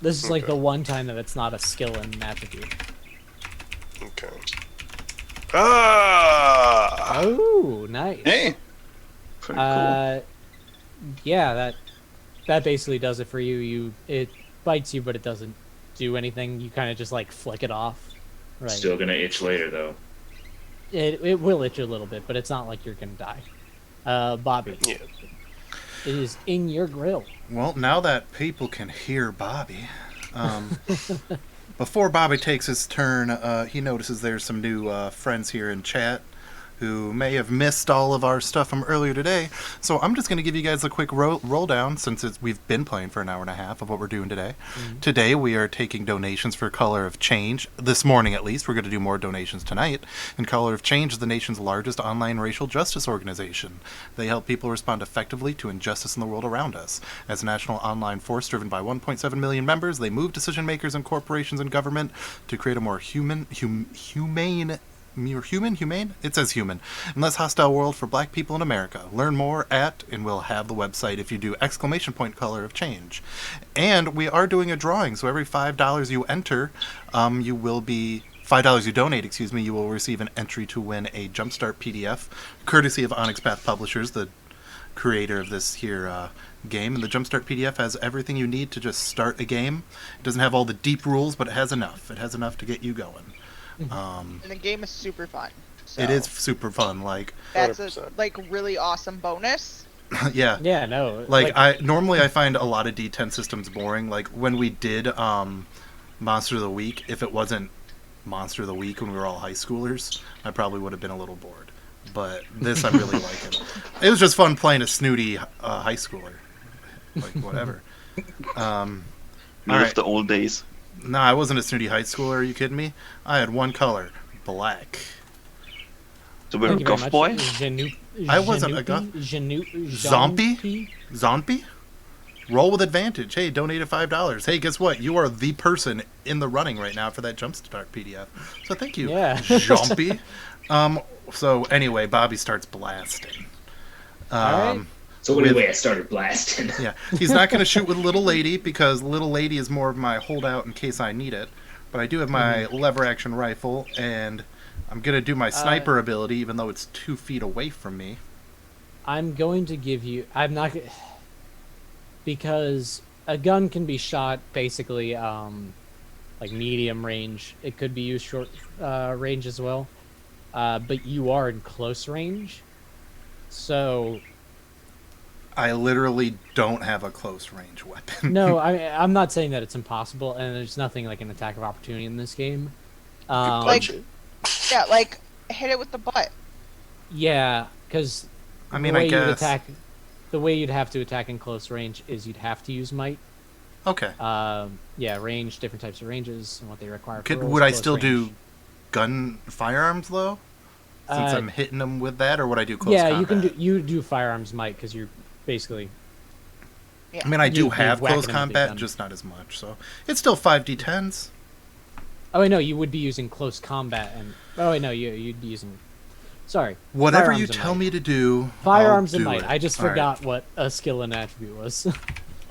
This is like the one time that it's not a skill and an attribute. Okay. Ah! Oh, nice. Hey, pretty cool. Yeah, that basically does it for you. It bites you, but it doesn't do anything. You kind of just like flick it off. Right. Still gonna itch later though. It will itch you a little bit, but it's not like you're gonna die. Bobby. Yeah. It is in your grill. Well, now that people can hear Bobby, before Bobby takes his turn, he notices there's some new friends here in chat who may have missed all of our stuff from earlier today. So I'm just going to give you guys a quick roll down since we've been playing for an hour and a half of what we're doing today. Mm-hmm. Today we are taking donations for Color of Change. This morning at least. We're going to do more donations tonight. And Color of Change is the nation's largest online racial justice organization. They help people respond effectively to injustice in the world around us. As a national online force driven by 1.7 million members, they move decision makers and corporations and government to create a more humane? It says human. And less hostile world for black people in America. Learn more at, and we'll have the website if you do ! Color of Change. And we are doing a drawing, so every $5 you enter, you will be... $5 you donate, you will receive an entry to win a Jumpstart PDF, courtesy of Onyx Path Publishers, the creator of this here game. And the Jumpstart PDF has everything you need to just start a game. It doesn't have all the deep rules, but it has enough. It has enough to get you going. And the game is super fun. So it is super fun. Like that's 100%. a really awesome bonus. Yeah. Yeah, no. Like I normally find a lot of D10 systems boring. Like when we did Monster of the Week, if it wasn't Monster of the Week when we were all high schoolers, I probably would have been a little bored. But this I'm really liking. It was just fun playing a snooty high schooler. Like whatever. Live the old days. No, I wasn't a snooty high schooler. Are you kidding me? I had one color, black. So we're a Thank you very goth much. boy? I wasn't a goth. Zombie? Zombie? Roll with advantage. Hey, donated $5. Hey, guess what? You are the person in the running right now for that Jumpstart PDF. So thank you, Yeah. Zombie. So anyway, Bobby starts blasting. Alright. So anyway, I started blasting. Yeah, he's not going to shoot with Little Lady because Little Lady is more of my holdout in case I need it. But I do have my lever action rifle, and I'm going to do my sniper ability, even though it's 2 feet away from me. I'm going to give you. I'm not. Because a gun can be shot basically like medium range. It could be used short range as well. But you are in close range. So. I literally don't have a close range weapon. No, I'm not saying that it's impossible, and there's nothing like an attack of opportunity in this game. Punch it. Yeah, like hit it with the butt. Yeah, because I mean, I guess. The way you'd have to attack in close range is you'd have to use might. Okay. Yeah, range, different types of ranges, and what they require. Would I still do firearms though? Since I'm hitting them with that, or would I do close combat? Yeah, you do firearms might because you're basically. Yeah. I mean, I do You'd be have whacking close them with a combat, gun. just not as much. So it's still 5d10s. Oh wait, no, you would be using close combat, and you'd be using. Sorry. Whatever firearms you and tell might. me to do. Firearms I'll and do might. it. I just All right. forgot what a skill and attribute was.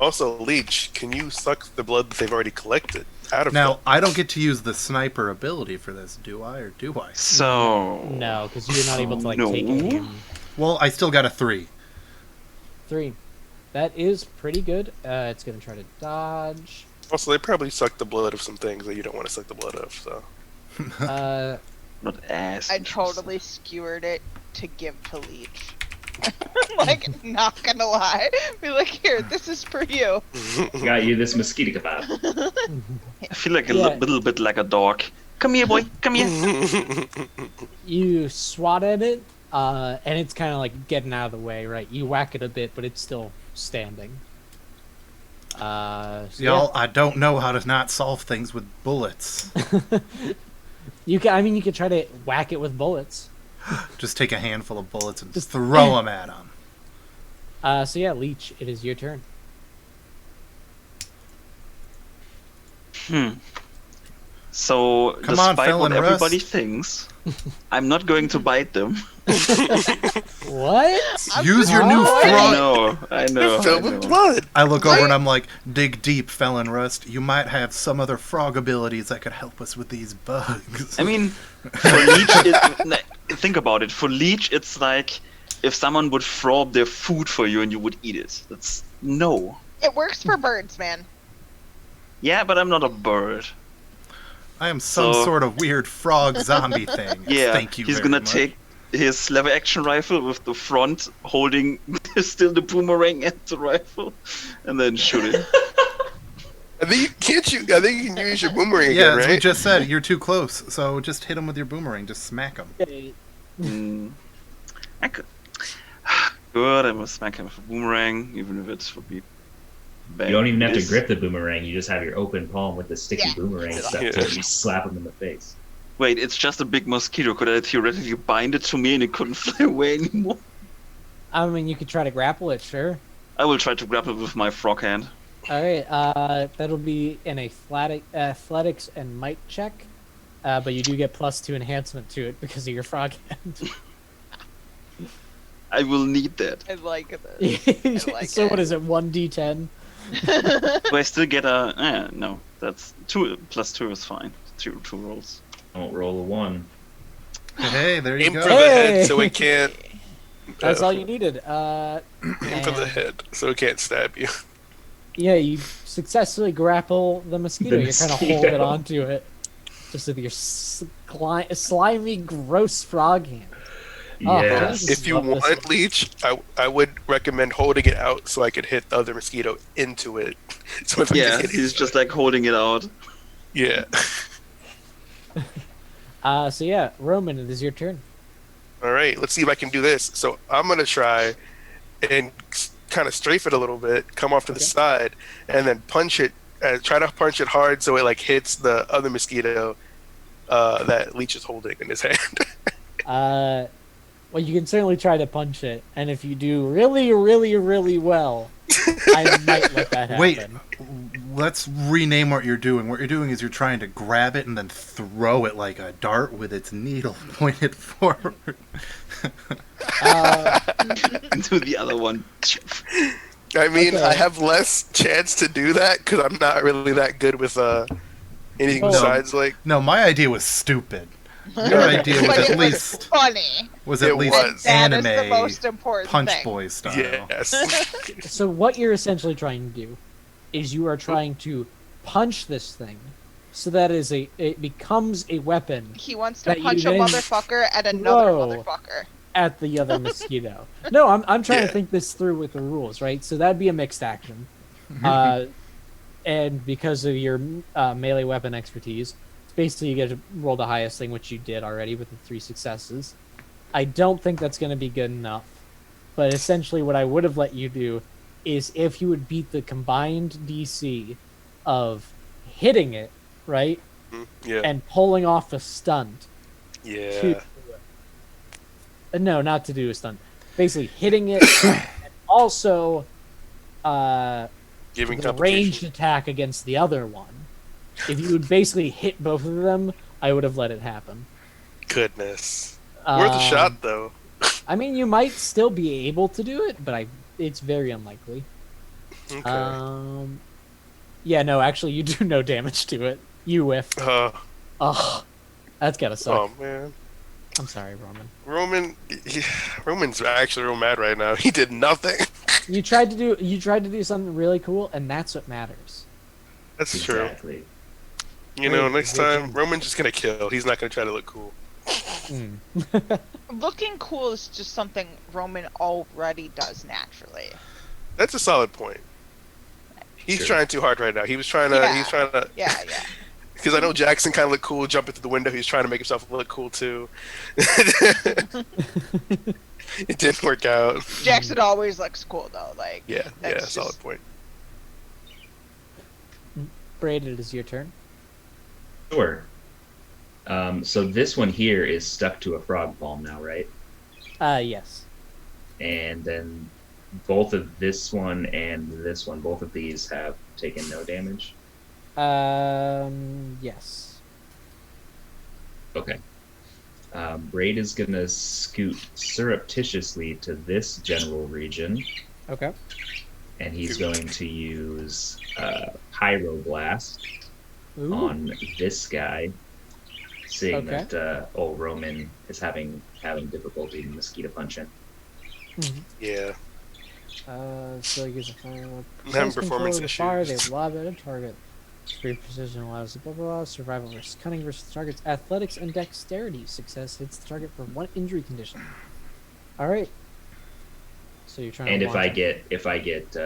Also, Leech, can you suck the blood that they've already collected out of Now, them? I don't get to use the sniper ability for this, do I, or do I? So. No, because you're not able to like No. take aim. Well, I still got a 3. 3. That is pretty good. It's gonna try to dodge. Also, they probably suck the blood of some things that you don't want to suck the blood of, so. Not ass. I totally skewered it to give to Leech. Like, not gonna lie. Be like, here, this is for you. Got you this mosquito kebab. I feel like a Yeah. little bit like a dog. Come here, boy. Come here. You swat at it, and it's kind of like getting out of the way, right? You whack it a bit, but it's still standing. So Y'all, I don't know how to not solve things with bullets. you could try to whack it with bullets. Just take a handful of bullets and just throw them at them. So yeah, Leech, it is your turn. So, Come on, despite Phil what and Russ. everybody thinks, I'm not going to bite them. What? Use your new What? I frog. know. They're filled I with know. blood. I look over and I'm like, dig deep, Felon Rust. You might have some other frog abilities that could help us with these bugs. I mean, for Leech, think about it. For Leech, it's like if someone would throw up their food for you and you would eat it. That's no. It works for birds, man. Yeah, but I'm not a bird. I am some So- sort of weird frog zombie thing. Yeah, Thank you he's very gonna much. take his lever action rifle with the front holding still the boomerang and the rifle, and then shoot it. I think you can use your boomerang Yeah, again, as we right? just said, you're too close. So just hit him with your boomerang. Just smack him. I could. Good, I must smack him with a boomerang, even if it would be bad. You don't even have to This- grip the boomerang. You just have your open palm with the sticky Yeah. boomerang stuff Yeah. to it. You slap him in the face. Wait, it's just a big mosquito. Could I theoretically bind it to me and it couldn't fly away anymore? I mean, you could try to grapple it, sure. I will try to grapple it with my frog hand. All right, that'll be an athletics and might check, but you do get +2 enhancement to it because of your frog hand. I will need that. I like this. I like So it. what is it? 1d10. Do I still get a... no, that's 2 plus 2 is fine. Two rolls. Don't roll a 1. Hey, there you Aim go. for the head so it can't. That's all you needed. Aim for the and- head so it can't stab you. Yeah, you successfully grapple the mosquito. The You're kind of mosquito. holding onto it, just with your slimy, gross frog hand. Oh, Yeah. Jesus. If you love this want one. Leech, I would recommend holding it out so I could hit the other mosquito into it. So if I'm Yeah, hitting he's it- just like holding it out. yeah. So yeah, Roman, it is your turn. All right, let's see if I can do this. So I'm gonna try and kind of strafe it a little bit, come off to the Okay. side, and then punch it. Try to punch it hard so it like hits the other mosquito that Leech is holding in his hand. Well, you can certainly try to punch it, and if you do really, really, really well, I might let that happen. Wait, let's rename what you're doing. What you're doing is you're trying to grab it and then throw it like a dart with its needle pointed forward. Into the other one. I mean, Okay. I have less chance to do that because I'm not really that good with anything Oh. besides like. No, my idea was stupid. Your idea was But at it least funny. at It least was. That is the anime most important Punch thing. Boy style. Yes. So what you're essentially trying to do is you are trying to punch this thing so that it becomes a weapon He wants to That you punch a then motherfucker at another throw. motherfucker. at the other mosquito. No, I'm trying Yeah. to think this through with the rules, right? So that'd be a mixed action. And because of your melee weapon expertise, basically you get to roll the highest thing, which you did already with the 3 successes. I don't think that's going to be good enough. But essentially what I would have let you do is if you would beat the combined DC of hitting it, right? Yeah. And pulling off a stunt. Yeah. No, not to do a stunt. Basically hitting it and also Giving the ranged complication. attack against the other one. If you would basically hit both of them, I would have let it happen. Goodness. Worth a shot though. I mean, you might still be able to do it, but it's very unlikely. Okay. Yeah, no, actually, you do no damage to it. You whiff. Ugh, that's gotta suck. Oh man. I'm sorry, Roman. Roman's actually real mad right now. He did nothing. You tried to do something really cool, and that's what matters. That's true. Exactly. You know, Wait, next time Roman's just gonna kill. He's not gonna try to look cool. Looking cool is just something Roman already does naturally. That's a solid point. He's Sure. trying too hard right now. He's trying to. Yeah. He's trying to. Yeah, yeah. Because I know Jackson kind of looked cool jumping through the window. He's trying to make himself look cool too. It didn't work out. Jackson always looks cool though. Like Yeah, that's yeah, solid just- point. Braid, it is your turn. Sure. So this one here is stuck to a frog palm now, right? Yes. And then both of this one and this one, both of these have taken no damage. Yes. Okay. Braid is gonna scoot surreptitiously to this general region, Okay. and he's going to use Pyroblast Ooh. on this guy, seeing Okay. that old Roman is having difficulty mosquito punching. Yeah. So he gives a fire. Having Precise performance control of the fire, they issues. lob at a target. Speed precision allows the blah blah blah. Survival versus cunning versus the target's athletics and dexterity. Success hits the target for 1 injury condition. All right. So you're trying. And to if I get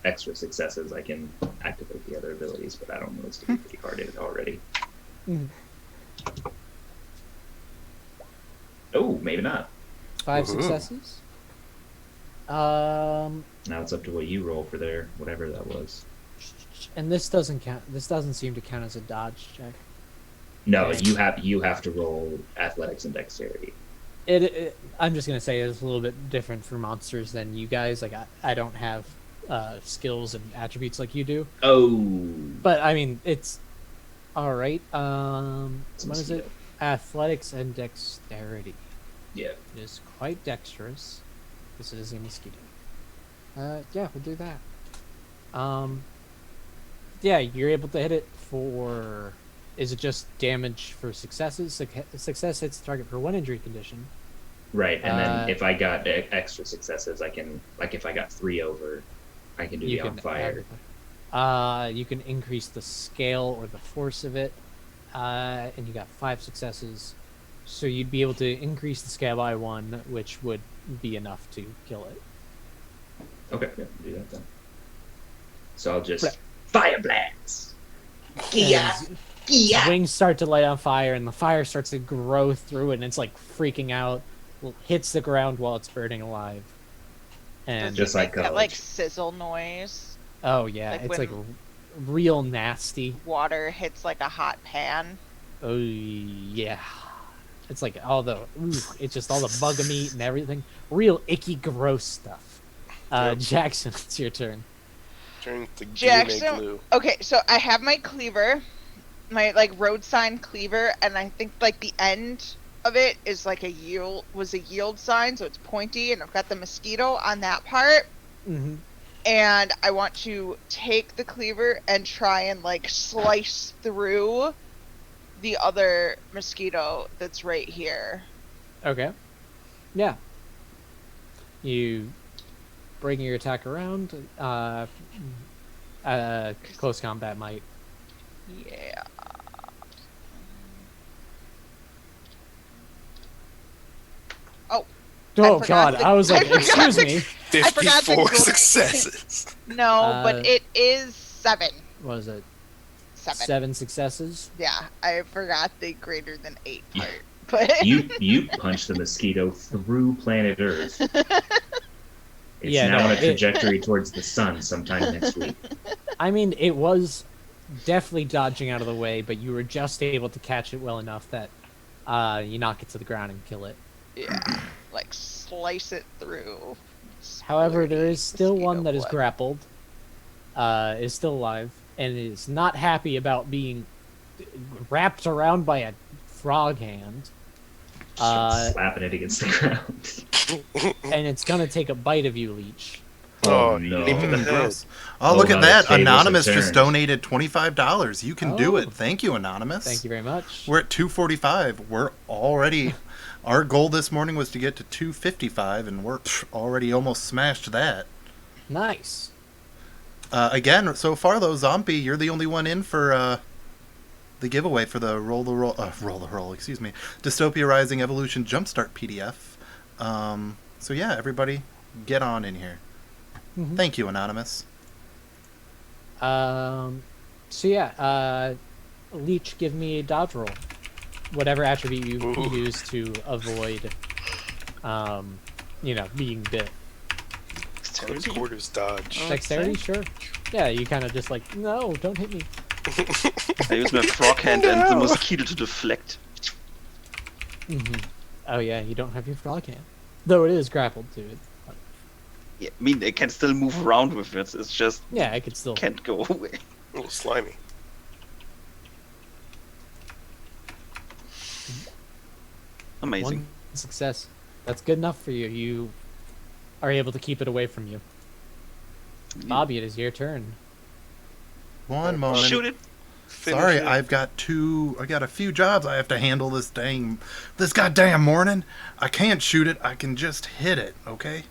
extra successes, I can activate the other abilities, but I don't know it's to be pretty hard already. Mhm. Oh, maybe not. 5 Woohoo. successes. Now it's up to what you roll for their whatever that was. And this doesn't count. This doesn't seem to count as a dodge check. No, Okay. you have to roll athletics and dexterity. I'm just gonna say it's a little bit different for monsters than you guys. Like I don't have skills and attributes like you do. Oh, But I mean, it's all right. It's What is it? mosquito. Athletics and dexterity. Yeah. It is quite dexterous. This is a mosquito. Yeah, we'll do that. Yeah, you're able to hit it for. Is it just damage for successes? Success hits the target for 1 injury condition. Right, and then Uh, if I got extra successes, I can if I got 3 over, I can do You the on can fire. you can increase the scale or the force of it, and you got 5 successes, so you'd be able to increase the scale by 1, which would be enough to kill it. Okay, yeah, do that then. So I'll just Right. fire blast. And his wings start to light on fire, and the fire starts to grow through it, and it's like freaking out. Hits the ground while it's burning alive. And Just Does it like make that like college. sizzle noise. oh yeah, like it's like when- real nasty. Water hits like a hot pan. Oh yeah. It's like all the, it's just all the bug meat and everything. Real icky, gross stuff. Yep. Jackson, it's your turn. Turn to DNA Jackson. glue. Okay, so I have my cleaver, my like road sign cleaver, and I think like the end of it is like a yield sign, so it's pointy, and I've got the mosquito on that part. Mm-hmm. And I want to take the cleaver and try and like slice through the other mosquito that's right here. Okay. Yeah. You bring your attack around. Close combat might. Yeah. Oh. Oh forgot god, the- I was like, I forgot excuse the- me. I forgot the 54 glue. successes. No, but it is 7. What was it? 7. 7 successes? Yeah, I forgot the greater than 8 part. But You punched the mosquito through planet Earth. It's Yeah, now no, on a it- trajectory towards the sun sometime next week. I mean, it was definitely dodging out of the way, but you were just able to catch it well enough that you knock it to the ground and kill it. yeah, like slice it through. However, there is still Mosquito one that is blood. grappled, is still alive, and is not happy about being wrapped around by a frog hand. Slapping it against the ground. And it's gonna take a bite of you, Leech. Oh, no. aim for the head. Gross. Oh, look Oh, at how the that. tables Anonymous have just turned. donated $25. You can do Oh. it. Thank you, Anonymous. Thank you very much. We're at 245. We're already. Our goal this morning was to get to 255, and we're already almost smashed that. Nice. Again, so far though, Zombie, you're the only one in for the giveaway for the RolltheRole, excuse me, Dystopia Rising Evolution Jumpstart PDF. So yeah, everybody, get on in here. Mhm. Thank you, Anonymous. So yeah, Leech, give me a dodge roll. Whatever attribute you Ooh. use to avoid, being bit. Close quarters dodge. Oh. Dexterity, sure. Yeah, you kind of just like, no, don't hit me. I use my frog hand and the mosquito to deflect. Oh yeah, you don't have your frog hand, though it is grappled to it. Yeah, I mean, they can still move around with it. It's just Yeah, I could still. can't go away. A little slimy. Amazing. One success. That's good enough for you. You are able to keep it away from you. Bobby, it is your turn. One moment. Shoot it. Finish Sorry, it. I got a few jobs I have to handle this goddamn morning. I can't shoot it. I can just hit it. Okay.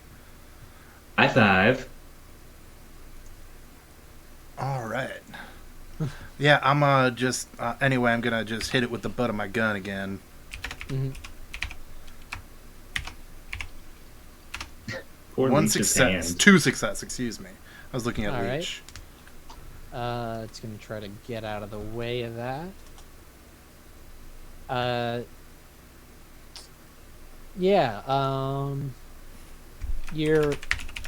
High five. All right. Yeah, I'm anyway, I'm gonna just hit it with the butt of my gun again. Mm-hmm. Poor One Leech's success. hand. 2 success, excuse me. I was looking at All right. Leech. It's gonna try to get out of the way of that. You're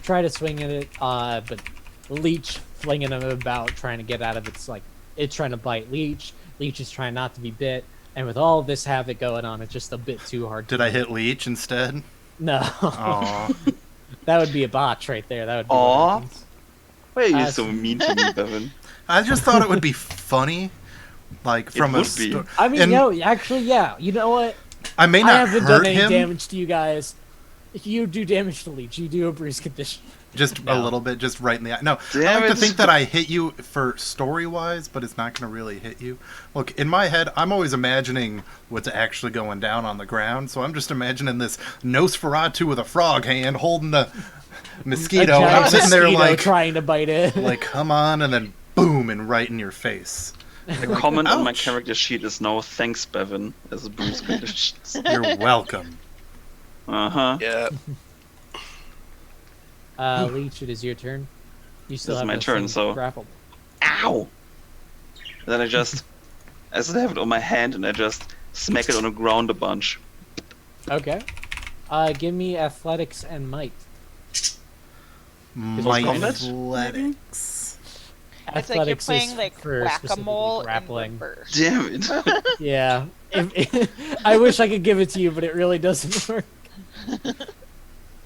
trying to swing at it, but Leech flinging him about, trying to get out of it's like it's trying to bite Leech. Leech is trying not to be bit, and with all this havoc going on, it's just a bit too hard. Did I hit Leech instead? No, Aw. that would be a botch right there. That would be. Aw. what happens. Why are you Uh, so mean to me, Bevan? I just thought it would be funny, like from a. would be. I mean, and no, actually, yeah. You know what? I may I not haven't hurt done any him. damage to you guys. If you do damage to Leech, you do a bruise condition. Just a No. little bit, just right in the eye. No, I Damn like to it. think that I hit you for story-wise, but it's not going to really hit you. Look, in my head, I'm always imagining what's actually going down on the ground, so I'm just imagining this Nosferatu with a frog hand holding the mosquito. A And I'm giant sitting there mosquito like, trying to bite it. come on, and then boom, and right in your face. The comment on my ouch. character sheet is now "Thanks, Bevan" as a bruise conditions. You're welcome. Uh-huh. Yeah. Leech, it is your turn. You still It's have my this turn, thing so- grappled. Ow! Then I just, as I have it on my hand, and I just smack it on the ground a bunch. Okay. Give me athletics and might. Might combat, athletics. It's like you're Athletics playing is like for specifically whack-a-mole in grappling. reverse. Damn it. Yeah. I wish I could give it to you, but it really doesn't work.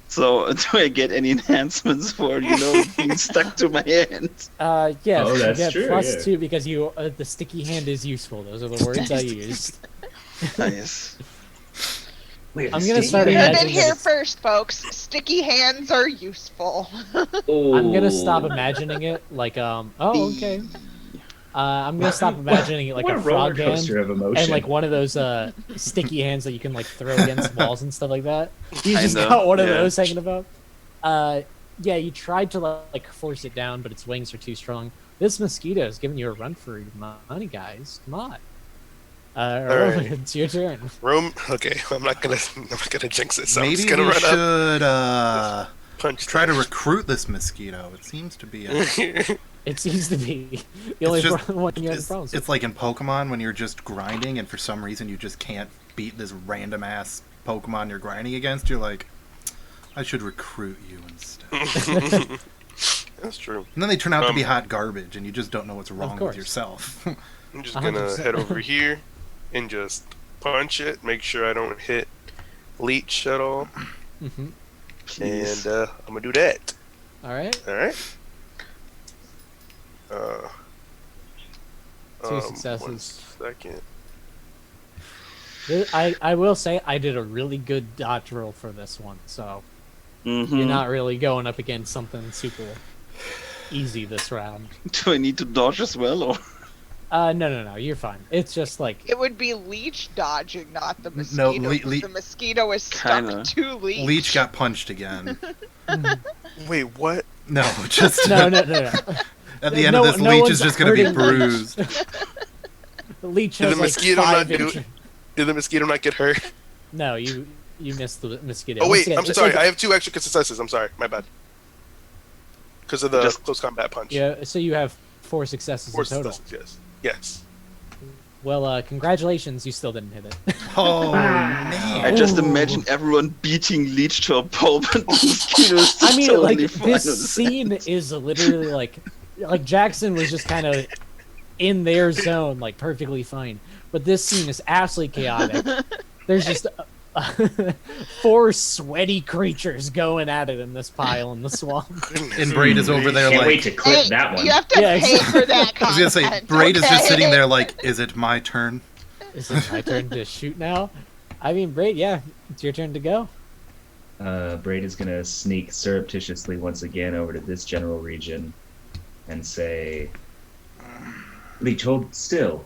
So, do I get any enhancements for, being stuck to my hand? Yes, Oh, you that's get true, plus yeah. 2 because the sticky hand is useful. Those are the words I used. Nice. Wait, I'm gonna start You heard it imagining here it's- first, folks. Sticky hands are useful. I'm gonna stop imagining it like oh okay. I'm gonna stop imagining it like what a roller frog hand coaster of emotion. and like one of those sticky hands that you can like throw against walls and stuff like that. You just Kinda, got one of yeah. those hanging about. Yeah, you tried to like force it down, but its wings are too strong. This mosquito is giving you a run for your money, guys. Come on. right. It's your turn. Okay, I'm not gonna jinx it. So I'm Maybe just gonna we run up, should punch. try to recruit this mosquito. It seems to be. It seems to be the only just- one you have problems with. It's like in Pokemon when you're just grinding, and for some reason you just can't beat this random ass Pokemon you're grinding against. You're like, I should recruit you instead. That's true. And then they turn out to be hot garbage, and you just don't know what's wrong with course. yourself. I'm just gonna 100%. head over here and just punch it. Make sure I don't hit leech at all. Hmm. Please. And I'm gonna do that. All right. All right. 2 1 successes. second. I will say I did a really good dodge roll for this one, so Mhm. you're not really going up against something super easy this round. Do I need to dodge as well, or? No, you're fine. It's just like It would be leech dodging, not the No, mosquito. le- 'cause le- the mosquito is stuck Kinda. to leech. Leech got punched again. Wait, what? No, just no. at the end No- of this, no Leech one's is just going to be hurting Leech. bruised. The leech Did has the like mosquito 5 not do- inch- Did the mosquito not get hurt? No, you missed the mosquito. Oh Once wait, again, I'm it's sorry. like- I have 2 extra successes. I'm sorry. My bad. Because of the Just- close combat punch. Yeah, so you have 4 successes 4 in total. successes. Yes. Yes. Well, congratulations, you still didn't hit it. Oh, I man. just Ooh. imagine everyone beating Leech to a pulp and the mosquito is I mean, totally like fine this with it. scene is literally like Jackson was just kind of in their zone, like perfectly fine. But this scene is absolutely chaotic. There's just 4 sweaty creatures going at it in this pile in the swamp. And Braid is over there Can't wait like... to clip Hey, that one. you have to Yeah, pay for that I was going to say, content, Braid is just okay? sitting there like, is it my turn? Is it my turn to shoot now? I mean, Braid, yeah, it's your turn to go. Braid is gonna sneak surreptitiously once again over to this general region and say, Leech, hold still.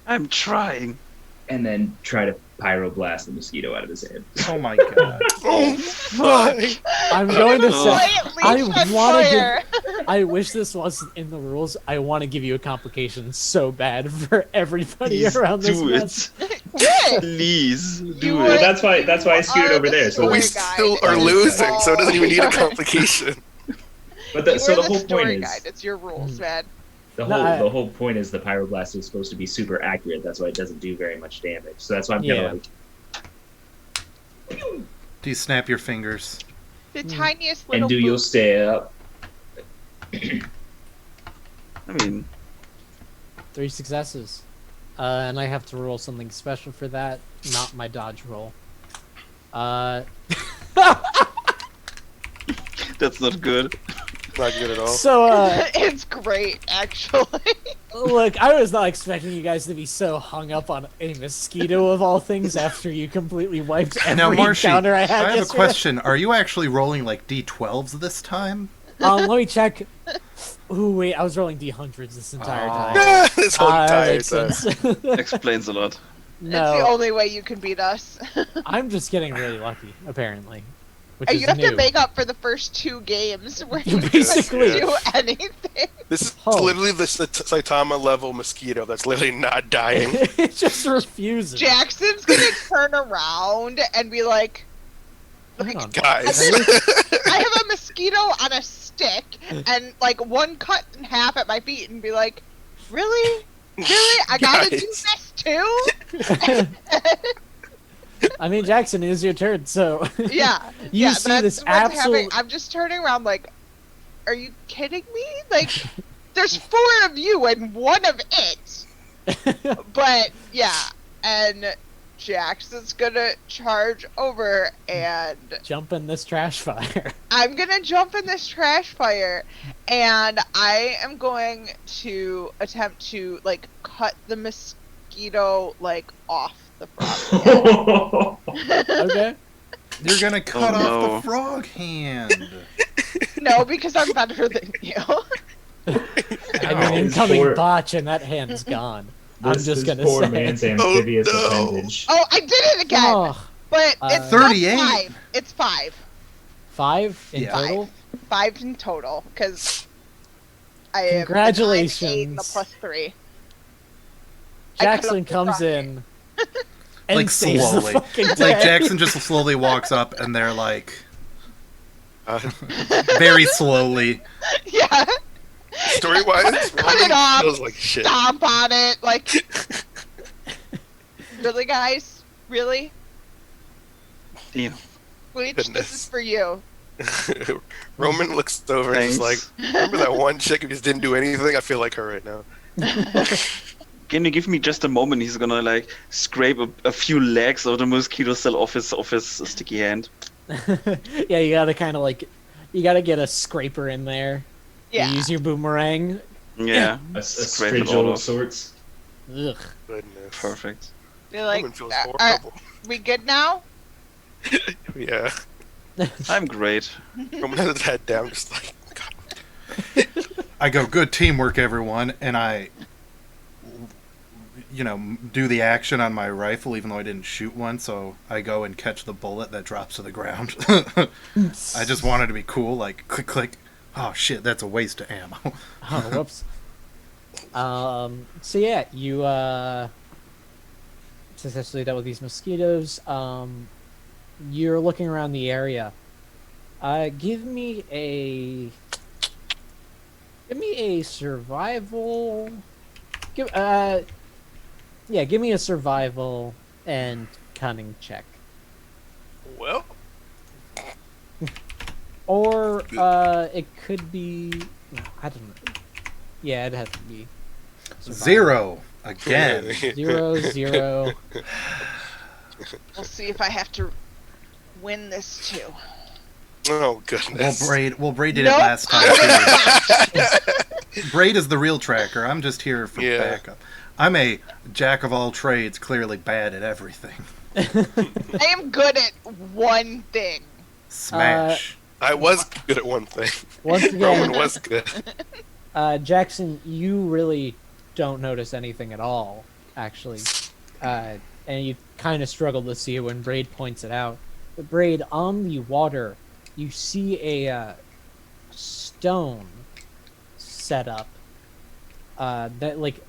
I'm trying. And then try to pyroblast the mosquito out of his head. Oh, my God. Oh my! I'm going to say, Light I leech on want to fire. I wish this wasn't in the rules. I want to give you a complication so bad for everybody Please around this do mess. it. Good. Please do You it. would- That's why I scooted over there. So But we Story guide. still are It's losing, so it doesn't even need a all- complication. But You so are the the whole story point guide. is It's your rules, man. the No, the whole point is the pyroblast is supposed to be super accurate. That's why it doesn't do very much damage. So that's why I'm Yeah. gonna like Do you snap your fingers? The tiniest little and do your boost. step. I mean, 3 successes. And I have to roll something special for that, not my dodge roll. that's not good. Not good at all. So, It's great, actually. look, I was not expecting you guys to be so hung up on a mosquito of all things after you completely wiped every Now, Marshy, encounter I I had have a yesterday. question. Are you actually rolling like D12s this time? Let me check. Ooh, wait, I was rolling D100s this entire time. This whole That entire makes time. sense. Explains a lot. It's the No, only way you can beat us. I'm just getting really lucky, apparently. Which is You have new. to make up for the first 2 games where You you basically- didn't do anything. This is Oh. literally the Saitama level mosquito that's literally not dying. It just refuses. Jackson's gonna turn around and be like, Hang on. Guys. I have a mosquito on a stick and like one cut in half at my feet and be like, really? Really? I gotta do Guys. this too? I mean, Jackson, it is your turn, so Yeah. you yeah, see that's this what's happening. absolute. I'm just turning around like, Are you kidding me? Like, there's 4 of you and 1 of it. But yeah, and Jackson's gonna charge over, and Jump in this trash fire. I'm gonna jump in this trash fire, and I am going to attempt to like cut the mosquito like off the frog. Okay. You're gonna cut Oh, off no. the frog hand. No, because I'm better than you. I mean, incoming Poor- botch, and that hand's gone. I'm This just is gonna poor say. man's amphibious Oh, no. appendage. Oh, I did it again. Oh, But it's 38. not 5. It's 5. 5 in Yeah. total. 5 in total, because I am Congratulations. 8 and the plus 3. I cut Jackson off the comes frog in. And Like, saves the slowly. fucking Like day. Jackson just slowly walks up, and they're like, Uh, very slowly. Yeah. story-wise, Cut it off. feels like shit. Stomp on it. Like, really, guys? Really? Damn. Bleach, this Goodness. is for you. Roman looks over and is like, Thanks. remember that one chick who just didn't do anything? I feel like her right now. Can you give me just a moment? He's gonna like scrape a few legs of the mosquito cell off his sticky hand. Yeah, you gotta kind of like, you gotta get a scraper in there. Yeah. You use your boomerang. Yeah. A Scrape it strigil all of off. sorts. Ugh. Goodness. Perfect. You're like, Roman feels are horrible. we good now? Yeah. I'm great. Roman has his head down, just like, God. I go, good teamwork, everyone, and I, do the action on my rifle, even though I didn't shoot one, so I go and catch the bullet that drops to the ground. I just wanted to be cool, like, click, click. Oh, shit, that's a waste of ammo. Oh, whoops. So yeah, you successfully dealt with these mosquitoes. You're looking around the area. Give me a survival. Give me a survival and cunning check. Well, Or it could be. No, I don't know. Yeah, it'd have to be survival. 0 again. 0, 0. We'll see if I have to win this too. Oh, goodness. Braid did Nope. it last time. Too. Braid is the real tracker. I'm just here for Yeah. backup. I'm a jack of all trades, clearly bad at everything. I am good at one thing. Smash. I was good at one thing. Once Roman again, was good. Jackson, you really don't notice anything at all, actually. And you kind of struggle to see it when Braid points it out. But Braid, on the water, you see a stone set up that, like,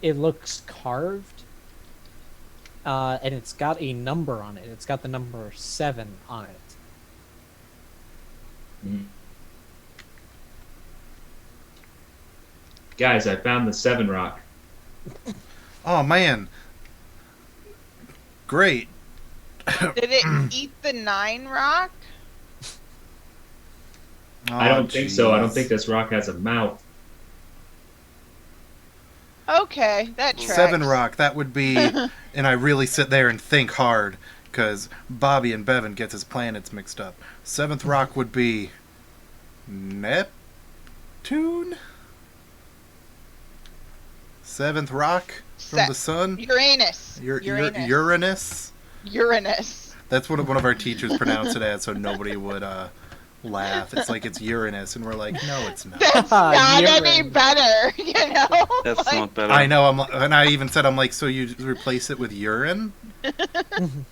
it looks carved, and it's got a number on it. It's got the number 7 on it. Mm. Guys, I found the 7 rock. Oh, man. Great. Did it eat the 9 rock? I don't think so. I don't jeez. think this rock has a mouth. Okay, that tracks. 7 rock, that would be, and I really sit there and think hard, because Bobby and Bevan gets his planets mixed up. 7th rock would be Neptune? 7th rock from Se- the sun? Uranus. Uranus? Uranus. That's what one of our teachers pronounced it as, so nobody would laugh. It's like it's Uranus, and we're like, no, it's not. That's not any Urine. better, you know? That's Like, not better. I know, and I even said, I'm like, so you replace it with urine? I'm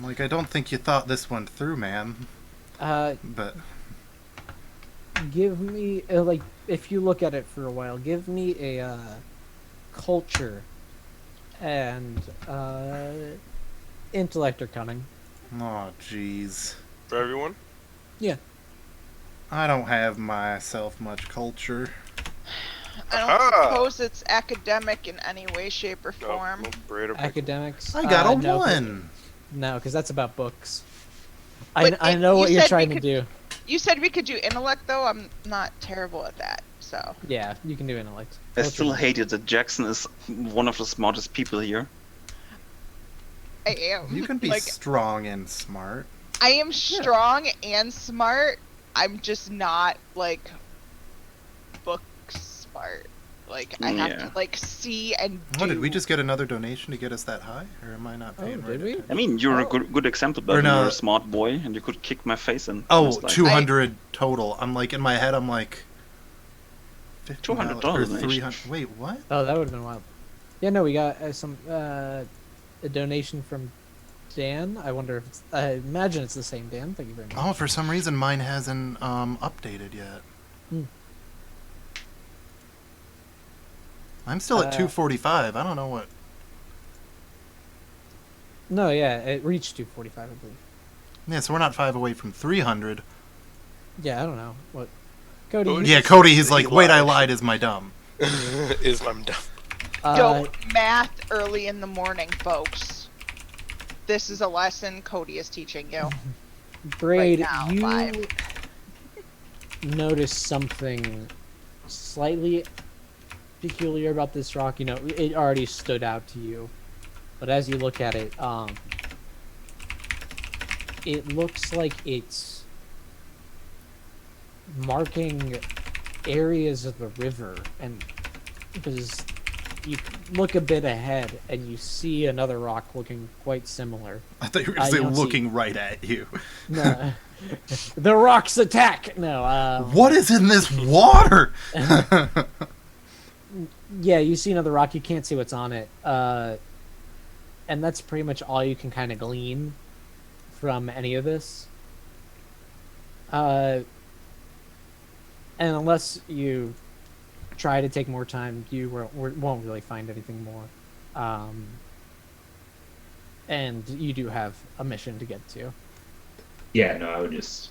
like, I don't think you thought this one through, man. But Give me like, if you look at it for a while, give me a culture and intellect or cunning. oh, jeez, For everyone? Yeah. I don't have myself much culture. I don't Aha! suppose it's academic in any way, shape, or form. No, Brad or Becky. Academics. I got a no, 1. No, because that's about books. But I it- know you what you're said trying we to do. You said we could do intellect though. I'm not terrible at that, so. Yeah, you can do intellect. I What's still your- hate it that Jackson is one of the smartest people here. I am. You can be like, strong and smart. I am strong and smart. I'm just not like book smart. Like I have Yeah. to like see and do. What, did we just get another donation to get us that high? Or am I not Oh, paying did right we? attention? I mean, you're a Oh. good example, Or but no. you're a smart boy, and you could kick my face in. Oh, most likely. 200 total. I'm like, in my head, I'm like... $200 or donation. 300. Wait, what? Oh, that would have been wild. Yeah, no, we got a donation from Dan. I wonder if it's. I imagine it's the same Dan. Thank you very much. Oh, for some reason mine hasn't updated yet. Hmm. I'm still at Uh, 245. I don't know what... No, yeah, it reached 245, I believe. Yeah, so we're not 5 away from 300. Yeah, I don't know what. Cody. Oh, you- Yeah, Cody, he's He like, wait, I lied. lied, is my dumb. Is I'm done. Don't math early in the morning, folks. This is a lesson Cody is teaching you. Braid, now, you live. notice something slightly peculiar about this rock. You know, it already stood out to you, but as you look at it, it looks like it's marking areas of the river, and because you look a bit ahead and you see another rock looking quite similar. I thought you were going to you say don't see- looking right at you. No, the rocks attack. No, What is in this water? yeah, you see another rock. You can't see what's on it, and that's pretty much all you can kind of glean from any of this. And unless you try to take more time, you won't really find anything more. And you do have a mission to get to. Yeah, no, I would just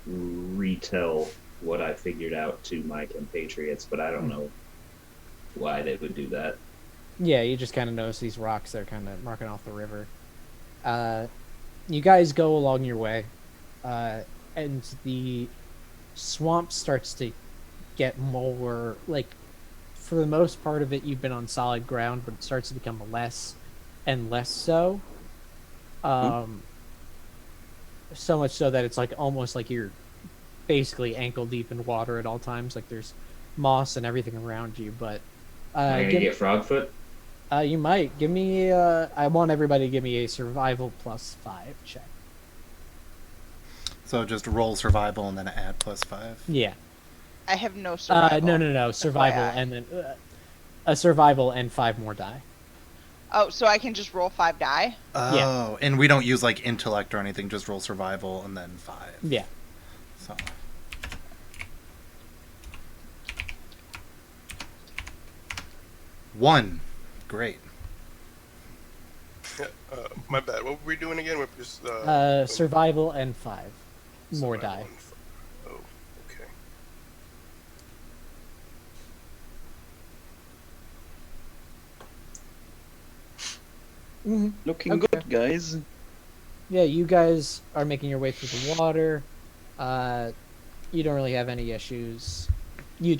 retell what I figured out to my compatriots, but I don't know why they would do that. Yeah, you just kind of notice these rocks. They're kind of marking off the river. You guys go along your way, and the swamp starts to get more, like, for the most part of it, you've been on solid ground, but it starts to become less and less so. So much so that it's like almost like you're basically ankle deep in water at all times. Like there's moss and everything around you, but Am I gonna get frogfoot? you might give me. I want everybody to give me a survival +5 check. So just roll survival and then add +5. Yeah. I have no survival. No. Survival FYI. and then a survival and 5 more die. Oh, so I can just roll 5 die? Oh, and we don't use like intellect or anything, just roll survival and then 5. Yeah. So. One. Great. My bad. What were we doing again? We're just Survival and 5 more die. Oh, okay. Mm-hmm. Looking Okay. good, guys. Yeah, you guys are making your way through the water. You don't really have any issues. You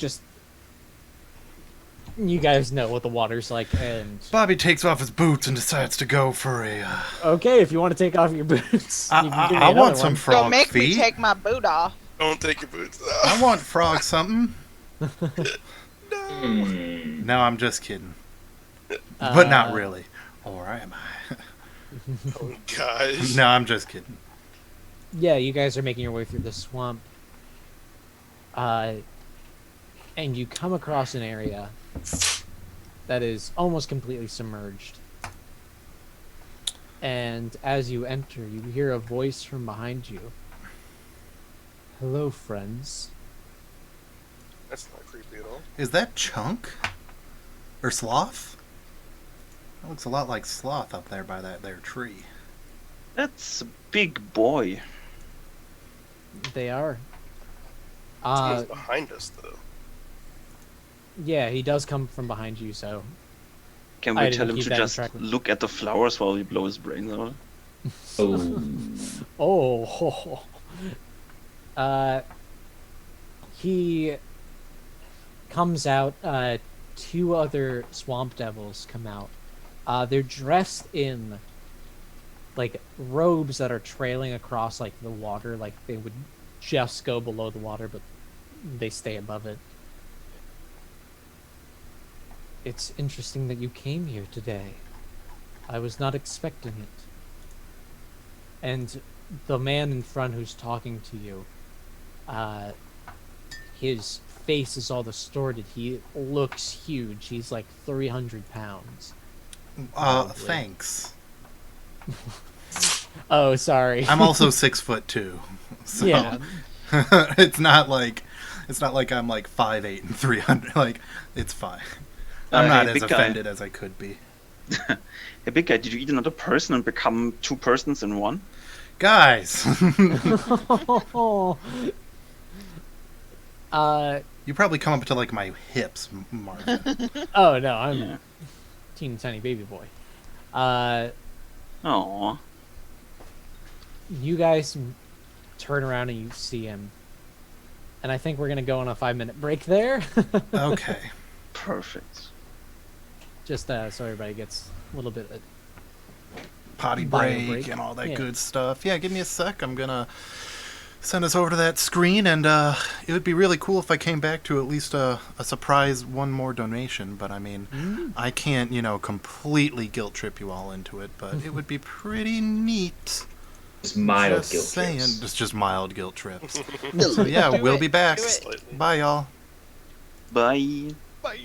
guys know what the water's like, and Bobby takes off his boots and decides to go for a. okay, if you want to take off your boots, you can give me I another want some one. frog Don't make feet. me take my boot off. Don't take your boots I off. want frog something. Hmm. No, I'm just kidding. But not Uh, really. Or am I? Oh, guys. No, I'm just kidding. Yeah, you guys are making your way through the swamp. And you come across an area that is almost completely submerged. And as you enter, you hear a voice from behind you. Hello, friends. That's not creepy at all. Is that Chunk? Or Sloth? That looks a lot like Sloth up there by that there tree. That's a big boy. They are. Someone's behind us, though. Yeah, he does come from behind you, so Can I we didn't tell him keep to that in just track. look at the flowers while we blow his brains out? Oh, oh, He comes out. Two other swamp devils come out. They're dressed in like robes that are trailing across like the water, like they would just go below the water, but they stay above it. It's interesting that you came here today. I was not expecting it. And the man in front who's talking to you, his face is all distorted. He looks huge. He's like 300 pounds. Thanks. Oh, sorry. I'm also 6'2", so Yeah. it's not like I'm like 5'8" and 300. Like, it's fine. I'm not hey, as big guy. offended as I could be. Hey, big guy, did you eat another person and become two persons in one? Guys, uh, you probably come up to like my hips, Marvin. oh no, I'm Yeah. a teeny tiny baby boy. Aww. You guys turn around and you see him. And I think we're gonna go on a 5-minute break there. Okay. Perfect. Just so everybody gets a little bit of Potty Bio break, break. and all that Yeah. good stuff. Yeah, give me a sec. I'm gonna send us over to that screen, and it would be really cool if I came back to at least a surprise one more donation. But I mean, I can't, completely guilt trip you all into it, but it would be pretty neat. Just mild Just guilt saying, trips. it's just mild guilt trips. So yeah, Do we'll it, be back. do it. Slightly. Bye, y'all. Bye. Bye.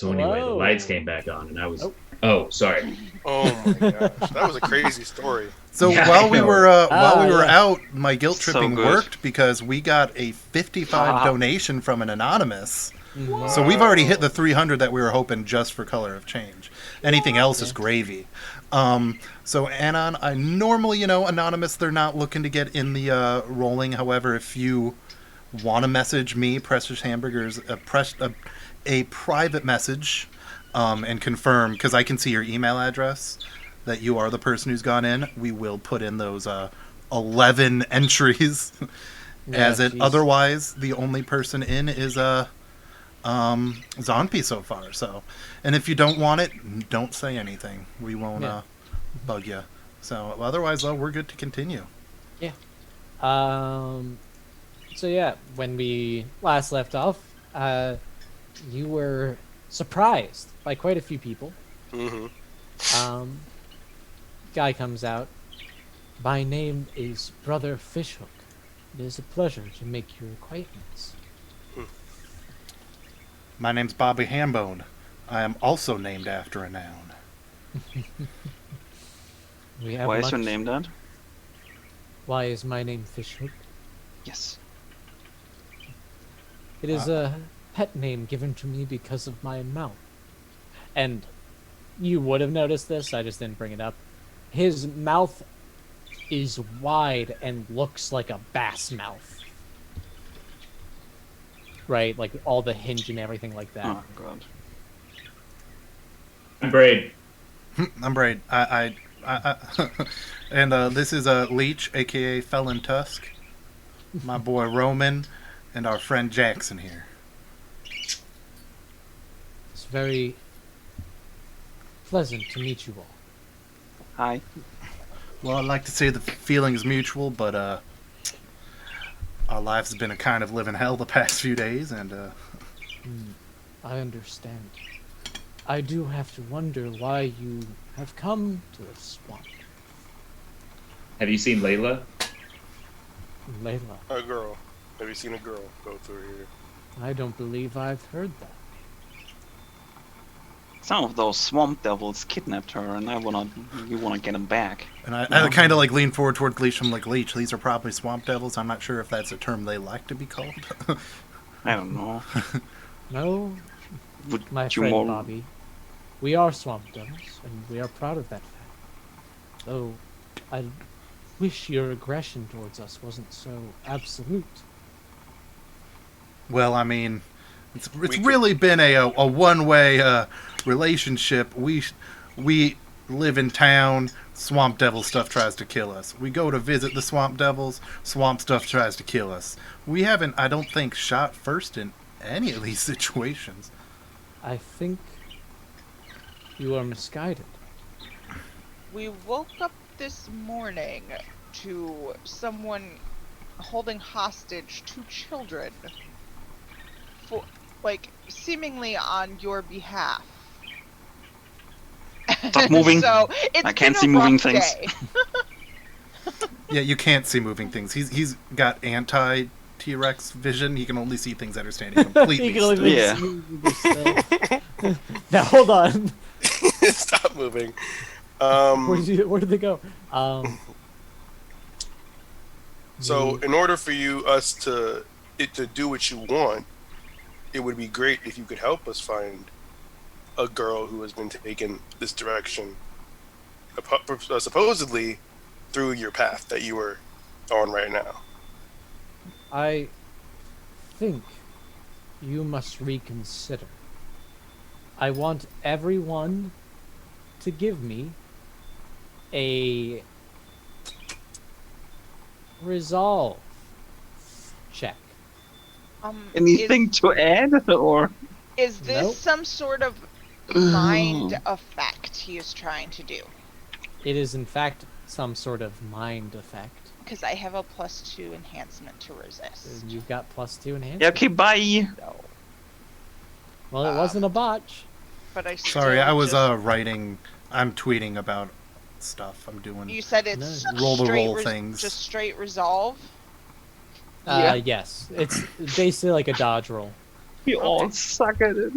So anyway, the Whoa. lights came back on, and I was. Oh. Oh, sorry. Oh my gosh, that was a crazy story. So Yeah, while I we know. were yeah. out, my guilt So tripping good. worked because we got a 55 Ah. donation from an anonymous. Mhm. So we've already hit the 300 that we were hoping just for Color of Change. Anything else is gravy. So Anon, I normally, anonymous, they're not looking to get in the rolling. However, if you want to message me, Precious Hamburgers, a private message, and confirm, because I can see your email address, that you are the person who's gone in, we will put in those 11 entries. As it jeez. otherwise, the only person in is Zonpi so far. So, and if you don't want it, don't say anything. We won't Yeah. bug you. So otherwise, though, we're good to continue. So yeah, when we last left off, you were surprised by quite a few people. Mm-hmm. Guy comes out. My name is Brother Fishhook. It is a pleasure to make your acquaintance. My name's Bobby Hambone. I am also named after a noun. We have Why is your much- name that? Why is my name Fishhook? Yes. It is a pet name given to me because of my mouth. And you would have noticed this, I just didn't bring it up. His mouth is wide and looks like a bass mouth. Right? Like all the hinge and everything like that. Oh god. I'm Braid. I'm Braid. And this is Leech, aka Felon Tusk. My boy Roman, and our friend Jackson here. It's very pleasant to meet you all. Hi. Well, I'd like to say the feeling is mutual, but our lives have been a kind of living hell the past few days, and I understand. I do have to wonder why you have come to the swamp, Have you seen Layla? Layla. A girl. Have you seen a girl go through here? I don't believe I've heard that. Some of those swamp devils kidnapped her, and you wanna get them back. and I kind of like lean forward toward Leech. I'm like, Leech, these are probably swamp devils. I'm not sure if that's a term they like to be called. I don't know. No, Would my you friend more? Bobby. We are swamp devils, and we are proud of that fact. Though, I wish your aggression towards us wasn't so absolute. Well, I mean, it's could- really been a one-way relationship. We live in town. Swamp devil stuff tries to kill us. We go to visit the swamp devils. Swamp stuff tries to kill us. We haven't, I don't think, shot first in any of these situations. I think you are misguided. We woke up this morning to someone holding hostage two children for, like, seemingly on your behalf. Stop moving. So it's I can't been a see moving rough things. day. Yeah, you can't see moving things. He's got anti T-Rex vision. He can only see things that are standing completely You can only still. make Yeah. smooth still. Now hold on. Stop moving. Where did they go? So, in order for us to do what you want, it would be great if you could help us find a girl who has been taken this direction, supposedly through your path that you are on right now. I think you must reconsider. I want everyone to give me a resolve check. Anything to add, or? Is this Nope. some sort of mind effect he is trying to do? It is in fact some sort of mind effect. Because I have a +2 enhancement to resist. You've got +2 enhancement. Yeah, okay, bye. No. Well, it wasn't a botch. But I Sorry, still I was just- writing. I'm tweeting about stuff. I'm doing. You said it's Roll the straight roll things. just straight resolve. Yeah. Yes, it's basically like a dodge roll. We all suck at it.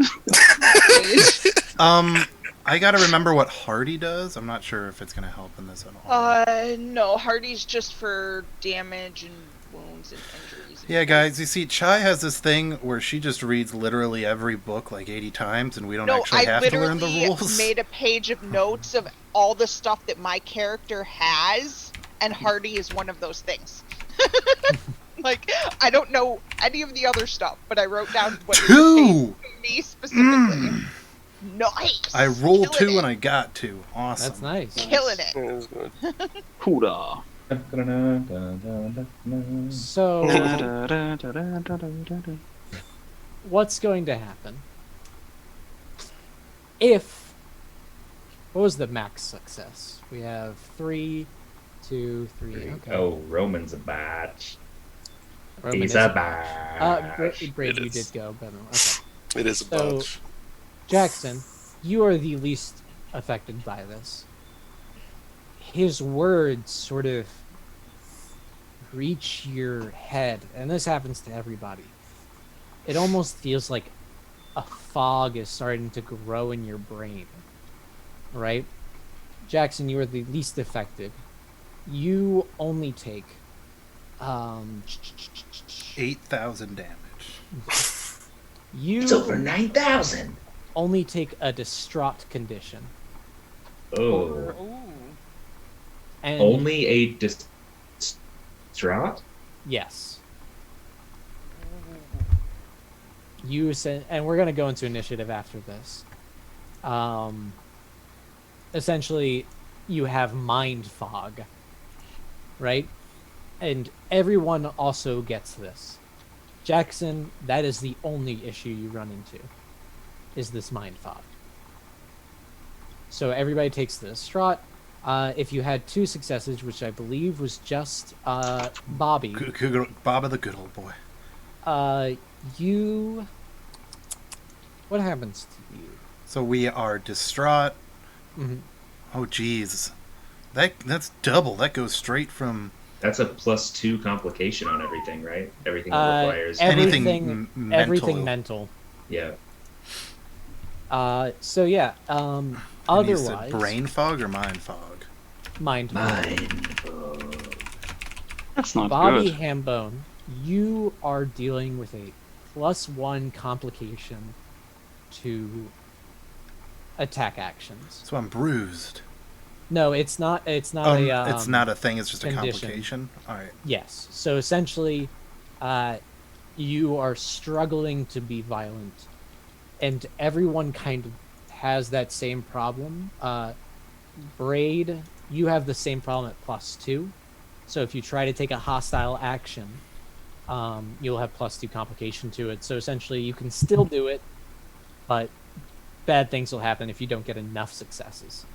I gotta remember what Hardy does. I'm not sure if it's gonna help in this at all. No, Hardy's just for damage and wounds and injuries. Yeah, guys, you see, Chai has this thing where she just reads literally every book like 80 times, and we don't No, actually I have to learn the literally rules. made a page of notes of all the stuff that my character has, and Hardy is one of those things. Like, I don't know any of the other stuff, but I wrote down what it Two! pertains to me specifically. Nice! I rolled Killing 2 it. and I got 2. Awesome. That's nice. Killing it. It was good. Huda. So, what's going to happen if... What was the max success? We have 3, 2, 3. Okay. Oh, Roman's a batch. Roman He's is a a- batch. Brave, It you is. did go, but okay. It is a So- bunch. Jackson, you are the least affected by this. His words sort of reach your head, and this happens to everybody. It almost feels like a fog is starting to grow in your brain, right? Jackson, you are the least affected. You only take 8,000 damage. you It's over 9,000. only take a distraught condition. Oh, Ooh. And only a distraught? yes. You said, and we're gonna go into initiative after this. Essentially, you have mind fog, right? And everyone also gets this. Jackson, that is the only issue you run into, is this mind fog. So everybody takes the distraught. If you had 2 successes, which I believe was just Bobby, Baba the good old boy. you... What happens to you? So we are distraught. Mhm. Oh, jeez. That's double. That goes straight from That's a +2 complication on everything, right? Everything that requires. anything Everything, mental. everything mental. Yeah. So yeah. And you Otherwise, said brain fog or mind fog? mind fog. Mind. That's not Bobby good. Hambone, you are dealing with a +1 complication to attack actions. So I'm bruised. No, it's not. It's not a. It's not a thing. It's just a condition. complication. All right. Yes. So essentially, you are struggling to be violent, and everyone kind of has that same problem. Braid, you have the same problem at +2. So if you try to take a hostile action, you'll have +2 complication to it. So essentially, you can still do it, but bad things will happen if you don't get enough successes.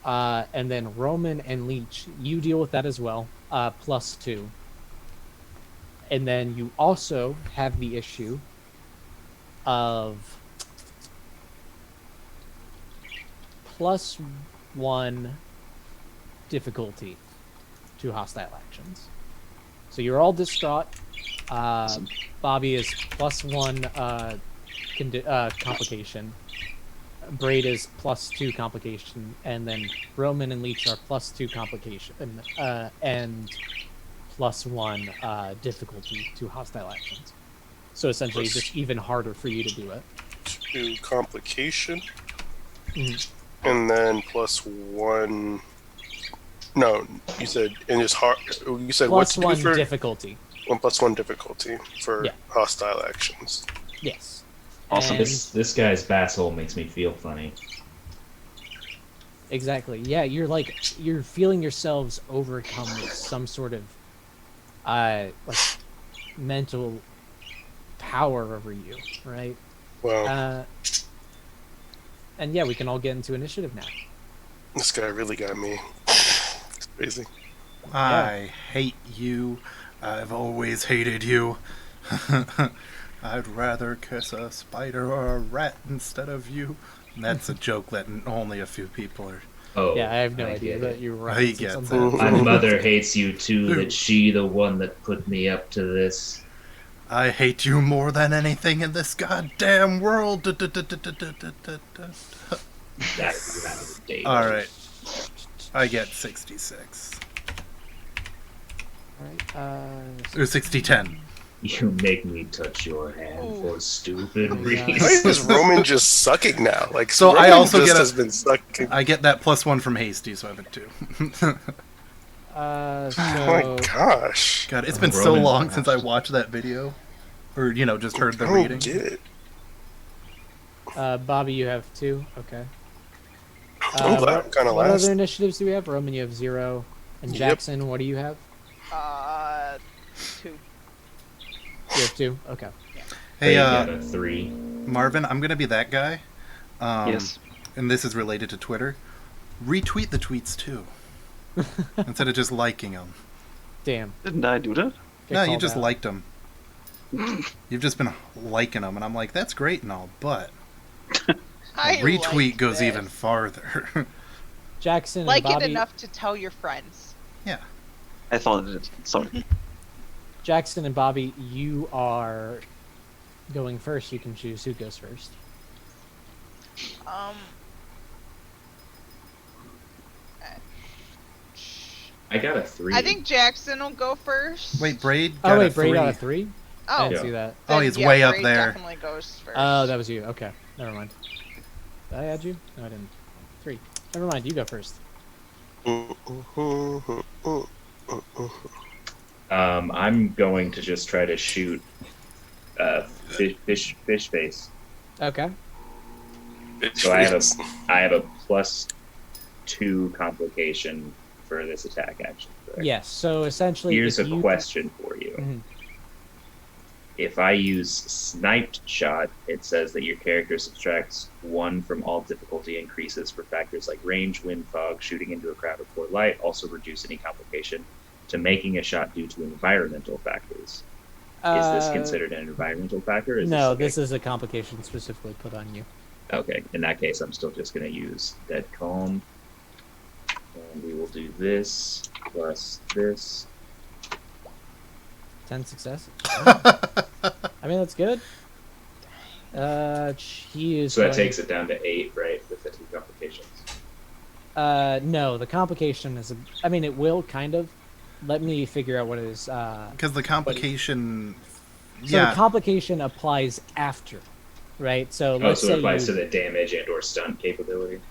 And then Roman and Leech, you deal with that as well, +2. And then you also have the issue of +1 difficulty to hostile actions. So you're all distraught. Bobby is +1 complication. Braid is +2 complication, and then Roman and Leech are +2 complication, and +1 difficulty to hostile actions. So essentially, it's just even harder for you to do it. 2 complication. Mhm. And then +1. No, you said and it's hard. You said what's +1 for difficulty. 1 +1 difficulty for Yeah. hostile actions. Yes. Awesome. And- This guy's basshole makes me feel funny. Exactly. Yeah, you're feeling yourselves overcome with some sort of like mental power over you, right? Wow, And yeah, we can all get into initiative now. this guy really got me. It's crazy. I hate you. I've always hated you. I'd rather kiss a spider or a rat instead of you. And that's a joke that only a few people are. Oh, Yeah, I have no idea get that it. you're He right. gets it. My mother hates you too. That she the one that put me up to this. I hate you more than anything in this goddamn world. That's out of date. All right. I get 66. Alright, Or 60-10. You make me touch your hand Ooh. for stupid Oh, yeah. Why is reasons. Roman just sucking now? Like, So I Roman also just get a- has been sucking. I get that +1 from Hasty, so I have a 2. Oh so my gosh. God, it's been so Roman- long since I watched that video. Or, just heard the I don't reading. get it. Bobby, you have 2. Okay. I'm glad I'm kind of What last. other initiatives do we have? Roman, you have 0. And Yep. Jackson, what do you have? 2. You have 2. Okay. Hey, You got a 3. Marvin, I'm gonna be that guy. Yes. And this is related to Twitter. Retweet the tweets too, instead of just liking them. Damn. Didn't I do that? Get No, you called just out. liked them. You've just been liking them, and I'm like, that's great and all, but I retweet like goes this. even farther. Jackson and Like Bobby. it enough to tell your friends. Yeah. I thought it did. Sorry. Jackson and Bobby, you are going first. You can choose who goes first. Um. I got a 3. I think Jackson will go first. Wait, Braid got Oh a wait, Bray 3. got a 3. I Oh, didn't Yeah. see that. Oh, then, he's yeah, way up Bray there. Definitely goes first. Oh, that was you. Okay, never mind. Did I add you? No, I didn't. 3. Never mind. You go first. I'm going to just try to shoot fish face. Okay. So I have a +2 complication for this attack action. Correct? Yes. So essentially, Here's if a you- question for you. Mhm. If I use sniped shot, it says that your character subtracts 1 from all difficulty increases for factors like range, wind, fog, shooting into a crowd, or poor light. Also reduce any complication to making a shot due to environmental factors. Is this considered an environmental factor? Or is No, this this is a complication specifically put on you. okay. In that case, I'm still just going to use Dead Calm. And we will do this plus this. 10 successes. I mean, that's good. He is. So that going- takes it down to 8, right? With the 2 complications. No, the complication is. I mean, it will kind of. Let me figure out what it is. Because the complication. So Yeah. the complication applies after, right? So Oh, let's so say it applies you, to the damage and or stunt capability.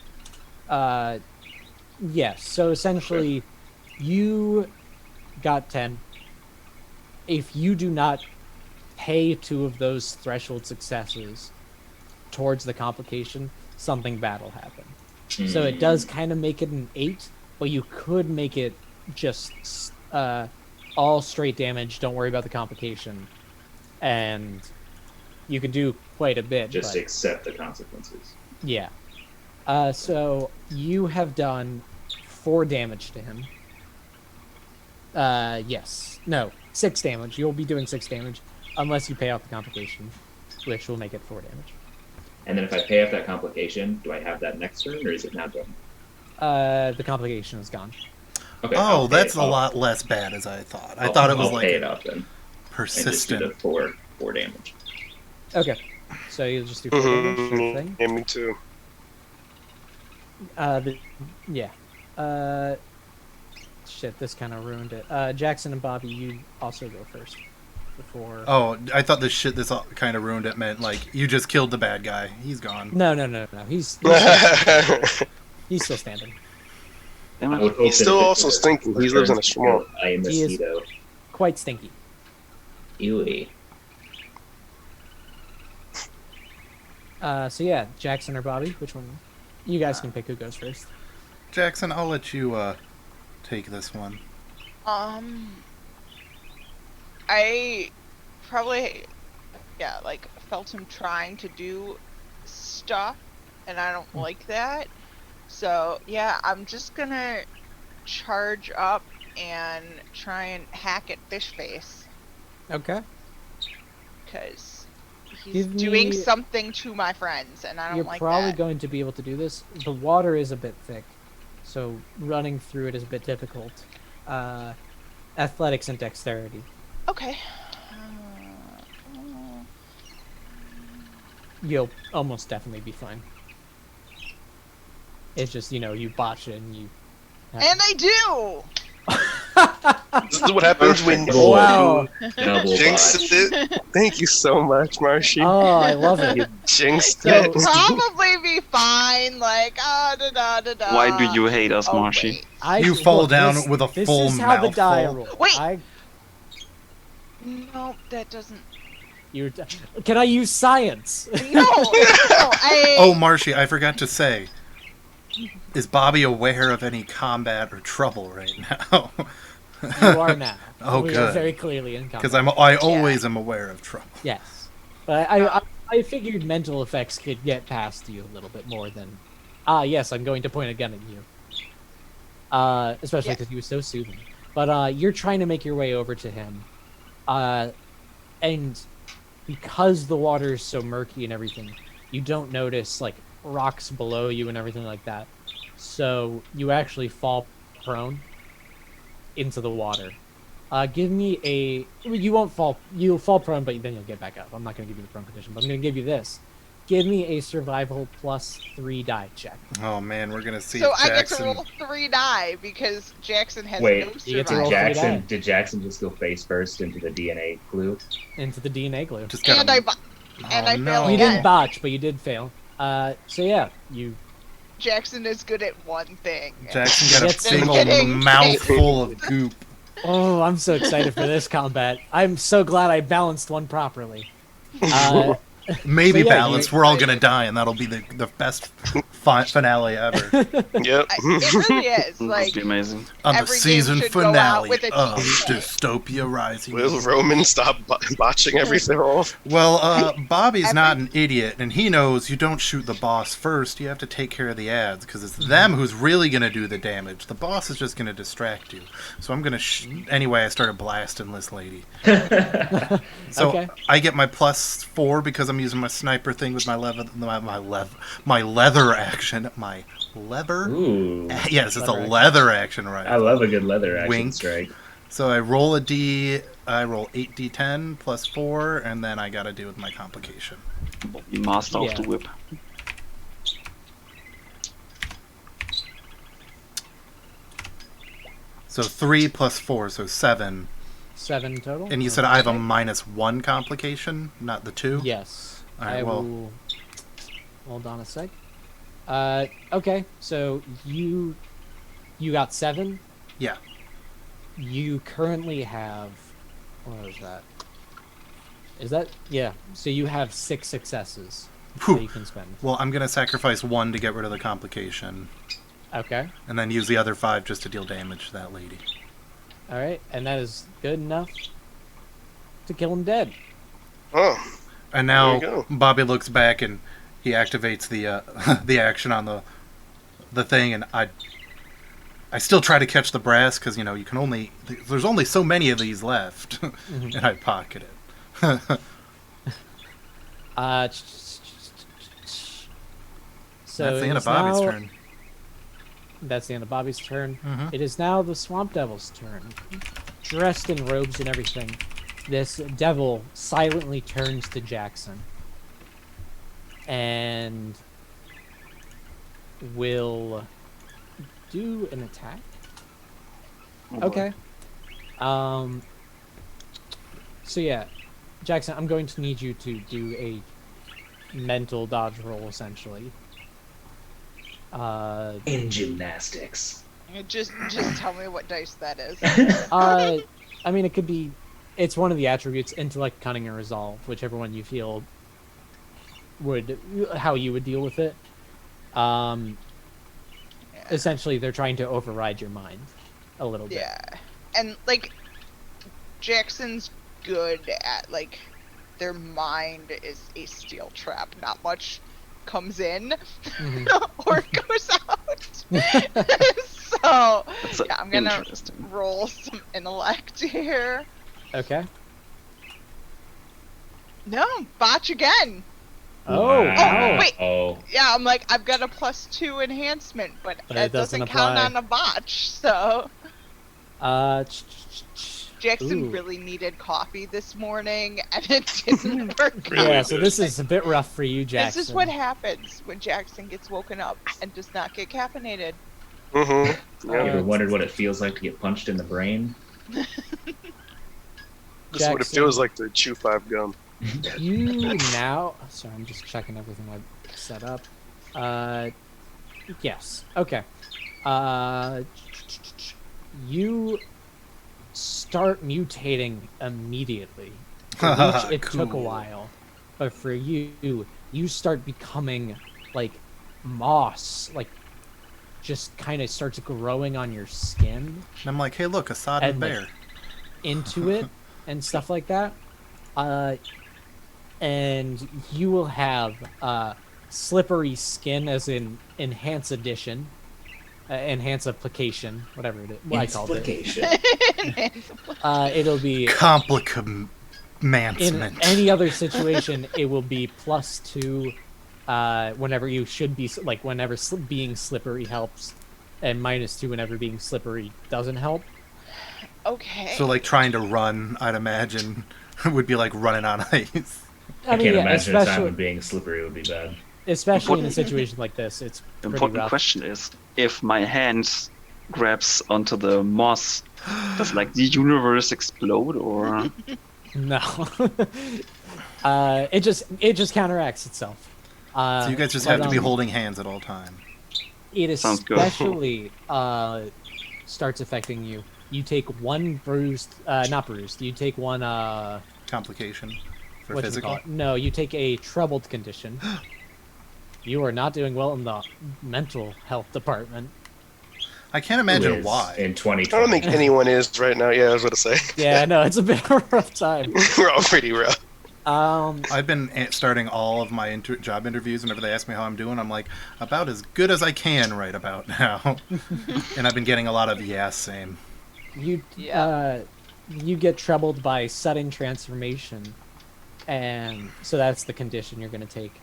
yes. So essentially, you got 10. If you do not pay 2 of those threshold successes towards the complication, something bad will happen. So it does kind of make it an 8, but you could make it just all straight damage. Don't worry about the complication, and you can do quite a bit. Just but, accept the consequences. yeah. So you have done 4 damage to him. Yes. No, 6 damage. You'll be doing 6 damage unless you pay off the complication, which will make it 4 damage. And then if I pay off that complication, do I have that next turn, or is it now done? The complication is gone. Okay. Oh, I'll pay that's it a off. lot less bad as I thought. I I'll- thought it was I'll like pay it off then, and just do persistent. the 4 damage. Okay. So you'll just do 4 damage. Sure Mhm. thing. Yeah, me too. Yeah. Shit, this kind of ruined it. Jackson and Bobby, you also go first. Before. Oh, I thought this kind of ruined it. Meant like you just killed the bad guy. He's gone. No. He's still standing. Damn I it. would hope He's that still if it also stinking. He lives in a returns to swamp. kill a He is- mosquito. Quite stinky. Ewy. So yeah, Jackson or Bobby, which one? You guys can pick who goes first. Jackson, I'll let you take this one. I probably, like, felt him trying to do stuff, and I don't like that. So, yeah, I'm just gonna charge up and try and hack at Fishface, Okay. because he's Give doing me- something to my friends, and I don't You're like probably that. going to be able to do this. The water is a bit thick, so running through it is a bit difficult. Athletics and dexterity. Okay. you'll almost definitely be fine. It's just, you botch it and you... And I do! This is what happens when Perfect. Wow. Double jinxed botch. it. Thank you so much, Marshy. Oh, I love You it. jinxed So- it. Probably be fine, like, da da da da. Why do you hate us, Oh, Marshy? wait. You fall down with a this full is how the die mouthful. roll. Wait! No, that doesn't. Can I use science? No! I. Oh, Marshy, I forgot to say. Is Bobby aware of any combat or trouble right now? You are now. Oh, we are good. very clearly in combat. Because I always am aware of trouble. Yes. But I figured mental effects could get past you a little bit more than... yes, I'm going to point a gun at you. Especially Yeah. because he was so soothing. But you're trying to make your way over to him. And because the water is so murky and everything, you don't notice, like, rocks below you and everything like that. So you actually fall prone into the water. Give me a... You won't fall... You'll fall prone, but then you'll get back up. I'm not going to give you the prone condition, but I'm going to give you this. Give me a survival +3 die check. Oh man, we're gonna see So if I get to Jackson. roll 3 die because Jackson has Wait, no you get to Did roll survival. 3 die. Jackson just go face first into the DNA glue? Into the DNA glue. Just gotta- And I Oh, fail no. You again. didn't botch, but you did fail. So yeah, you... Jackson is good at one thing. Jackson got Yes. a big old Getting mouthful of goop. Oh, I'm so excited for this combat. I'm so glad I balanced one properly. Maybe So, yeah, balanced. We're all gonna die, and that'll be the best finale ever Yep. It really is. That would Like, be amazing. on the Every game season should go out finale with a of team. Dystopia Rising. Will Roman stop botching everything off? Well, Bobby's not an idiot, and he knows you don't shoot the boss first. You have to take care of the ads, because it's them who's really going to do the damage. The boss is just going to distract you. So I'm going to... Anyway, I started blasting this lady. So Okay. I get my +4 because I'm using my sniper thing with my leather action. My lever? Ooh. Yes, it's Leather a action. leather action right. I love a good leather action Wink. strike. So I roll 8d10 +4, and then I gotta deal with my complication. You master Yeah. of the whip. So 3 +4, so 7. 7 total. And you said I have a Okay. -1 complication, not the 2? Yes. All right, I well- will... Hold on a sec. Okay, so you got 7. Yeah. You currently have... What is that? Is that... Yeah, so you have 6 successes Whew. that you can spend. Well, I'm gonna sacrifice 1 to get rid of the complication, Okay. and then use the other 5 just to deal damage to that lady. Alright, and that is good enough to kill him dead. Oh, And now There you go. Bobby looks back and he activates the the action on the thing, and I still try to catch the brass because you can only there's only so many of these left, and I pocket it. So That's the end of it's Bobby's now- turn. That's the end of Bobby's turn. Mhm. It is now the Swamp Devil's turn. Dressed in robes and everything, this devil silently turns to Jackson and will do an attack. Oh, boy. Okay. So yeah, Jackson, I'm going to need you to do a mental dodge roll, essentially. In gymnastics. Just tell me what dice that is. I mean, it could be. It's one of the attributes: intellect, cunning, and resolve, whichever one you feel would how you would deal with it. Essentially, they're trying to override your mind a little bit. Yeah, and like Jackson's good at like their mind is a steel trap. Not much comes in Mhm. or goes out. So That's yeah, I'm gonna interesting. roll some intellect here. Okay. No, botch again. Oh, Wow. wait. Oh. Yeah, I'm like I've got a +2 enhancement, but But that it doesn't doesn't count apply. on a botch. So Jackson Ooh. really needed coffee this morning, and it didn't work. Yeah, so this is a bit rough for you, Jackson. This is what happens when Jackson gets woken up and does not get caffeinated. Mm-hmm. You ever Uh, wondered what it feels like to get punched in the brain? This is what it Jackson. feels like to chew 5 gum. You now. Sorry, I'm just checking everything I've set up. Yes. Okay. You start mutating immediately. For Leech, it took a Cool. while, but for you, you start becoming like moss, like just kind of starts growing on your skin And I'm like, hey, look, a sodden And, like, bear. into it and stuff like that. And you will have slippery skin, as in enhance edition, enhance application, whatever it is. What I called it. Implication. It'll be in Complicancement. any other situation. It will be +2 whenever you should be like whenever being slippery helps, and -2 whenever being slippery doesn't help. Okay. So, like, trying to run, I'd imagine, would be like running on ice. I can't yeah, imagine a time especially when being slippery would be bad. especially in a situation like this. It's The pretty important rough. question is, if my hand grabs onto the moss, does like the universe explode or? No. It just counteracts itself. So you guys just but, have to be holding hands at all time. It Sounds good. especially starts affecting you. You take one bruised, not bruised. You take one. Complication for What do you physical. call it? No, you take a troubled condition. You are not doing well in the mental health department. I can't Who imagine is why. In 2020. I don't think anyone is right now. Yeah, I was going to say. Yeah, no, it's a bit of a rough time. We're all pretty rough. I've been starting all of my job interviews. Whenever they ask me how I'm doing, I'm like, about as good as I can right about now. And I've been getting a lot of, yeah, same. You Yeah. you get troubled by sudden transformation, and so that's the condition you're going to take.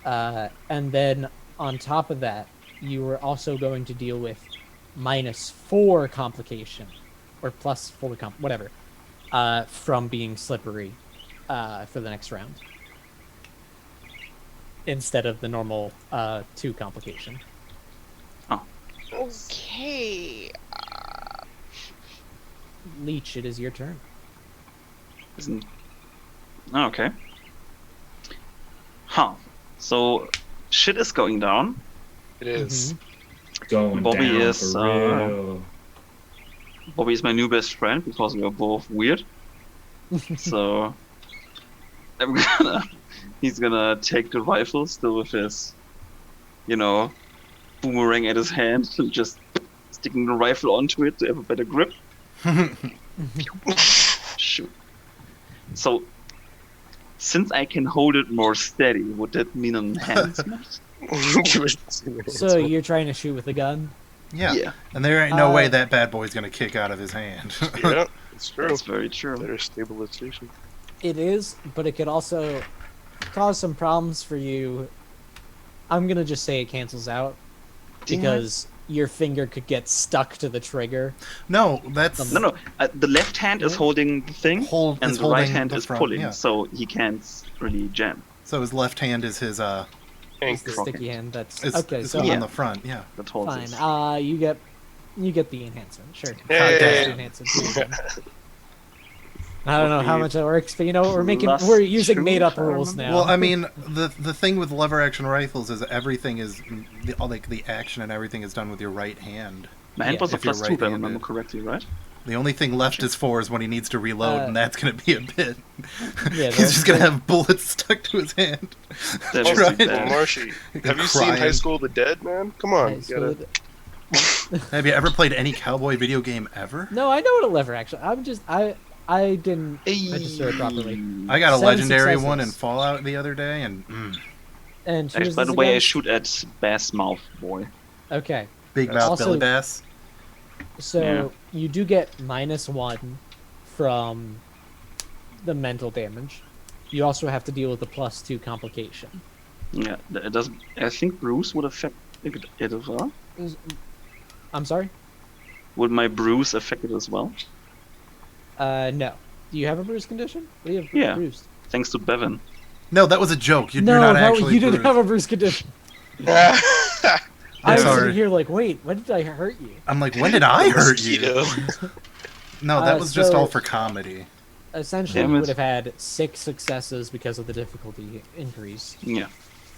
And then on top of that, you are also going to deal with -4 complication, or +4 whatever, from being slippery for the next round, instead of the normal 2 complication. Okay. Leech, it is your turn. Isn't? Oh, okay. Huh. So, shit is going down. It is. Going Bobby down is, for real. Bobby is my new best friend because we are both weird. So, he's gonna take the rifle still with his, boomerang at his hand and just sticking the rifle onto it to have a better grip. Shoot. So, since I can hold it more steady, would that mean an enhancement? So you're trying to shoot with a gun? Yeah. And there ain't no way Uh, that bad boy's going to kick out of his hand. Yeah, it's true. That's very true. Better stabilization. It is, but it could also cause some problems for you. I'm gonna just say it cancels out because your finger could get stuck to the trigger. No, that's... No. The left hand is holding the thing, and is the right holding hand the is front, pulling, yeah. so he can't really jam. So his left hand is his, It's the Anchor. sticky hand. That's is, okay. is So Yeah. on the front, yeah. That holds fine. it. You get the enhancement. Sure. Hey. That's the enhancement. I don't know how much that works, but Plus we're using 2, made up if I rules remember. now. Well, I mean, the thing with lever action rifles is everything is, the action and everything is done with your right hand. My hand yeah, was a if you're +2, if I remember right-handed. correctly, right? The only thing left is 4 is when he needs to reload, and that's going to be a bit. Yeah, He's just going to have bullets stuck to his hand. That was Right. too Well, bad. Marshy, have you Crying. seen High School of the Dead, man? Come on. High You school- gotta... Have you ever played any cowboy video game ever? No, I know what a lever action. I didn't register it properly. I got a 7 legendary successes. one in Fallout the other day, and And who Actually, is by this the way, I again? shoot at Bass Mouth Boy. Okay, Big Mouth Also- Billy Bass. so Yeah. you do get -1 from the mental damage. You also have to deal with the +2 complication. Yeah, it does. I think Bruce would affect it as well. I'm sorry? Would my bruise affect it as well? No. Do you have a bruise condition? What do you have Yeah. bruised? Thanks to Bevan. No, that was a joke. You're No, not no, actually you didn't bruised. have a bruise condition. Ah, I was sorry. sitting here like, wait, when did I hurt you? I'm like, when did I hurt you? mosquito. No, that was just so- all for comedy. Essentially, Damn you it. would have had 6 successes because of the difficulty increase. Yeah.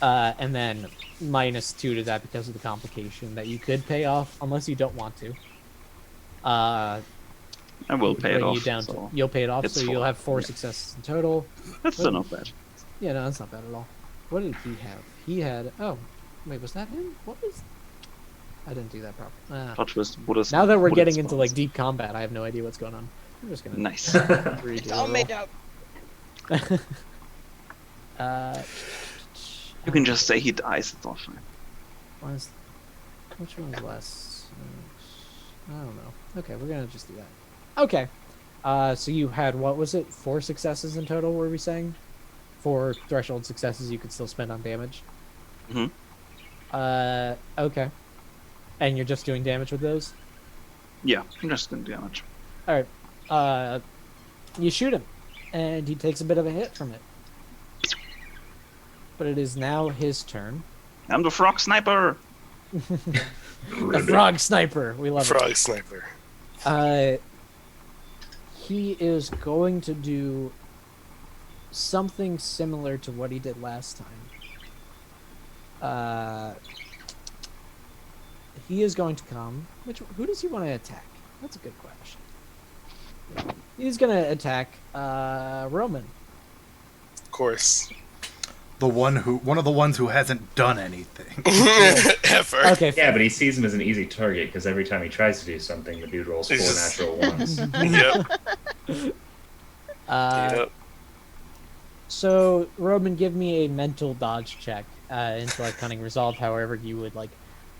And then -2 to that because of the complication that you could pay off unless you don't want to. I will pay it bring off. you down so to, you'll pay it off, it's so you'll four. have 4 Yeah. successes in total. That's still not bad. Yeah, no, that's not bad at all. What did he have? He had. Oh, wait, was that him? What was? I didn't do that properly. Plot twist. Buddhist. Now that we're Buddhist getting into like spawns. deep combat, I have no idea what's going on. I'm just gonna Nice. redo It's the all roll. made up. You can just say he dies. It's all fine. Which one's less? I don't know. Okay, we're gonna just do that. Okay. So you had, what was it? 4 successes in total, were we saying? 4 threshold successes you could still spend on damage? Mhm. Okay. And you're just doing damage with those? Yeah, I'm just gonna damage. Alright. You shoot him, and he takes a bit of a hit from it. But it is now his turn. I'm the frog sniper. The frog sniper. We love it. Frog sniper. He is going to do something similar to what he did last time. He is going to come. Who does he want to attack? That's a good question. He's going to attack Roman. Of course. One of the ones who hasn't done anything. Ever. Okay. Yeah, but he sees him as an easy target because every time he tries to do something, the dude rolls 4 He's just- natural ones. Yep. Yep. So Roman, give me a mental dodge check. Intellect, cunning, resolve. However you would like.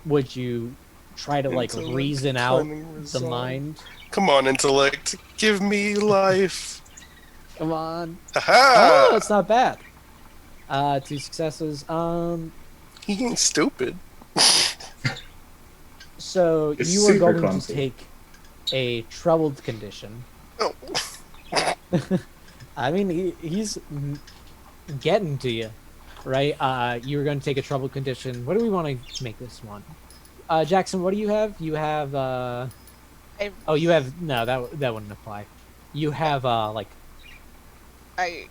Would you try to like Intellect, reason out cunning, the resolve. mind? Come on, intellect. Give me life. Come on. Aha! Oh, it's not bad. 2 successes. He ain't stupid. So It's you are super going clumsy. to take a troubled condition. Oh. I mean, he's getting to you, right? You were going to take a troubled condition. What do we want to make this one? Jackson, what do you have? You have. Oh, you have. No, that wouldn't apply. You have like I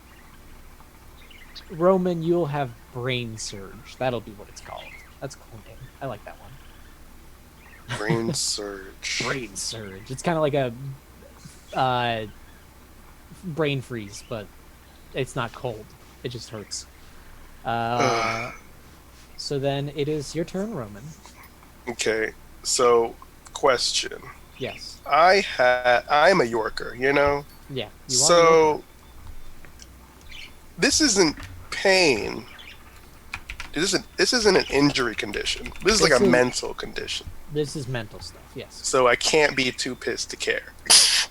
Roman. You'll have brain surge. That'll be what it's called. That's a cool name. I like that one. Brain surge. Brain surge. It's kind of like a brain freeze, but it's not cold. It just hurts. So then it is your turn, Roman. Okay, so question. Yes. I'm a Yorker, you know? Yeah. You want So this isn't pain. This isn't an injury condition. This is like This a is- mental condition. this is mental stuff. Yes. So I can't be too pissed to care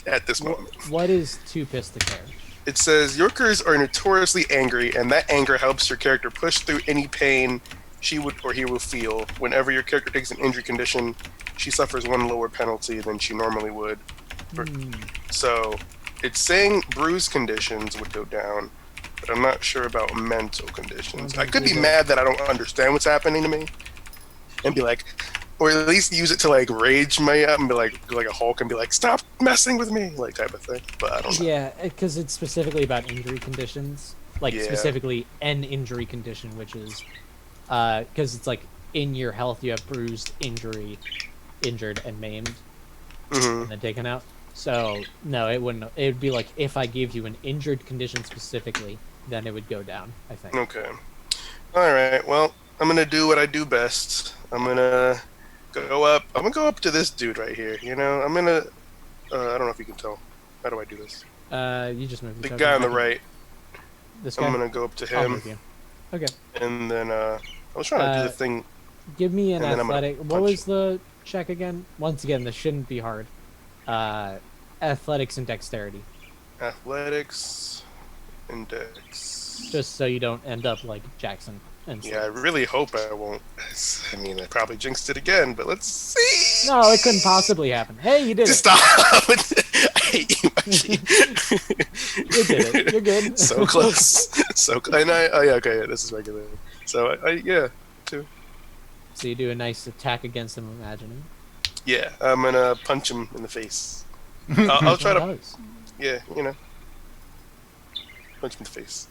at this moment. What is too pissed to care? It says Yorkers are notoriously angry, and that anger helps your character push through any pain she would or he will feel. Whenever your character takes an injury condition, she suffers 1 lower penalty than she normally would. So it's saying bruise conditions would go down, but I'm not sure about mental conditions. I could be mad that I don't understand what's happening to me, and be like, or at least use it to like rage me up and be like a Hulk and be like, stop messing with me, like type of thing. But I don't know. Yeah, because it's specifically about injury conditions, like Yeah. specifically an injury condition, which is because it's like in your health you have bruised, injured, and maimed, Mhm. and then taken out. So no, it wouldn't. It would be like if I gave you an injured condition specifically, then it would go down. I think. Okay. All right. Well, I'm gonna do what I do best. I'm gonna go up. I'm gonna go up to this dude right here. You know, I'm gonna. I don't know if you can tell. How do I do this? You just moved The token. guy on I the can- right. This guy. I'm gonna go up to I'll him, move you. Okay. and then I was trying to do the thing. Give me an And then I'm gonna athletic. What punch was the check again? Once again, this shouldn't be hard. Athletics and dexterity, Athletics, index. just so you don't end up like Jackson. And Yeah, I Slade. really hope I won't. I mean, I probably jinxed it again, but let's see. No, it couldn't possibly happen. Hey, you did Just it. stop. I hate you, Archie. So close. So and yeah, okay, yeah, this is regular. So yeah, 2. So you do a nice attack against him, imagining. Yeah, I'm gonna punch him in the face. I'll try to, Does. yeah, punch him in the face.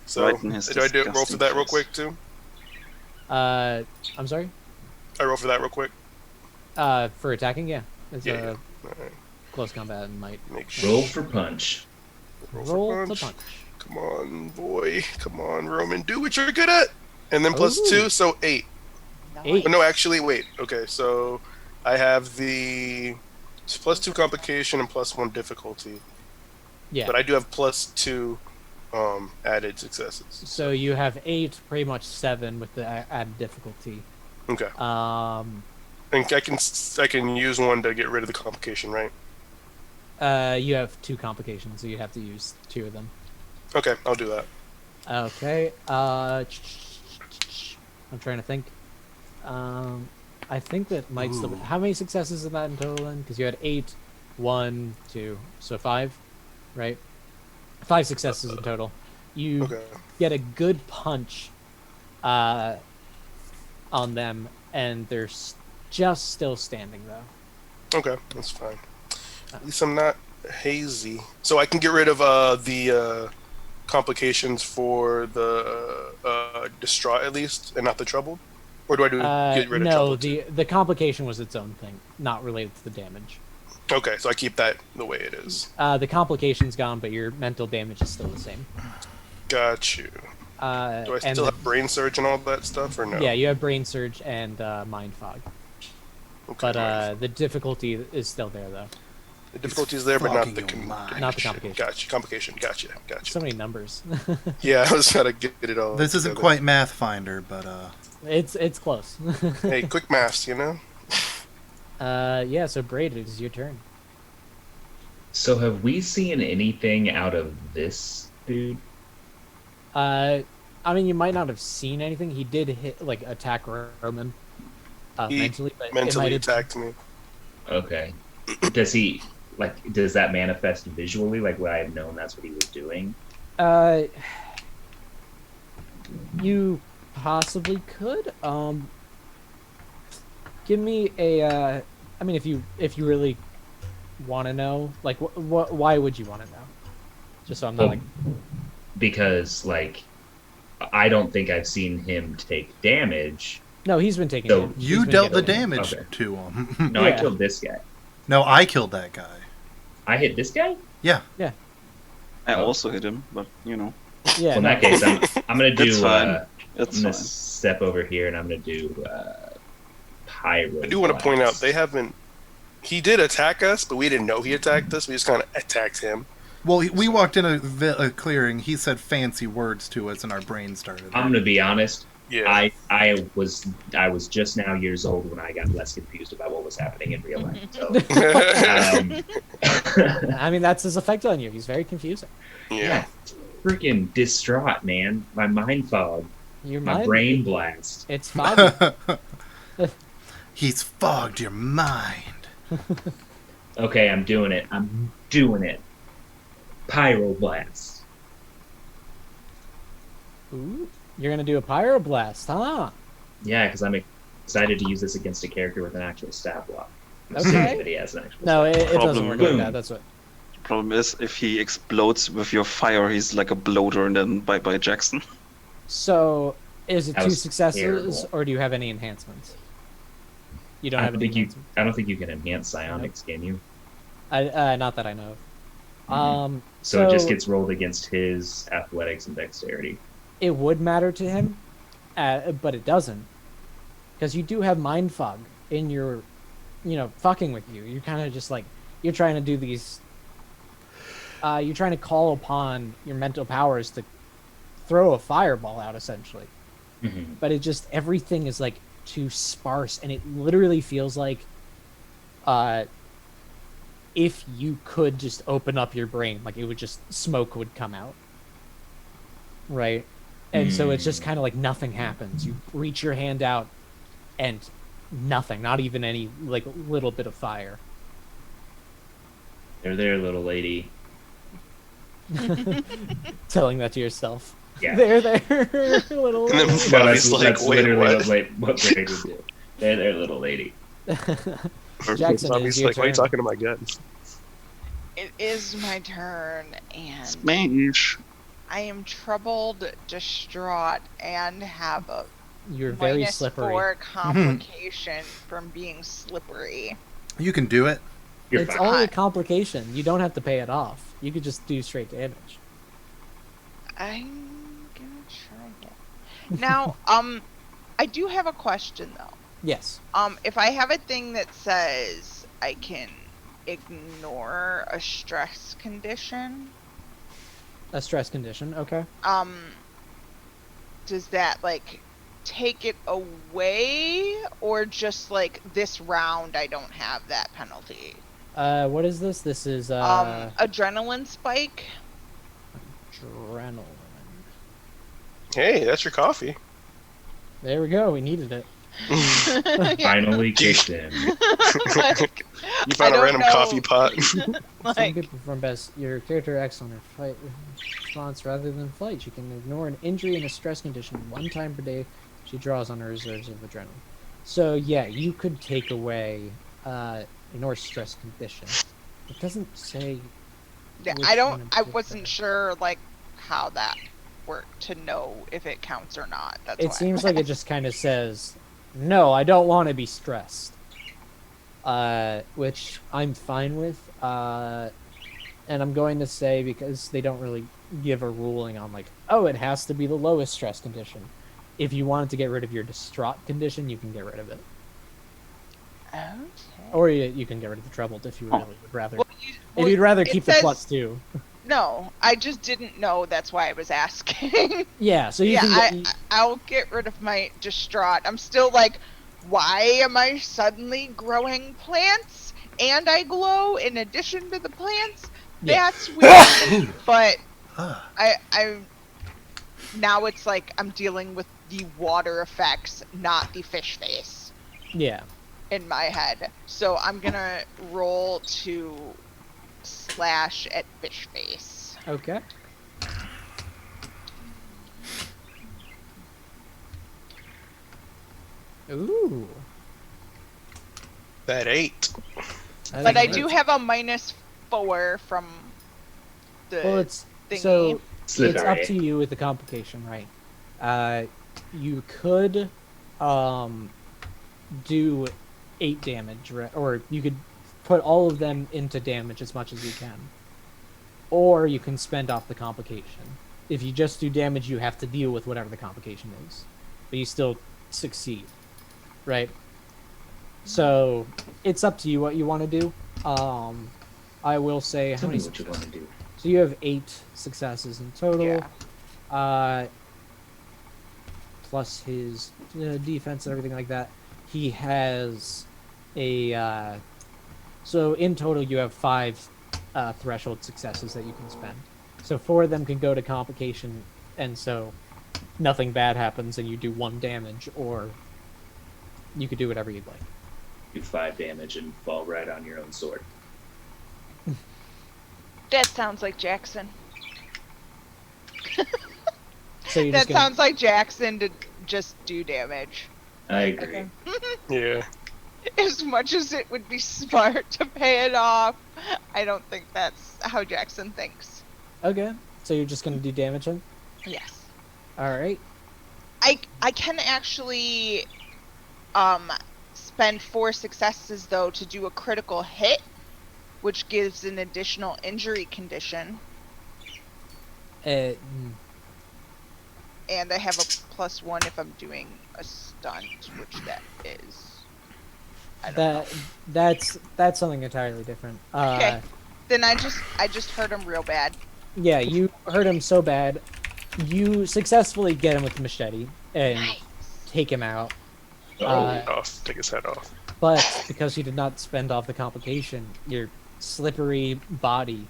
So Right in his do I roll for disgusting that real face. quick too? I'm sorry. I roll for that real quick. For attacking, yeah. It's Yeah. All right. close combat and might. Make sure. Roll for punch. Roll to punch. Come on, boy. Come on, Roman. Do what you're good at. And then plus Ooh. 2, so 8. 8. Oh, no, actually, wait. Okay, so I have the plus 2 complication and plus 1 difficulty. Yeah. But I do have plus 2 added successes. So you have 8, pretty much 7 with the added difficulty. Okay. Um, And I can use 1 to get rid of the complication, right? you have 2 complications, so you have to use 2 of them. Okay, I'll do that. Okay. I'm trying to think. I think that might still. How many successes is that in total? Then, because you had 8, 1, 2, so 5, right? 5 successes in total. You Okay. get a good punch on them, and they're just still standing though. Okay, that's fine. At least I'm not hazy. So I can get rid of the complications for the distraught at least, and not the troubled? Or do I get rid of no, troubled too? the complication was its own thing, not related to the damage. Okay, so I keep that the way it is. The complication's gone, but your mental damage is still the same. Got you. Do I and still have brain surge and all that stuff, or no? yeah, you have brain surge and mind fog, Okay, but right. the difficulty is still there though. The difficulty is there, but not fogging the your mind. Not the complication. Gotcha. Complication. Gotcha. So many numbers. Yeah, I was trying to get it all. This isn't together. quite Math Finder, but it's close. Hey, quick maths, Yeah. So Braid, it is your turn. So have we seen anything out of this dude? I mean, you might not have seen anything. He did attack Roman He mentally, but Mentally it might have, attacked me. Okay. Does that manifest visually? Like, would I have known that's what he was doing? You possibly could. Give me a. I mean, if you really want to know, like, why would you want to know? Just so I'm not Well, because, like, I don't think I've seen him take damage. No, he's been taking. So- damage. He's you been dealt the getting- damage Okay. to him. No, I Yeah. killed this guy. No, I killed that guy. I hit this guy? Yeah. I also hit him, but Yeah. Well, in that no. case, I'm gonna do. That's fine. I'm it's gonna fine. step over here and I'm gonna do pyro. I do want to point out blast. they haven't. He did attack us, but we didn't know he attacked us. We just kind of attacked him. Well, we walked in a clearing. He said fancy words to us, and our brains started. I'm gonna be honest. Yeah. I was just now years old when I got less confused about what was happening in real life. So, I mean, that's his effect on you. He's very confusing. yeah. freaking distraught, man. My mind fog, Your my mind, brain blast. It's foggy. He's fogged your mind. Okay, I'm doing it. I'm doing it. Pyroblast. Ooh, you're gonna do a pyroblast, huh? Yeah, because I'm excited to use this against a character with an actual stat block. I'm Okay. assuming that he has an actual No, it doesn't Problem work like boom. that. That's what. Problem is, if he explodes with your fire, he's like a bloater, and then bye bye Jackson. So, is it That 2 was successes, terrible. or do you have any enhancements? You don't I have don't any think you. enhancements. I don't think you can enhance psionics, can you? Not that I know of. Mhm. So it just gets rolled against his athletics and dexterity. It would matter to him, but it doesn't, because you do have mind fog in your, fucking with you. You're kind of just like you're trying to do these. You're trying to call upon your mental powers to throw a fireball out, essentially. Mm-hmm. But it just everything is like too sparse, and it literally feels like, if you could just open up your brain, like it would just smoke would come out. Right. And so it's just kind of like nothing happens. You reach your hand out and nothing, not even any like little bit of fire. They're there, little lady. Telling that to yourself. Yeah. There, little. And then lady. No, Bobby's like, that's wait, literally what? what Greg would do. They're little lady. Jackson, Bobby's is your like, why are you turn. talking to my gun? It is my turn, and Smash. I am troubled, distraught, and have a You're very minus slippery. 4 complication from being slippery. You can do it. You're It's fine. only a complication. You don't have to pay it off. You could just do straight damage. I'm gonna try it. Now, I do have a question though. Yes. If I have a thing that says I can ignore a stress condition, A stress condition. Okay. does that like take it away, or just like this round I don't have that penalty? What is this? This is Adrenaline spike. adrenaline. Hey, that's your coffee. There we go. We needed it. Finally kicked in. Like, You found I a don't random know. coffee pot. Some like, people perform best. Your character acts on her fight response rather than flight. She can ignore an injury in a stress condition 1 time per day. She draws on her reserves of adrenaline. So yeah, you could take away ignore stress condition. It doesn't say. yeah, which I don't. one in I wasn't particular. sure like how that worked to know if it counts or not. That's why It seems like it just kind of says, "No, I don't want to be stressed," which I'm fine with. And I'm going to say, because they don't really give a ruling on like, oh, it has to be the lowest stress condition. If you wanted to get rid of your distraught condition, you can get rid of it, Okay. or you can get rid of the troubled if you really would rather. Well, If you'd rather it keep says- the +2. No, I just didn't know. That's why I was asking. Yeah, so you yeah, can. I'll get rid of my distraught. I'm still like, why am I suddenly growing plants and I glow in addition to the plants? Yeah. That's weird. But Ah. I now it's like I'm dealing with the water effects, not the fish face Yeah. in my head. So I'm gonna roll to slash at fish face. Okay. Ooh. That 8. But I do have a -4 from the Well, it's thingy. so it's up Slippery. to you with the complication, right? You could do 8 damage, or you could put all of them into damage as much as you can, or you can spend off the complication. If you just do damage, you have to deal with whatever the complication is, but you still succeed, right? So it's up to you what you want to do. I will say how Tell many me what you want to do. so you have 8 successes in total. Yeah. Plus his defense and everything like that. He has a. So in total, you have 5 threshold successes that you can spend. So 4 of them can go to complication, and so nothing bad happens, and you do 1 damage, or you could do whatever you'd like. Do 5 damage and fall right on your own sword. That sounds like Jackson. So you're That just gonna, sounds like Jackson to just do damage. I agree. Okay. Yeah. As much as it would be smart to pay it off, I don't think that's how Jackson thinks. okay. So you're just gonna do damage then. Yes. All right. I can actually spend 4 successes though to do a critical hit, which gives an additional injury condition, Mm, and I have a +1 if I'm doing a stunt, which that is. I don't know. that's something entirely different. Okay. Then I just hurt him real bad. Yeah, you hurt him so bad, you successfully get him with the machete and Nice. take him out. Oh, Off. Take his head off. But because you did not spend off the complication, your slippery body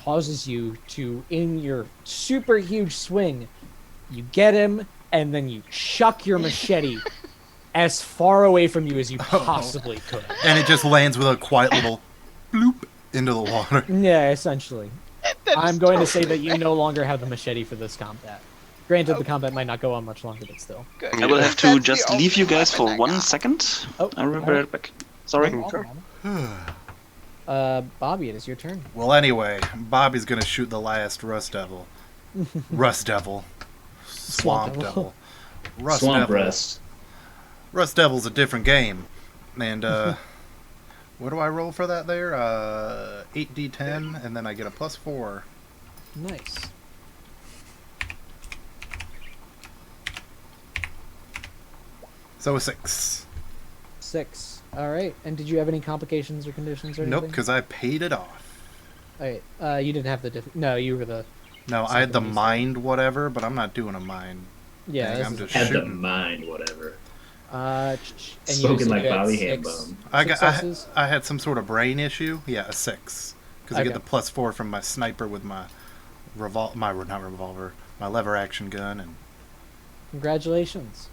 causes you to, in your super huge swing, you get him and then you chuck your machete as far away from you as you possibly could. And it just lands with a quiet little bloop into the water. Yeah, essentially. I'm going to say that you no longer have the machete for this combat. Granted, the combat might not go on much longer, but still. Good. I will have to That's the just only leave you guys weapon for I one got. second. Oh, I'll be right back. Sorry. Bobby, it is your turn. Well, anyway, Bobby's gonna shoot the last Rust Devil. Rust Devil. Swamp Devil. Devil. Rust Swamp Devil. Rust. Rust Devil's a different game. And, what do I roll for that there? 8d10, and then I get a +4. Nice. So a 6. 6. All right. And did you have any complications or conditions or anything? Nope, because I paid it off. All right. You didn't have the no, you were the No, I had the Something mind whatever, but I'm not doing a mind. yeah. thing. This I'm is just Had the shooting. mind, whatever. and you Spoken said like you had Bobby 6 Hambone. successes? I had some sort of brain issue. Yeah, a 6. Because I get Okay. the +4 from my sniper with my my lever action gun. And Congratulations.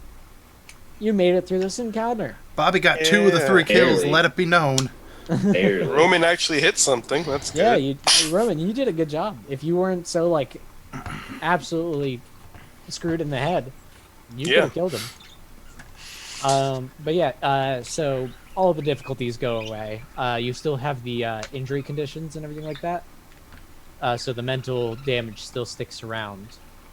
You made it through this encounter. Bobby got 2 of the 3 kills. barely. Let it be known. Barely. Roman actually hit something. That's Yeah, good. Roman, you did a good job. If you weren't so like absolutely screwed in the head, you could Yeah. have killed him. But yeah, so all of the difficulties go away. You still have the injury conditions and everything like that. So the mental damage still sticks around.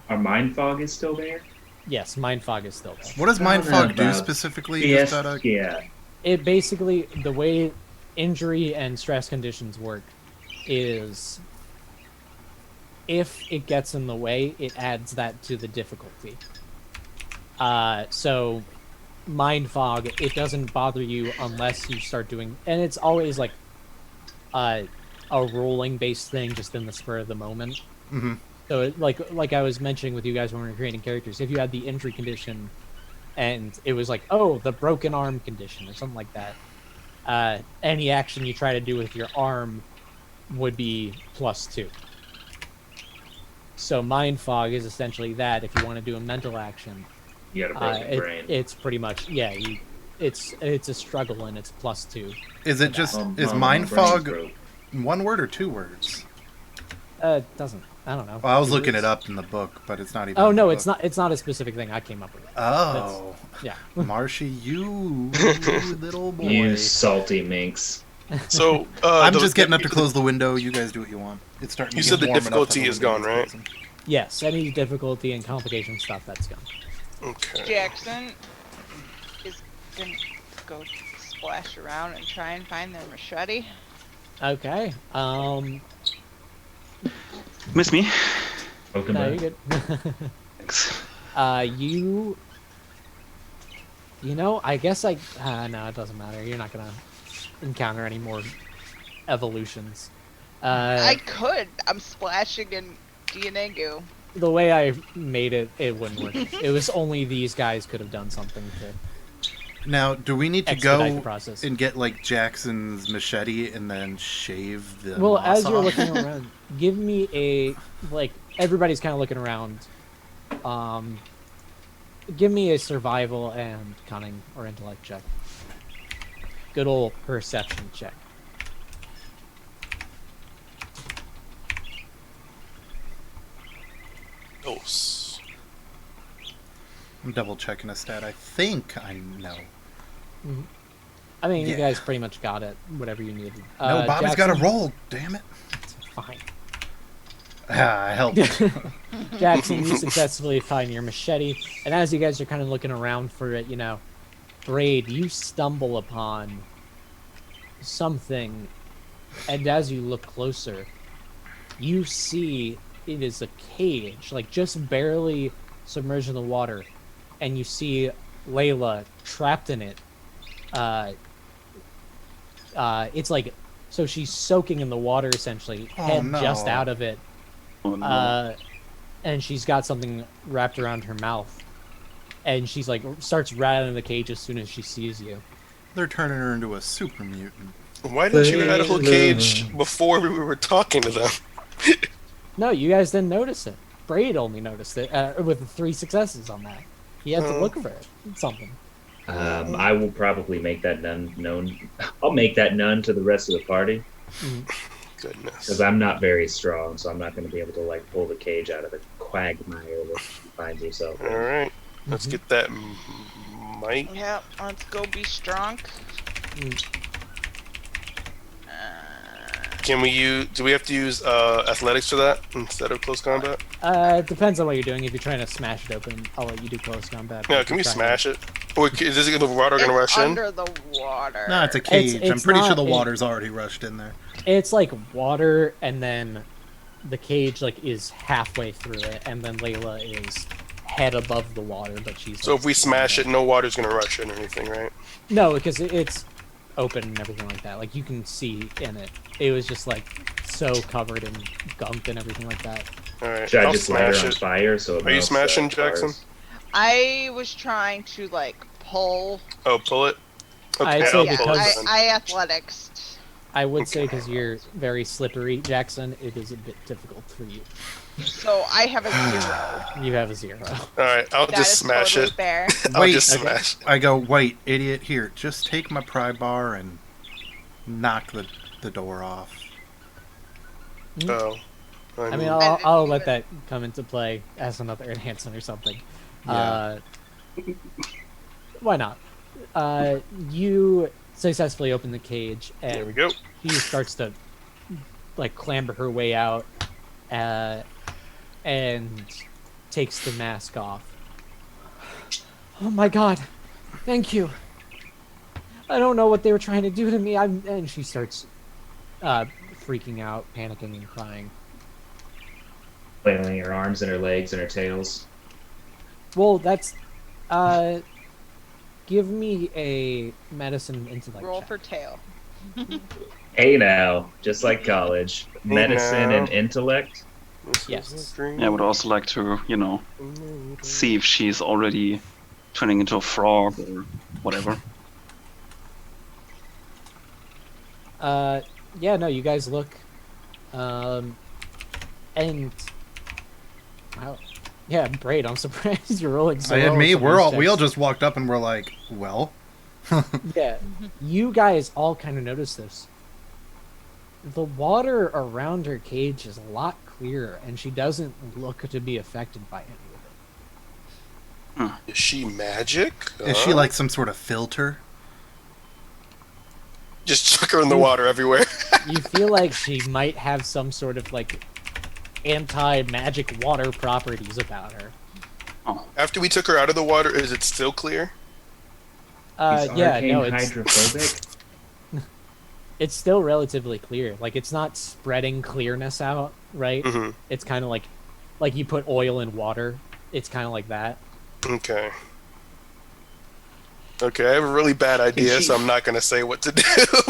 Our mind fog is still there. Yes, mind fog is still there. What does Mind Fog do about specifically? Yes, Just out of- yeah. It basically, the way injury and stress conditions work is if it gets in the way, it adds that to the difficulty. So mind fog, it doesn't bother you unless you start doing, and it's always like a rolling based thing just in the spur of the moment. Mhm. So like I was mentioning with you guys when we were creating characters, if you had the injury condition and it was like, oh, the broken arm condition or something like that, any action you try to do with your arm would be +2. So mind fog is essentially that. If you want to do a mental action, You got a broken brain. it's pretty much it's a struggle and it's +2. Is it just is My Mind brain's Fog broke. 1 word or 2 words? Doesn't, I don't know. Well, I was 2 looking words? it up in the book, but it's not even. Oh in the no, book. it's not. It's not a specific thing. I came up with it. Oh, Yeah. Marshy, you little boy. You salty minx. So I'm just getting up to close the window. You guys do what you want. It's starting. You to said get the warm enough difficulty that is the gone, window's right? closing. Yes, any difficulty and complication stuff that's gone. Okay. Jackson is gonna go splash around and try and find their machete. Okay. Miss me. Broken No, brain. you're good. Thanks. You know, I guess no, it doesn't matter. You're not gonna encounter any more evolutions. I could. I'm splashing in DNA goo. The way I made it, it wouldn't work. It was only these guys could have done something to Now, do we need to expedite the go process. and get like Jackson's machete and then shave the? Well, moss as you're off? looking around, give me a everybody's kind of looking around. Give me a survival and cunning or intellect check. Good old perception check. Dos. I'm double checking a stat. I think I know. I mean, you Yeah. guys pretty much got it. Whatever you needed. No, Bobby's got to Jackson- roll. Damn it! Fine. Ah, I helped. Jackson, you successfully find your machete, and as you guys are kind of looking around for it, Braid, you stumble upon something, and as you look closer, you see it is a cage, like just barely submerged in the water, and you see Layla trapped in it. It's like, so she's soaking in the water essentially, Oh, head no. just out of it. Oh, no. And she's got something wrapped around her mouth, and she's like starts rattling the cage as soon as she sees you. They're turning her into a super mutant. Why didn't you rattle cage before we were talking to them? No, you guys didn't notice it. Braid only noticed it with the 3 successes on that. He had to look for it. Something. I will probably make that known. I'll make that known to the rest of the party. Goodness. Because I'm not very strong, so I'm not going to be able to like pull the cage out of the quagmire that she finds herself in. All right, let's get that might. Yeah, let's go be strong. Can we use? Do we have to use athletics for that instead of close combat? It depends on what you're doing. If you're trying to smash it open, I'll let you do close combat. Yeah, can we smash it? Or is this the water gonna rush in? Under the water. No, it's a cage. I'm it's pretty sure not the a- water's already rushed in there. It's like water, and then the cage like is halfway through it, and then Layla is head above the water, but she's. So like, if we smash it, no water's gonna rush in or anything, right? No, because it's open and everything like that. Like you can see in it. It was just like so covered in gunk and everything like that. All right, Should I I'll just light her smash on it. fire so it Are you melts, smashing, cars? Jackson? I was trying to like pull. Oh, pull it. I'd Okay, say I'll Yeah, pull it because- then. I athletics. I would say because you're very slippery, Jackson. It is a bit difficult for you. So I have a 0. You have a 0. All right, I'll That just is smash totally it. fair. I'll Wait, just okay. smash. I go, wait, idiot, here, just take my pry bar and knock the door off. Oh, I mean, I didn't I'll let even- that come into play as another enhancement or something. Yeah. Why not? You successfully open the cage, there we and go. he starts to like clamber her way out, and takes the mask off. Oh my god! Thank you. I don't know what they were trying to do to me. And she starts freaking out, panicking, and crying. Flailing her arms and her legs and her tails. Well, that's give me a medicine intellect Roll check. for tail. Hey now, just like college, medicine now. and intellect. Yes. Yeah, I would also like to, see if she's already turning into a frog or whatever. Yeah, no, you guys look, and wow, yeah, Braid, I'm surprised you're rolling so And well me, with some of these we all checks. just walked up and we're like, well, Yeah, you guys all kind of notice this. The water around her cage is a lot clearer, and she doesn't look to be affected by any of it. Is she magic? is she like some sort of filter? Just chuck her in the water everywhere? You feel like she might have some sort of like anti-magic water properties about her. After we took her out of the water, is it still clear? Is Yeah, arcane no, it's hydrophobic. it's still relatively clear. Like it's not spreading clearness out, right? Mm-hmm. It's kind of like you put oil in water. It's kind of like that. Okay. Okay, I have a really bad idea, so I'm not gonna say what to do.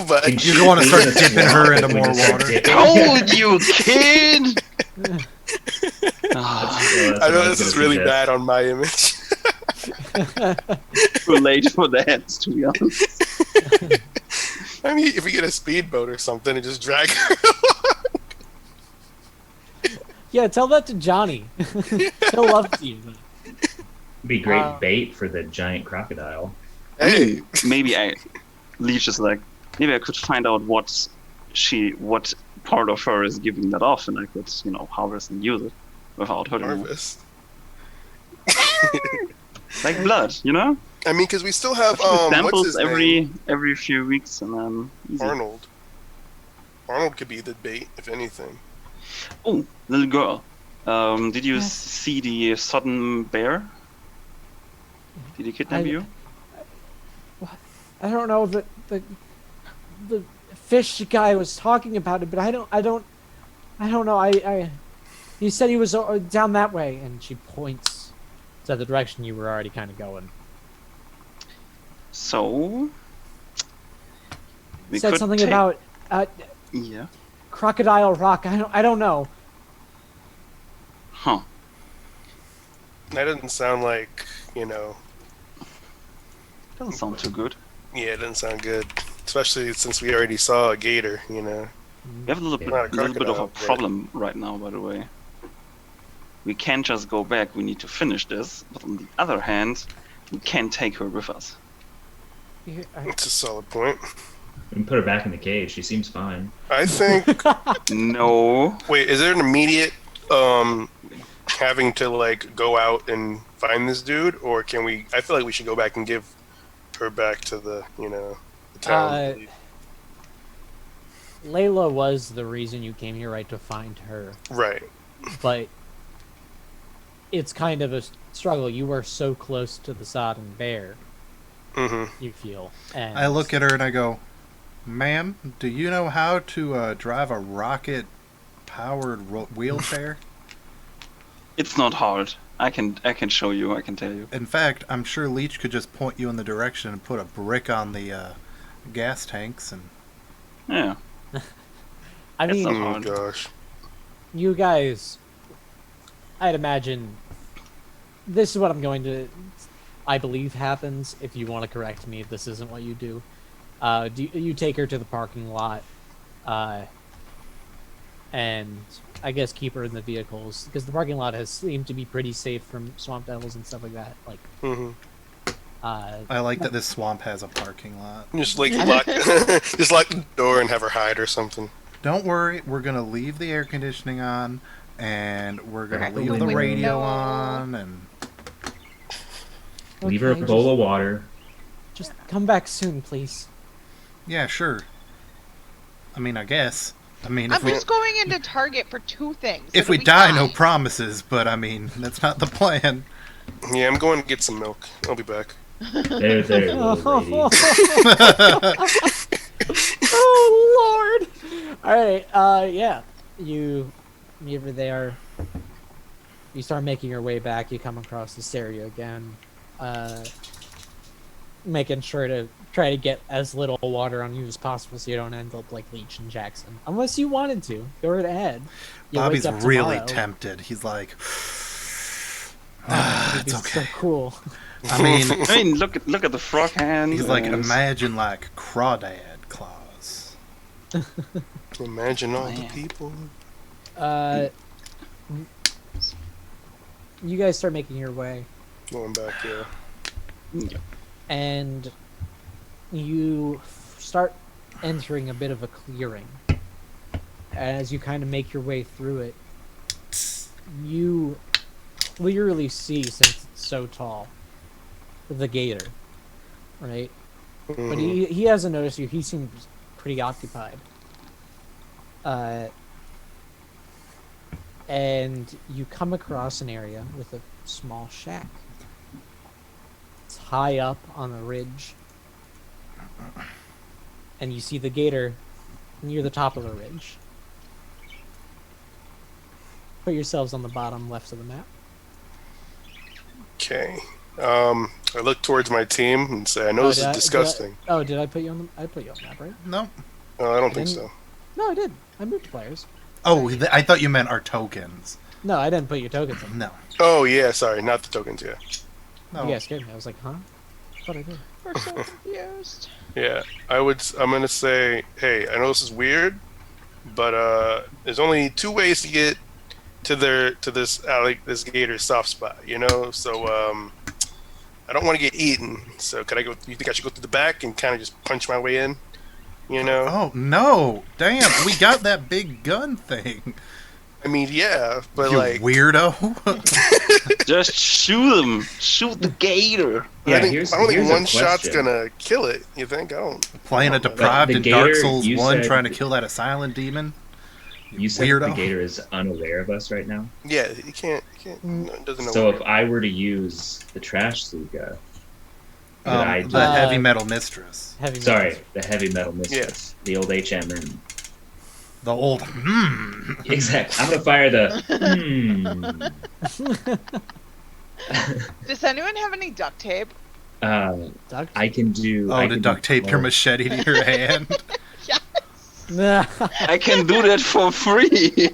But You want to start dipping her into more water? Told you, kid! Ah, I know this is really bad on my image. too late for that, to be honest. I mean, if we get a speedboat or something and just drag her. Yeah, tell that to Johnny. He'll love to you. Be great bait for the giant crocodile. Hey, Maybe Leech is like, maybe I could find out what part of her is giving that off, and I could, harvest and use it without hurting her. harvest. Like blood, I mean, because we still have what's Samples his name? every few weeks, and then easy. Arnold. Arnold could be the bait, if anything. Oh, little girl. Did you Yes. see the sudden bear? Did he kidnap you? I don't know the fish guy was talking about it, but I don't know. He said he was down that way, and she points to the direction you were already kind of going. So we Said could something take- about Yeah. Crocodile Rock. I don't know. Huh. That doesn't sound like, Doesn't sound too good. yeah, it doesn't sound good. Especially since we already saw a gator, We have a little bit, Not a little bit of a crocodile, but- problem right now, by the way. We can't just go back. We need to finish this. But on the other hand, we can't take her with us. Here, It's a solid point. And put her back in the cage. She seems fine. I think. No. Wait, is there an immediate having to like go out and find this dude, or can we? I feel like we should go back and give her back to the the town. Layla was the reason you came here, right, to find her. Right. But it's kind of a struggle. You were so close to the sodden bear, Mm-hmm. you feel. And I look at her and I go, "Ma'am, do you know how to drive a rocket-powered wheelchair?" It's not hard. I can show you. I can tell you. In fact, I'm sure Leech could just point you in the direction and put a brick on the gas tanks and. Yeah. I It's mean, not Oh hard. gosh. you guys, I'd imagine this is what I'm going to, I believe happens. If you want to correct me if this isn't what you do, you take her to the parking lot, and I guess keep her in the vehicles because the parking lot has seemed to be pretty safe from swamp devils and stuff like that. Like, Mm-hmm. I like that this swamp has a parking lot. Just like lock, just lock the door and have her hide or something. Don't worry, we're gonna leave the air conditioning on, and we're gonna Crack the leave the window. radio on, and Leave her a okay, bowl of water. just come back soon, please. yeah, sure. I mean, I guess. I mean, I'm if we just going into Target for two things. if so we that die, no promises. But I mean, that's not the plan. Yeah, I'm going to get some milk. I'll be back. There, little lady. Oh Lord! All right, yeah, you over there. You start making your way back. You come across the stereo again, making sure to try to get as little water on you as possible, so you don't end up like Leech and Jackson. Unless you wanted to, go right ahead. You Bobby's wake up really tomorrow. tempted. He's like, It'd be it's okay. So cool. I mean, I mean, look at the frog hand. he's like, and- imagine like crawdad claws. Imagine all the Man. people. You guys start making your way. Going back, yeah. And you start entering a bit of a clearing. As you kind of make your way through it, you clearly see, since it's so tall, the gator, right? But Mhm. he hasn't noticed you. He seems pretty occupied. And you come across an area with a small shack. It's high up on a ridge. And you see the gator near the top of the ridge. Put yourselves on the bottom left of the map. Okay. I look towards my team and say, I know this is disgusting. Did I put you on the? I put you on the map, right? No. I don't think Didn't- so. No, I did. I moved players. Oh, I thought you meant our tokens. No, I didn't put your tokens on. No. Oh, yeah, sorry. Not the tokens, yeah. No. You guys scared me. I was like, huh? I thought I did. We're so confused. Yeah. I'm going to say, hey, I know this is weird, but there's only two ways to get to this gator's soft spot, you know? So, I don't want to get eaten. So, could I go? You think I should go through the back and kind of just punch my way in? You know? Oh no! Damn, we got that big gun thing. I mean, yeah, but You like, weirdo. Just shoot him. Shoot the gator. Yeah, I don't here's think a one shot's question. gonna kill it. You think? I don't. Playing a But deprived the in Dark gator, Souls you 1 said- trying to kill that silent demon. You said weirdo. that the gator is unaware of us right now. Yeah, you can't. No, it doesn't know. So if I were to use the trash sluga, could I do- The heavy metal mistress. Heavy sorry, metals. the heavy metal mistress, the old HMM. The old Exactly. I'm gonna fire the. Does anyone have any duct tape? Duct? I can do. Oh, I to can duct do tape your both. machete to your hand. I can do that for free.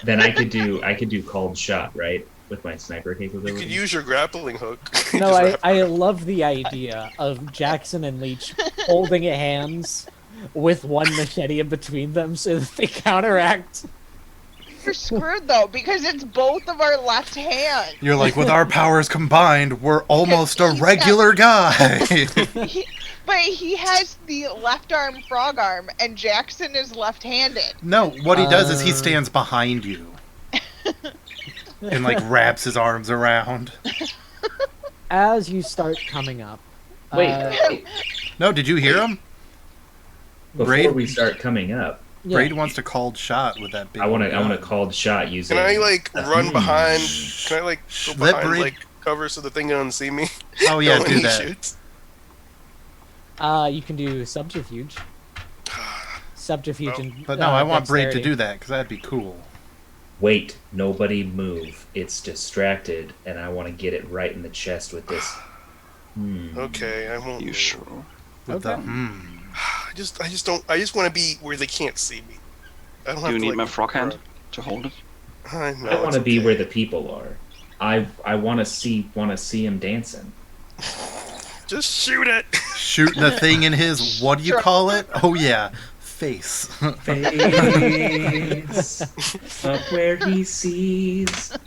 Then I could do called shot, right, with my sniper You capability. could use your grappling hook. No, Just I, wrap- I love the idea of Jackson and Leech holding hands with one machete in between them so that they counteract. We're screwed though because it's both of our left hands. You're like, with our powers combined, we're almost a he's regular guy. But he has the left arm frog arm, and Jackson is left-handed. No, what he does is he stands behind you. And like wraps his arms around. As you start coming up, Wait, No, did you hear him? before Braid- we start coming up, yeah, Brady wants to called shot with that big. I want gun. a called shot using. Can I like a run hmm. behind? Can I like go Slip behind breed? like cover so the thing doesn't see me? Oh yeah, when do he that. shoots? you can do subterfuge. Subterfuge, Oh. and But no, I want Braid to dexterity. do that because that'd be cool. Wait, nobody move. It's distracted, and I want to get it right in the chest with this. Okay, I won't. You move. sure? With Okay. I just don't. I just want to be where they can't see me. I don't Do have you to, need like, my frog hand to hold it? I know. I want it's to be okay. where the people are. I want to see him dancing. Just shoot it. Shooting the thing in his, what do you call it? Oh yeah, face. Face up where he sees.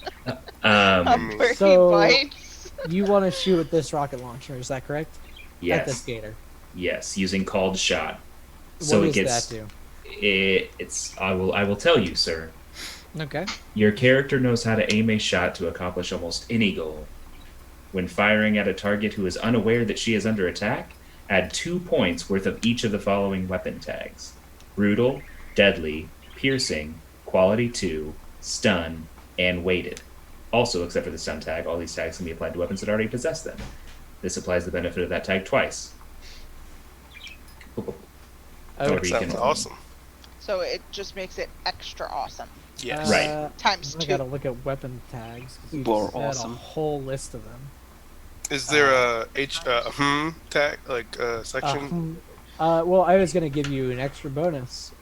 Where So- he bites. You want to shoot at this rocket launcher? Is that correct? At this Yes, gator. yes, using called shot. What So does it gets. that do? It's. I will tell you, sir. Okay. Your character knows how to aim a shot to accomplish almost any goal. When firing at a target who is unaware that she is under attack, add 2 points worth of each of the following weapon tags: brutal, deadly, piercing, quality 2, stun, and weighted. Also, except for the stun tag, all these tags can be applied to weapons that already possess them. This applies the benefit of that tag twice. However, you Sounds can- awesome. So it just makes it extra awesome. Yes. Right. Times I 2. gotta look at weapon tags. 'Cause you More just had awesome. a whole list of them. Is there a tag like section? Well, I was gonna give you an extra bonus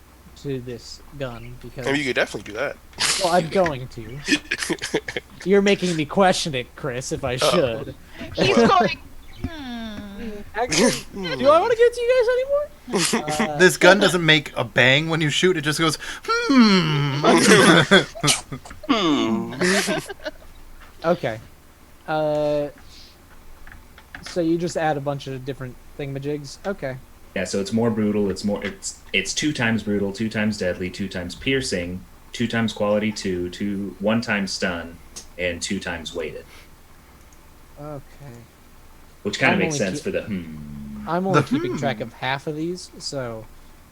to this gun because I mean, you could definitely do that. well, I'm going to. You're making me question it, Chris. If I should. He's going. Actually, do I want to give it to you guys anymore? This gun doesn't make a bang when you shoot; it just goes Okay. So you just add a bunch of different thingamajigs. Okay. Yeah, so it's more brutal. It's 2 times brutal, 2 times deadly, 2 times piercing, 2 times quality 2, 1 time stun, and 2 times weighted. Okay. Which kind of I'm makes only sense keep- for the I'm only keeping track of half of these, so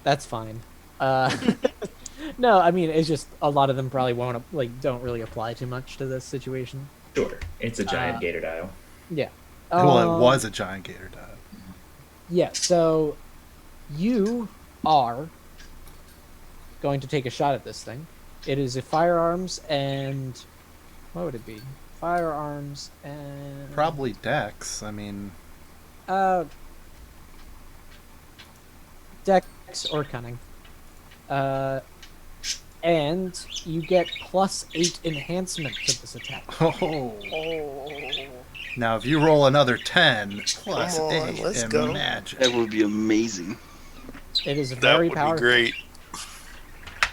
that's fine. No, I mean it's just a lot of them probably won't don't really apply too much to this situation. Sure, it's a giant gator dial. Yeah. well, Um, it was a giant gator dive. Yeah. So you are going to take a shot at this thing. It is a firearms and what would it be? Firearms and Probably Dex. I mean, Dex or cunning. And you get +8 enhancement to this attack. oh. Oh. Now if you roll another 10 plus Come on, 8, let's go. imagine. That would be amazing. It is That very would powerful. be great.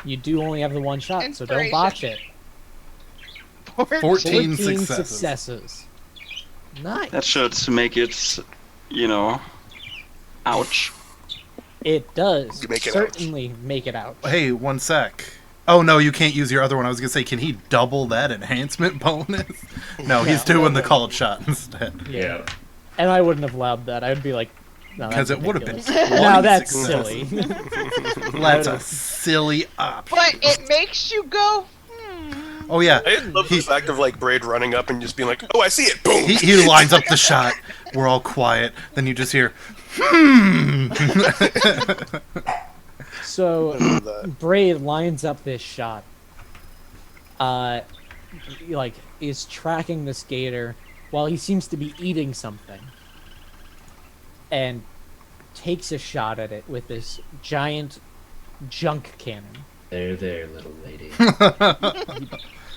You do only have the one shot, so don't Inspiration. botch it. 14 14 successes. successes. Nice. That should make it, ouch. It does You make it certainly make it out. Hey, one sec. Oh no, you can't use your other one. I was gonna say, can he double that enhancement bonus? No, he's doing the called shot instead. Yeah. And I wouldn't have allowed that. I would be like, no, Because that's it would have been ridiculous. 20 Now that's successes. silly. That's a silly option. But it makes you go. Oh yeah, I love the fact of like Braid running up and just being like, "Oh, I see it!" Boom. he lines up the shot. We're all quiet. Then you just hear, So love that. Braid lines up this shot. Is tracking this gator while he seems to be eating something, and takes a shot at it with this giant junk cannon. There, little lady.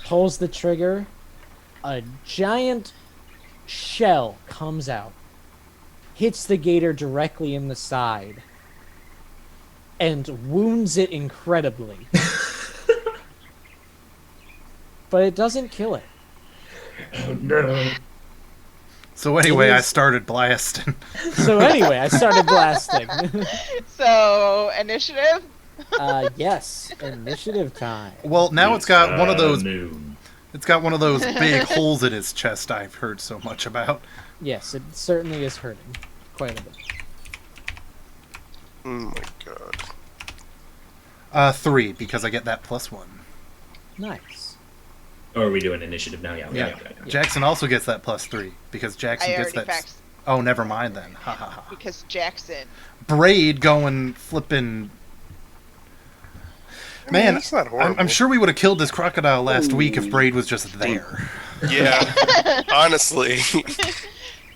Pulls the trigger. A giant shell comes out, hits the gator directly in the side, and wounds it incredibly. but it doesn't kill it. Oh, no. So anyway, I is- started blasting. So anyway, I started blasting. So initiative. Yes, initiative time. Well, now it's got one of those. Noon. It's got one of those big holes in his chest I've heard so much about. Yes, it certainly is hurting quite a bit. Oh my god. 3 because I get that +1. Nice. Oh, are we doing initiative now? Yeah. Yeah. Okay. Jackson also gets that +3 because Jackson I gets already that. faxed Oh, never mind then. Ha ha ha. because Jackson. Braid going flipping. I mean, Man, it's not horrible. I'm sure we would have killed this crocodile last week if Braid was just there. Yeah, honestly.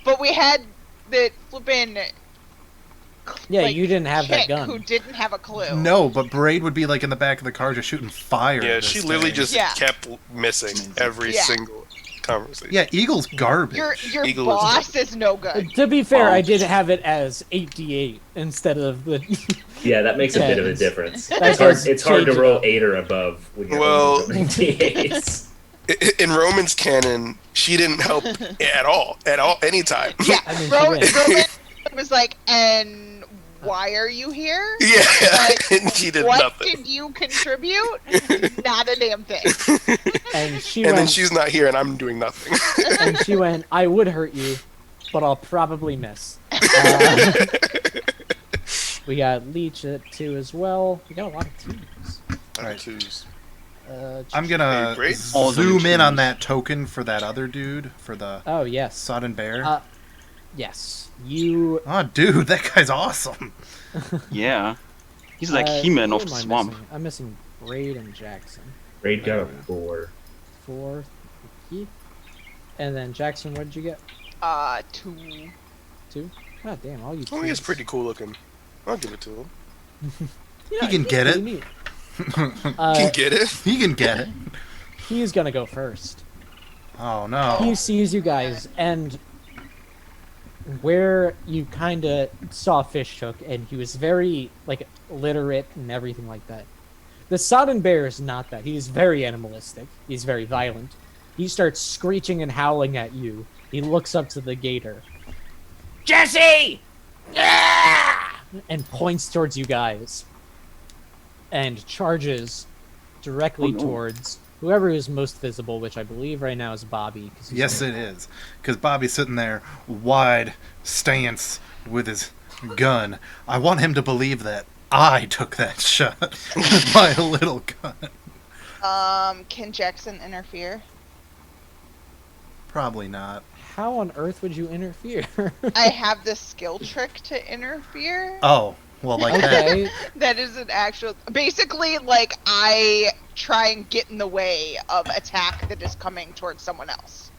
But we had the flippin'. Yeah, like, you didn't have that chick gun. Who didn't have a clue. No, but Braid would be like in the back of the car just shooting fire. Yeah, at she this literally thing. just Yeah. kept missing every Yeah. single conversation. Yeah, Eagle's garbage. Your Eagle is- boss is no good. To be fair, Oh. I did have it as 8d8 instead of the. Yeah, that makes a bit of a Tens. difference. That It's hard, does it's hard to change it roll up. 8 or above when you're Well- rolling D8s. In Roman's canon, she didn't help at all, anytime. Yeah, I mean, she Roman did. was like, and why are you here? Yeah, Like, and she did what nothing. did you contribute? Not a damn thing. And she And then went. she's not here, and I'm doing nothing. And she went. I would hurt you, but I'll probably miss. We got Leech at 2 as well. We got a lot of 2s. Alright. Twos. I'm gonna Hey, Braid? All the zoom in on twos. that token for that other dude, for the Oh yes. sodden bear. Yes. You. Oh, dude, that guy's awesome. Yeah. He's like who He-Man off am the I swamp. missing? I'm missing Braid and Jackson. Raid got a 4. 4. Keith. And then Jackson, what did you get? 2. 2. God damn, all you. Oh, he is twos. pretty cool looking. I'll give it to him. Yeah, He can he's get pretty it. neat. Can get it. He can get it. He's gonna go first. Oh no. He sees you guys, and where you kind of saw Fish Hook, and he was very like literate and everything like that. The Sodden Bear is not that. He's very animalistic. He's very violent. He starts screeching and howling at you. He looks up to the gator. Jesse! Yeah! And points towards you guys. And charges directly Oh, no. towards whoever is most visible, which I believe right now is Bobby. 'cause he's Yes, on- it is. Because Bobby's sitting there, wide stance with his gun. I want him to believe that I took that shot with my little gun. Can Jackson interfere? Probably not. How on earth would you interfere? I have this skill trick to interfere. Oh, well, like that. Okay. That is an actual. Basically, like, I try and get in the way of attack that is coming towards someone else.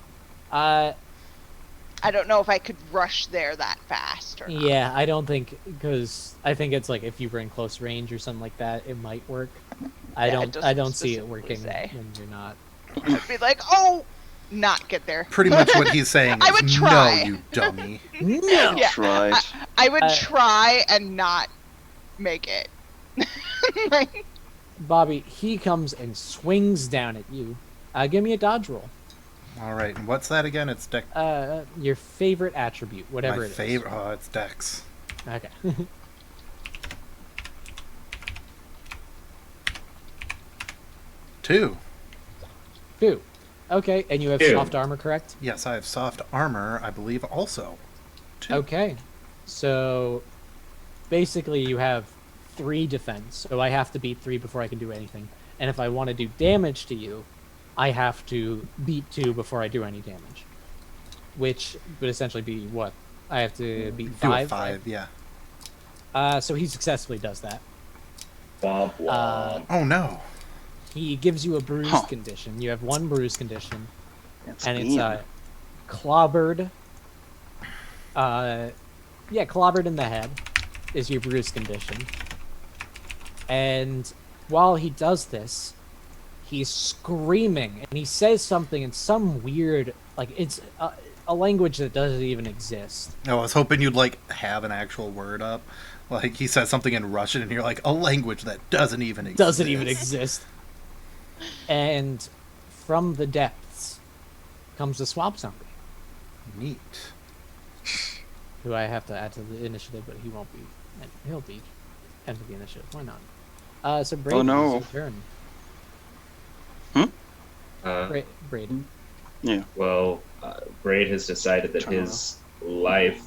Uh, I don't know if I could rush there that fast or not. yeah, I don't think, because I think it's like if you were in close range or something like that, it might work. I Yeah, it don't. I doesn't don't see it specifically working say. when you're not. I'd be like, oh, not get there. Pretty much what he's saying I is, would try. no, you dummy. No. Yeah. Tried. I would Uh, try and not make it. Like, Bobby, he comes and swings down at you. Give me a dodge roll. All right, and what's that again? It's Dex. Your favorite attribute, whatever My it is. favorite. Oh, it's Dex. Okay. 2. 2. Okay, and you have 2. soft armor, correct? Yes, I have soft armor, I believe, also. 2. Okay. So basically you have 3 defense, so I have to beat 3 before I can do anything. And if I want to do damage to you, I have to beat 2 before I do any damage. Which would essentially be what? I have to beat Do 5? a 5, yeah. So he successfully does that. Womp womp. Oh no. He gives you a bruise Huh. condition. You have 1 bruise condition. That's And it's mean. clobbered. Clobbered in the head is your bruise condition. And while he does this, he's screaming and he says something in some weird, like it's a language that doesn't even exist. I was hoping you'd like have an actual word up. Like he says something in Russian, and you're like, a language that doesn't even exist. Doesn't even exist. And from the depths comes a swamp zombie, Neat. who I have to add to the initiative, but he won't be. He'll be end of the initiative. Why not? So Braden, no. it's your turn. Braden. Yeah. Well, Braid has decided that Turn his life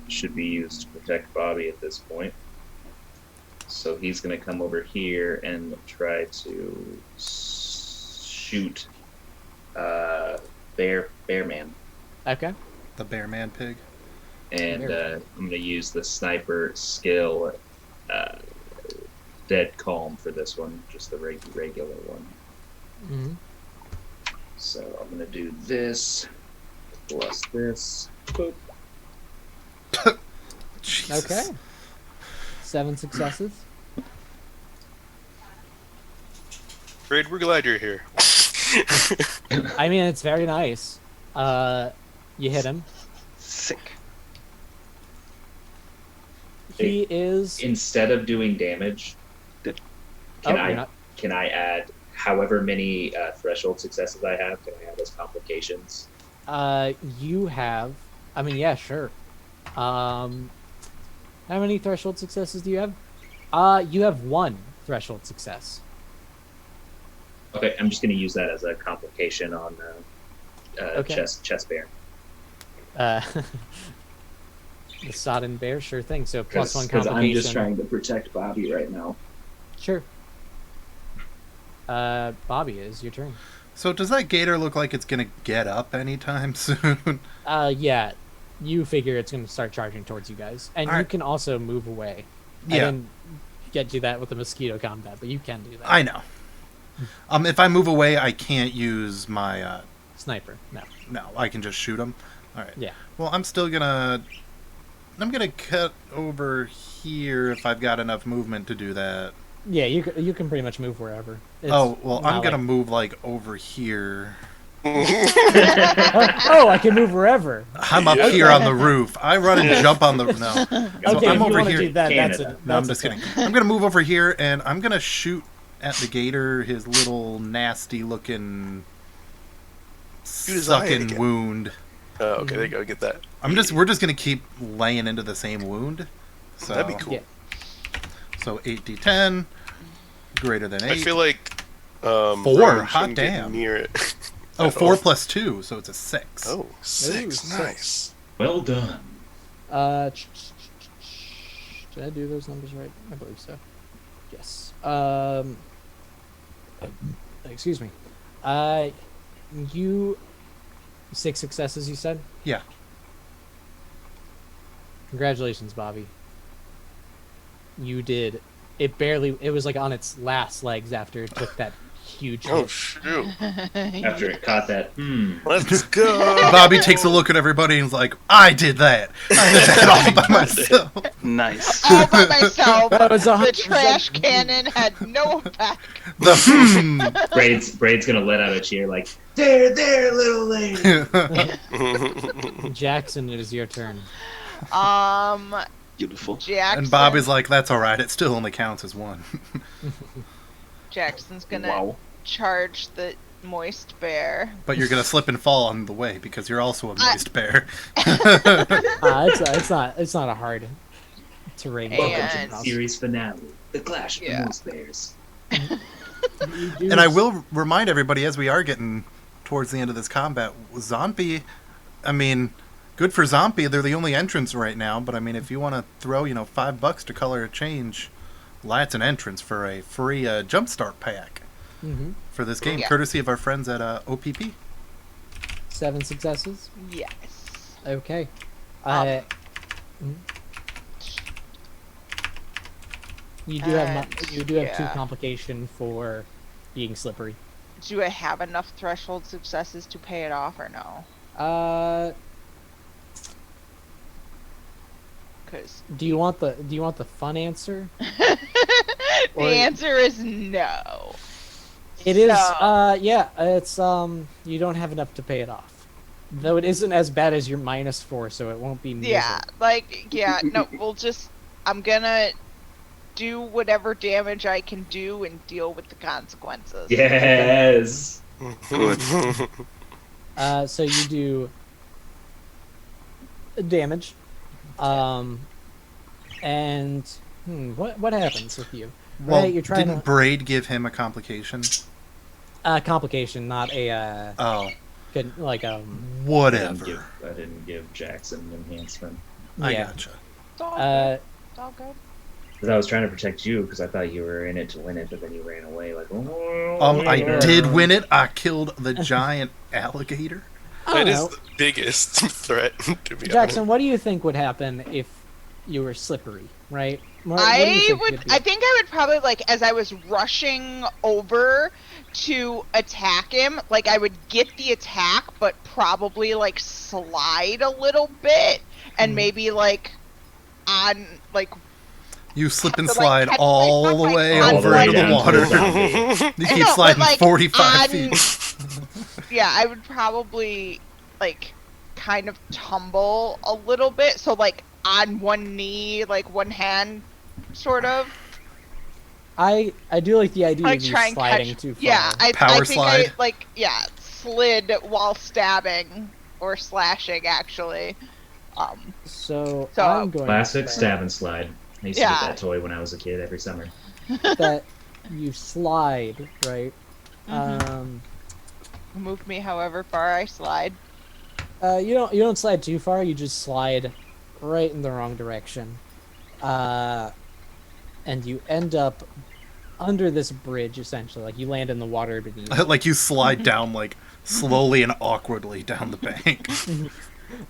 should be used to protect Bobby at this point. So he's going to come over here and try to shoot Bear Man. Okay. The bear man pig. And Bear. I'm going to use the sniper skill Dead Calm for this one, just the regular one. Mm-hmm. So I'm going to do this plus this. Boop. Jesus. Okay. 7 successes. Braid, we're glad you're here. I mean, it's very nice. You hit him. Sick. He is. Instead of doing damage, Oh, can you're I not- can I add however many threshold successes I have? Can I add as complications? You have. I mean, yeah, sure. How many threshold successes do you have? You have 1 threshold success. Okay, I'm just going to use that as a complication on Okay. chest bear. The sodden bear, sure thing. So plus 1 Because complication. I'm just trying to protect Bobby right now. Sure. Bobby, it is your turn. So does that gator look like it's gonna get up anytime soon? Yeah. You figure it's going to start charging towards you guys, and you Alright. can also move away. I Yeah. didn't get to that with the mosquito combat, but you can do that. I know. If I move away, I can't use my. Sniper. No. No, I can just shoot him. All right. Yeah. Well, I'm gonna cut over here if I've got enough movement to do that. Yeah, you can pretty much move wherever. It's Oh well, I'm not gonna like- move like over here. Oh, I can move wherever. I'm up here on the roof. I run and jump on the no. So Okay, I'm if you over want to here. do that, that's Canada. it. No, I'm just kidding. I'm gonna move over here and I'm gonna shoot at the gator his little nasty looking his eye sucking again. wound. Oh, okay, there you go. Get that. We're just gonna keep laying into the same wound. So That'd be cool. Yeah. So 8d10 greater than 8. I feel like 4, Rowan hot shouldn't get damn. near it. Oh, 4 plus 2, so it's a 6. Oh, 6. Ooh, Nice. Well done. Did I do those numbers right? I believe so. Yes. Excuse me. You 6 successes, you said? Yeah. Congratulations, Bobby. You did. It was like on its last legs after it took that huge hit. Oh, shoot. After it caught that, Let's go. Bobby takes a look at everybody and is like, I did that. I did that all by myself. Nice. All by myself. That was The 100% trash cannon had no effect. The Braid's gonna let out a cheer like, there, little lady. Jackson, it is your turn. Beautiful. Jackson. And Bobby's like, that's alright, it still only counts as 1. Jackson's gonna Wow. charge the moist bear. But you're going to slip and fall on the way because you're also a moist bear. It's not a hard terrain. Welcome to And- the series finale, the clash of Yeah. the Moose Bears. You do- And I will remind everybody as we are getting towards the end of this combat, Zombie, I mean, good for Zombie. They're the only entrance right now. But I mean, if you want to throw, $5 to color a change, that's an entrance for a free Jumpstart pack Mhm. for this game, Yeah. courtesy of our friends at OPP. 7 successes. Yes. Okay. You do have And, you do have 2 yeah. complication for being slippery. Do I have enough threshold successes to pay it off or no? Because Do you want the fun answer? the Or- answer is no. It is. So- Yeah. It's you don't have enough to pay it off, though it isn't as bad as your -4, so it won't be. Yeah, no, I'm gonna do whatever damage I can do and deal with the consequences. Yes. Good. So you do damage, and what happens with you? Well, Right, you're trying didn't to Braid give him a complication? complication, not a Oh, good like whatever. I didn't give Jackson an enhancement. I yeah. gotcha. It's all good. It's all good. Because I was trying to protect you because I thought you were in it to win it, but then you ran away like. I did win it. I killed the giant alligator. I don't That is know. the biggest threat, to be Jackson, honest. what do you think would happen if you were slippery? Right? What do you think would be- I think I would probably like as I was rushing over to attack him, like I would get the attack, but probably like slide a little bit and maybe like on like You slip and So, like, slide catch all myself, the like, way on over one into the knee. water. Water. You I keep know, but, sliding like, 45 on- feet. yeah, I would probably like kind of tumble a little bit, so like on one knee, like one hand, sort of. I do like the idea Like of you try and sliding catch. too far. Yeah, I Power think I slide. like slid while stabbing or slashing actually. So So- I'm going Classic to say stab and slide. I used to Yeah. get that toy when I was a kid every summer. that you slide, right? Mhm. Move me however far I slide. You don't slide too far. You just slide right in the wrong direction, and you end up under this bridge essentially. Like you land in the water beneath. Like you slide down like slowly and awkwardly down the bank.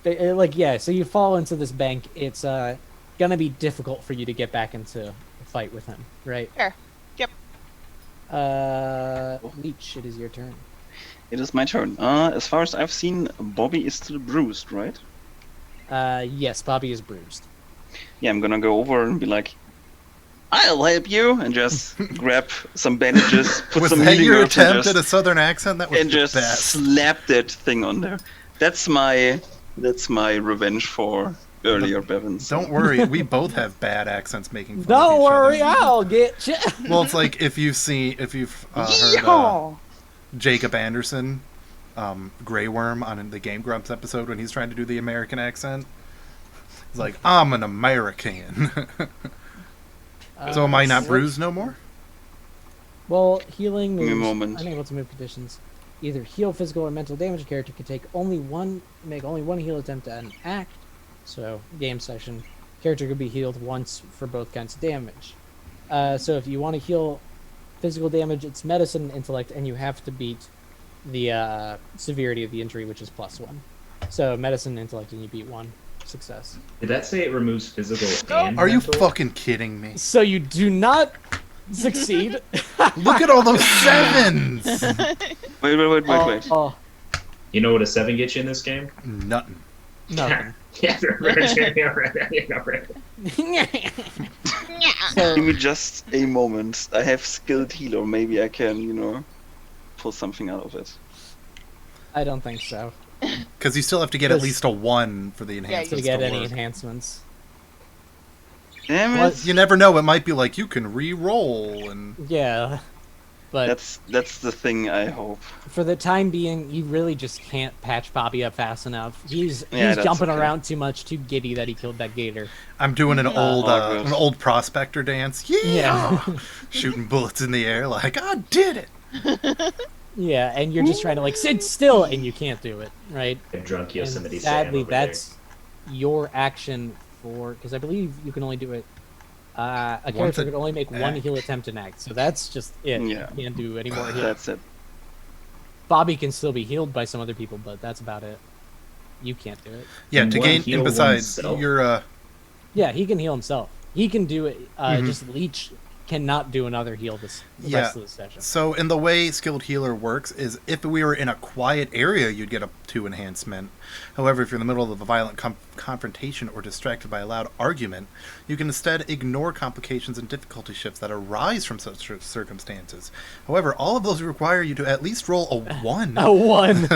Like yeah, so you fall into this bank. It's gonna be difficult for you to get back into a fight with him, right? Sure. Yep. Leech, it is your turn. It is my turn. As far as I've seen, Bobby is still bruised, right? Yes, Bobby is bruised. Yeah, I'm gonna go over and be like, I'll help you, and just grab some bandages, put Was some that healing your herbs, and attempt just, at a southern accent? That was and the just best. slap that thing on there. That's my revenge for earlier Bevins. Don't worry, we both have bad accents making fun of Don't each worry, other. I'll get you. Well, it's like if you've heard Yeehaw! Jacob Anderson, Grey Worm on the Game Grumps episode when he's trying to do the American accent. He's like, I'm an American. So am I not bruised no more? Well, healing Give me a moves moment. unable to move conditions. Either heal physical or mental damage. A character can make only one heal attempt at an act. So game session, character could be healed once for both kinds of damage. So if you want to heal physical damage, it's medicine and intellect, and you have to beat the severity of the injury, which is +1. So medicine and intellect, and you beat 1. Success. Did that say it removes physical and Are you mental? fucking kidding me? So you do not succeed. Look at all those 7s! Wait. Oh, You know what a 7 gets you in this game? Nothing. nothing. Yeah, So Give me just a moment. I have skilled healer. Maybe I can, pull something out of it. I don't think so. Because you still have to get at Because- least a 1 for the you enhancements To get any work. enhancements. Damn it! What? You never know, it might be like you can re-roll and... Yeah, but That's the thing. I hope. for the time being, you really just can't patch Bobby up fast enough. He's Yeah, that's jumping okay. around too much, too giddy that he killed that gator. I'm doing an good. old prospector dance. Yeah! Shooting bullets in the air like, I did it! Yeah, and you're just trying to like sit still, and you can't do it, right? A drunk And Yosemite Sam sadly, over that's your action for because I believe you can only do it. A character could only make one act. heal attempt in act, so that's just it. Yeah. You can't do any more heal. That's it. Bobby can still be healed by some other people, but that's about it. You can't do it. Yeah, Can to one gain... heal And besides, oneself? you're, Yeah, he can heal himself. He can do it. Mhm. Just Leech cannot do another heal the Yeah. rest of the session. So, in the way Skilled Healer works is if we were in a quiet area, you'd get a 2 enhancement. However, if you're in the middle of a violent confrontation or distracted by a loud argument, you can instead ignore complications and difficulty shifts that arise from such circumstances. However, all of those require you to at least roll a 1. A 1.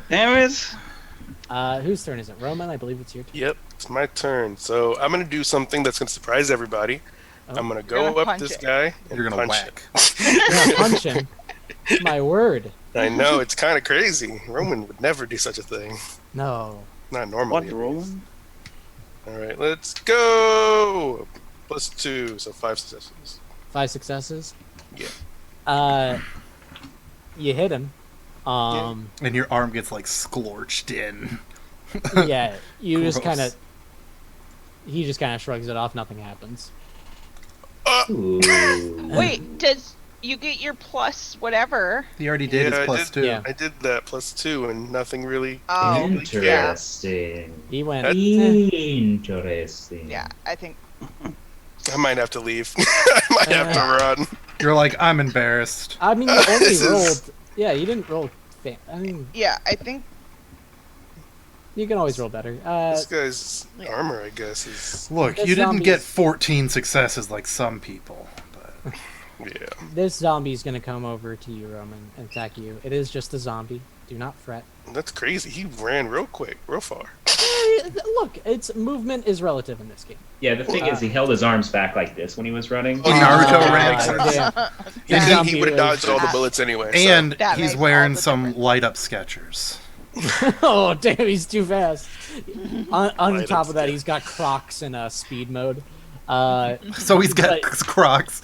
Damn it! Whose turn is it? Roman, I believe it's your turn. Yep, it's my turn. So I'm gonna do something that's gonna surprise everybody. Oh. I'm gonna You're go gonna up punch this it. guy and You're gonna punch whack. You're gonna punch him. My word. I know, it's kind of crazy. Roman would never do such a thing. No. Not normally. What, Roman? All right, let's go. +2, so 5 successes. 5 successes. Yeah. You hit him. And your arm gets like scorched in. Yeah. You just Gross. kind of. He just kind of shrugs it off. Nothing happens. Ooh. Wait, does you get your plus whatever? He already did Yeah, I his did. +2. Yeah. I did that +2, and nothing really. Oh, yeah. Interesting. He went. Interesting. Yeah, I think. I might have to leave. I might have to run. You're like, I'm embarrassed. I mean, you only This is- rolled. Yeah, you didn't roll. I mean, Yeah, I think. you can always roll better. This guy's Yeah. armor, I guess, is. Look, This you didn't get zombie's- 14 successes like some people. But Yeah. This zombie's gonna come over to you, Roman, and attack you. It is just a zombie. Do not fret. That's crazy. He ran real quick, real far. Look, its movement is relative in this game. Yeah, the thing is, he held his arms back like this when he was running. Oh, Naruto Ah, ranks. damn. He, That he zombie would have was- dodged all the bullets anyway. so- and That he's makes all wearing the some difference. light up Skechers. Oh, damn, he's too fast. On Light top up of that, Skechers. he's got Crocs in speed mode. So he's got But- Crocs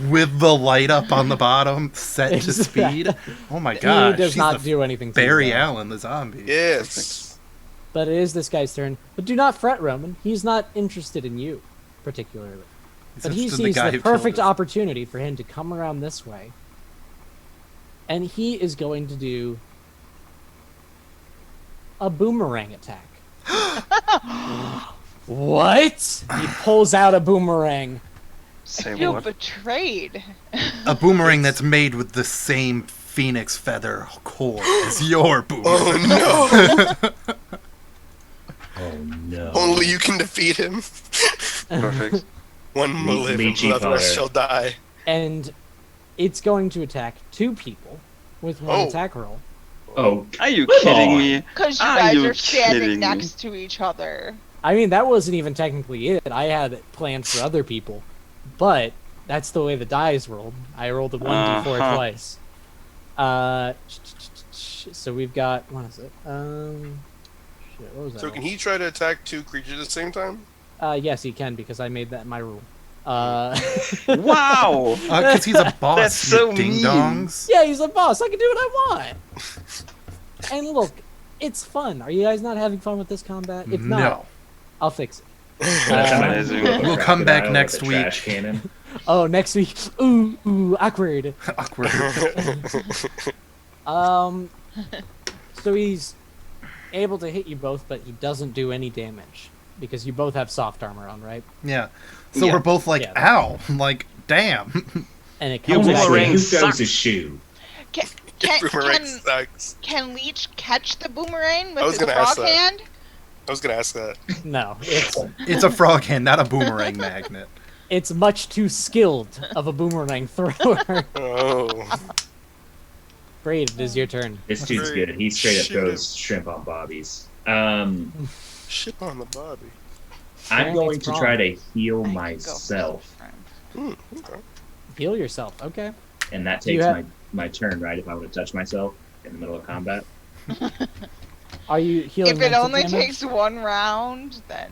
with the light up on the bottom set to Exactly. speed. Oh my gosh. he does she's not the do anything to Barry you, though. Allen, the zombie. Yes. But it is this guy's turn. But do not fret, Roman. He's not interested in you, particularly. But he interested in sees guy the who killed perfect him. opportunity for him to come around this way. And he is going to do a boomerang attack. What? He pulls out a boomerang. Say You what? betrayed. A boomerang that's made with the same phoenix feather core as your boomerang. Oh no! Oh no. Only you can defeat him. Perfect. One will live, and Lychee the rest powder. shall die. And it's going to attack 2 people with 1 Oh. attack roll. Oh, Are you Come kidding on. me? Because you Are guys you are standing kidding me? next to each other. I mean, that wasn't even technically it. I had it planned for other people. But that's the way the dice rolled. I rolled a 1d4 Uh-huh. twice. So we've got, what is it? Shit, what was that? So can he try to attack 2 creatures at the same time? Yes, he can, because I made that my rule. Uh, Wow! Because he's a boss, That's you so ding mean. dongs. yeah, he's a boss. I can do what I want. And look, it's fun. Are you guys not having fun with this combat? If not, No. I'll fix it. that's amazing. We'll come back Crocodile next with a week. Trash cannon. Oh, next week. Ooh, awkward. Awkward. So he's able to hit you both, but he doesn't do any damage because you both have soft armor on, right? Yeah. So Yeah. we're both like, Yeah. ow. Like, damn. And it You comes back. boomerang in. Who goes sucks. a shoe? Can, Boomerang can, sucks. can Leech catch the boomerang I with was his gonna ask frog that. hand? I was gonna ask that. No, It's a frog hand, not a boomerang magnet. it's much too skilled of a boomerang thrower. Oh. Braid, it is your turn. This dude's Very good. He straight up shoot throws shrimp on bobbies. Ship on the Bobby. I'm Apparently going it's to wrong. try to heal I could go myself, for Okay. Heal yourself. Okay. and that You takes have- my turn, right? If I want to touch myself in the middle of combat. Are you healing If it mental only damage? takes 1 round, then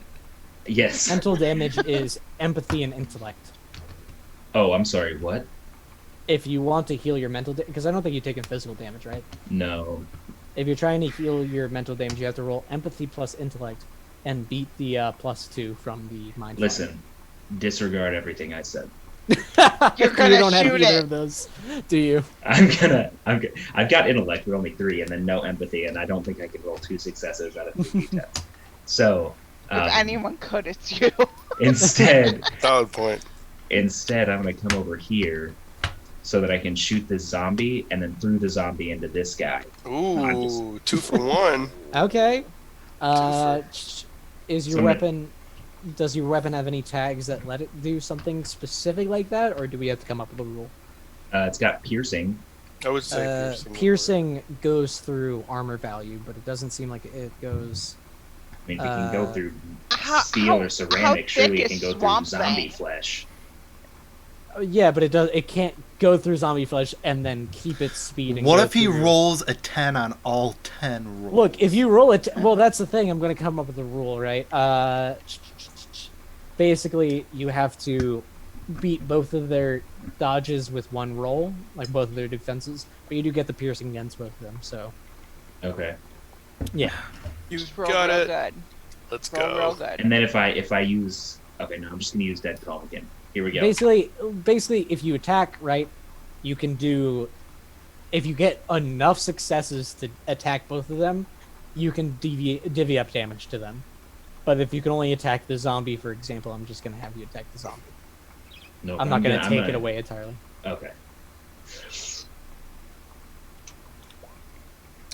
Yes. Mental damage is empathy and intellect. Oh, I'm sorry. What? If you want to heal your mental because I don't think you've taken physical damage, right? No. If you're trying to heal your mental damage, you have to roll empathy plus intellect and beat the +2 from the mind. fog. Listen. Disregard everything I said. You're gonna you don't have shoot either it. of those, do you? I've got intellect with only 3, and then no empathy, and I don't think I can roll 2 successes out of 3 d10. So, if anyone could, it's you. instead, Valid point. I'm gonna come over here so that I can shoot this zombie, and then through the zombie into this guy. Ooh, 2 for 1. Okay. Is your So I'm gonna- weapon? Does your weapon have any tags that let it do something specific like that, or do we have to come up with a rule? It's got piercing. I would say piercing. Piercing goes through armor value, but it doesn't seem like it goes. I mean, if it can go Uh, through How- steel how- or how ceramic, surely thick it can is go through Swamp zombie Thing? flesh. Yeah, but it can't go through zombie flesh and then keep its speed. And What go if he through- rolls a 10 on all 10 rolls? Look, if you roll it, well, that's the thing. I'm going to come up with a rule, right? Basically, you have to beat both of their dodges with one roll, like both of their defenses, but you do get the piercing against both of them. So, Okay. yeah. You Just roll got real it. good. Let's Roll real go. good. And then if I use, okay, no, I'm just gonna use Dead Calm again. Here we go. Basically, if you attack, right, you can do. If you get enough successes to attack both of them, you can divvy up damage to them. But if you can only attack the zombie, for example, I'm just gonna have you attack the zombie. No, I'm not gonna take it away entirely. Okay.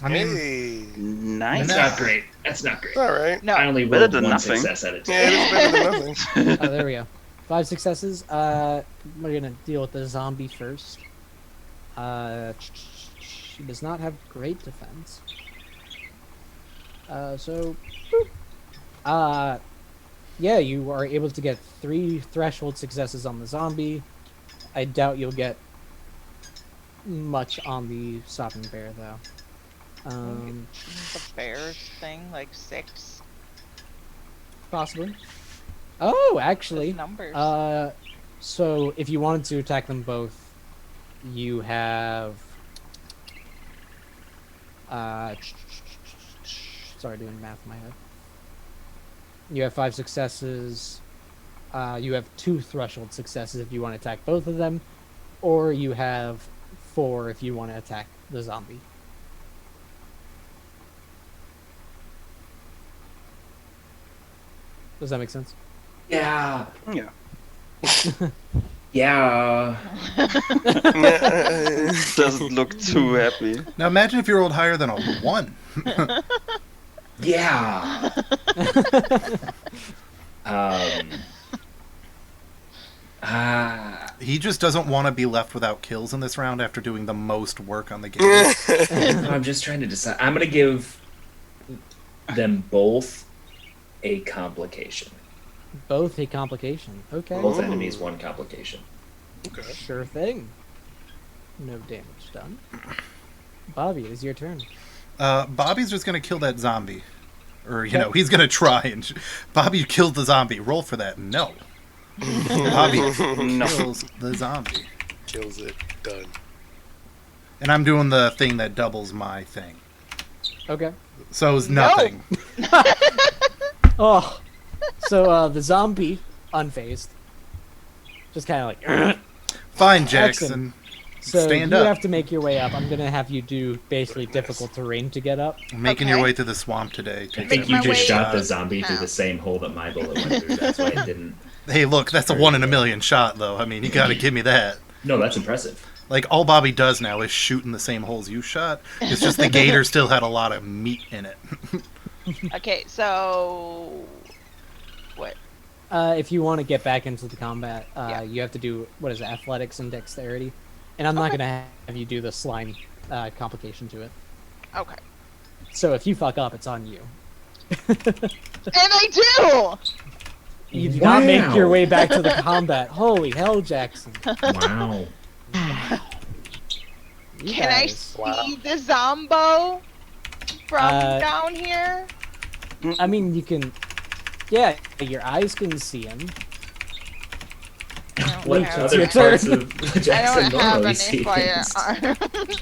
I mean, Hey. Nice. That's not great. That's not great. All right. No. I only Better rolled than one nothing. success at a time. Yeah, it is better than nothing. Oh, there we go. 5 successes. We're gonna deal with the zombie first. She does not have great defense. So, boop. Yeah, you are able to get 3 threshold successes on the zombie. I doubt you'll get much on the sopping bear, though. The bears thing, like 6 Possibly. Oh, actually, numbers. so if you wanted to attack them both, you have. Sorry, doing math in my head. You have 5 successes. You have 2 threshold successes if you want to attack both of them, or you have 4 if you want to attack the zombie. Does that make sense? Yeah. Yeah. Yeah. Doesn't look too happy. now imagine if you rolled higher than a 1. Yeah. He just doesn't want to be left without kills in this round after doing the most work on the game. I'm just trying to decide. I'm gonna give them both a complication. Both a complication. Okay. Both enemies, one complication. Okay. Sure thing. No damage done. Bobby, it is your turn. Bobby's just going to kill that zombie. Or, you know, he's going to try and... Bobby killed the zombie. Roll for that. No. Bobby kills the zombie. Kills it. Done. And I'm doing the thing that doubles my thing. Okay. So it's nothing. Oh. So the zombie, unfazed, just kind of like. Fine, Jackson. So Stand you up. have to make your way up. I'm gonna have you do basically difficult terrain to get up. Making Okay. your way to the swamp today. I takes think that you much. just way shot the up. zombie through How? the same hole that my bullet went through. That's why it didn't. Hey, look, that's a 1 in a million shot, though. I mean, you got to give me that. No, that's impressive. Like, all Bobby does now is shoot in the same holes you shot. It's just the gator still had a lot of meat in it. Okay, so what? If you want to get back into the combat, Yeah. you have to do what is it, athletics and dexterity, and I'm not gonna have you do the slime complication to it. Okay, So if you fuck up, it's on you. and I do. You do not make your Wow. way back to the combat. Holy hell, Jackson! Wow. You Can I guys. see the zombo from down here? I mean, you can. Yeah, your eyes can see him. What It's other your parts turn. of I Jackson don't have normally any see? firearms.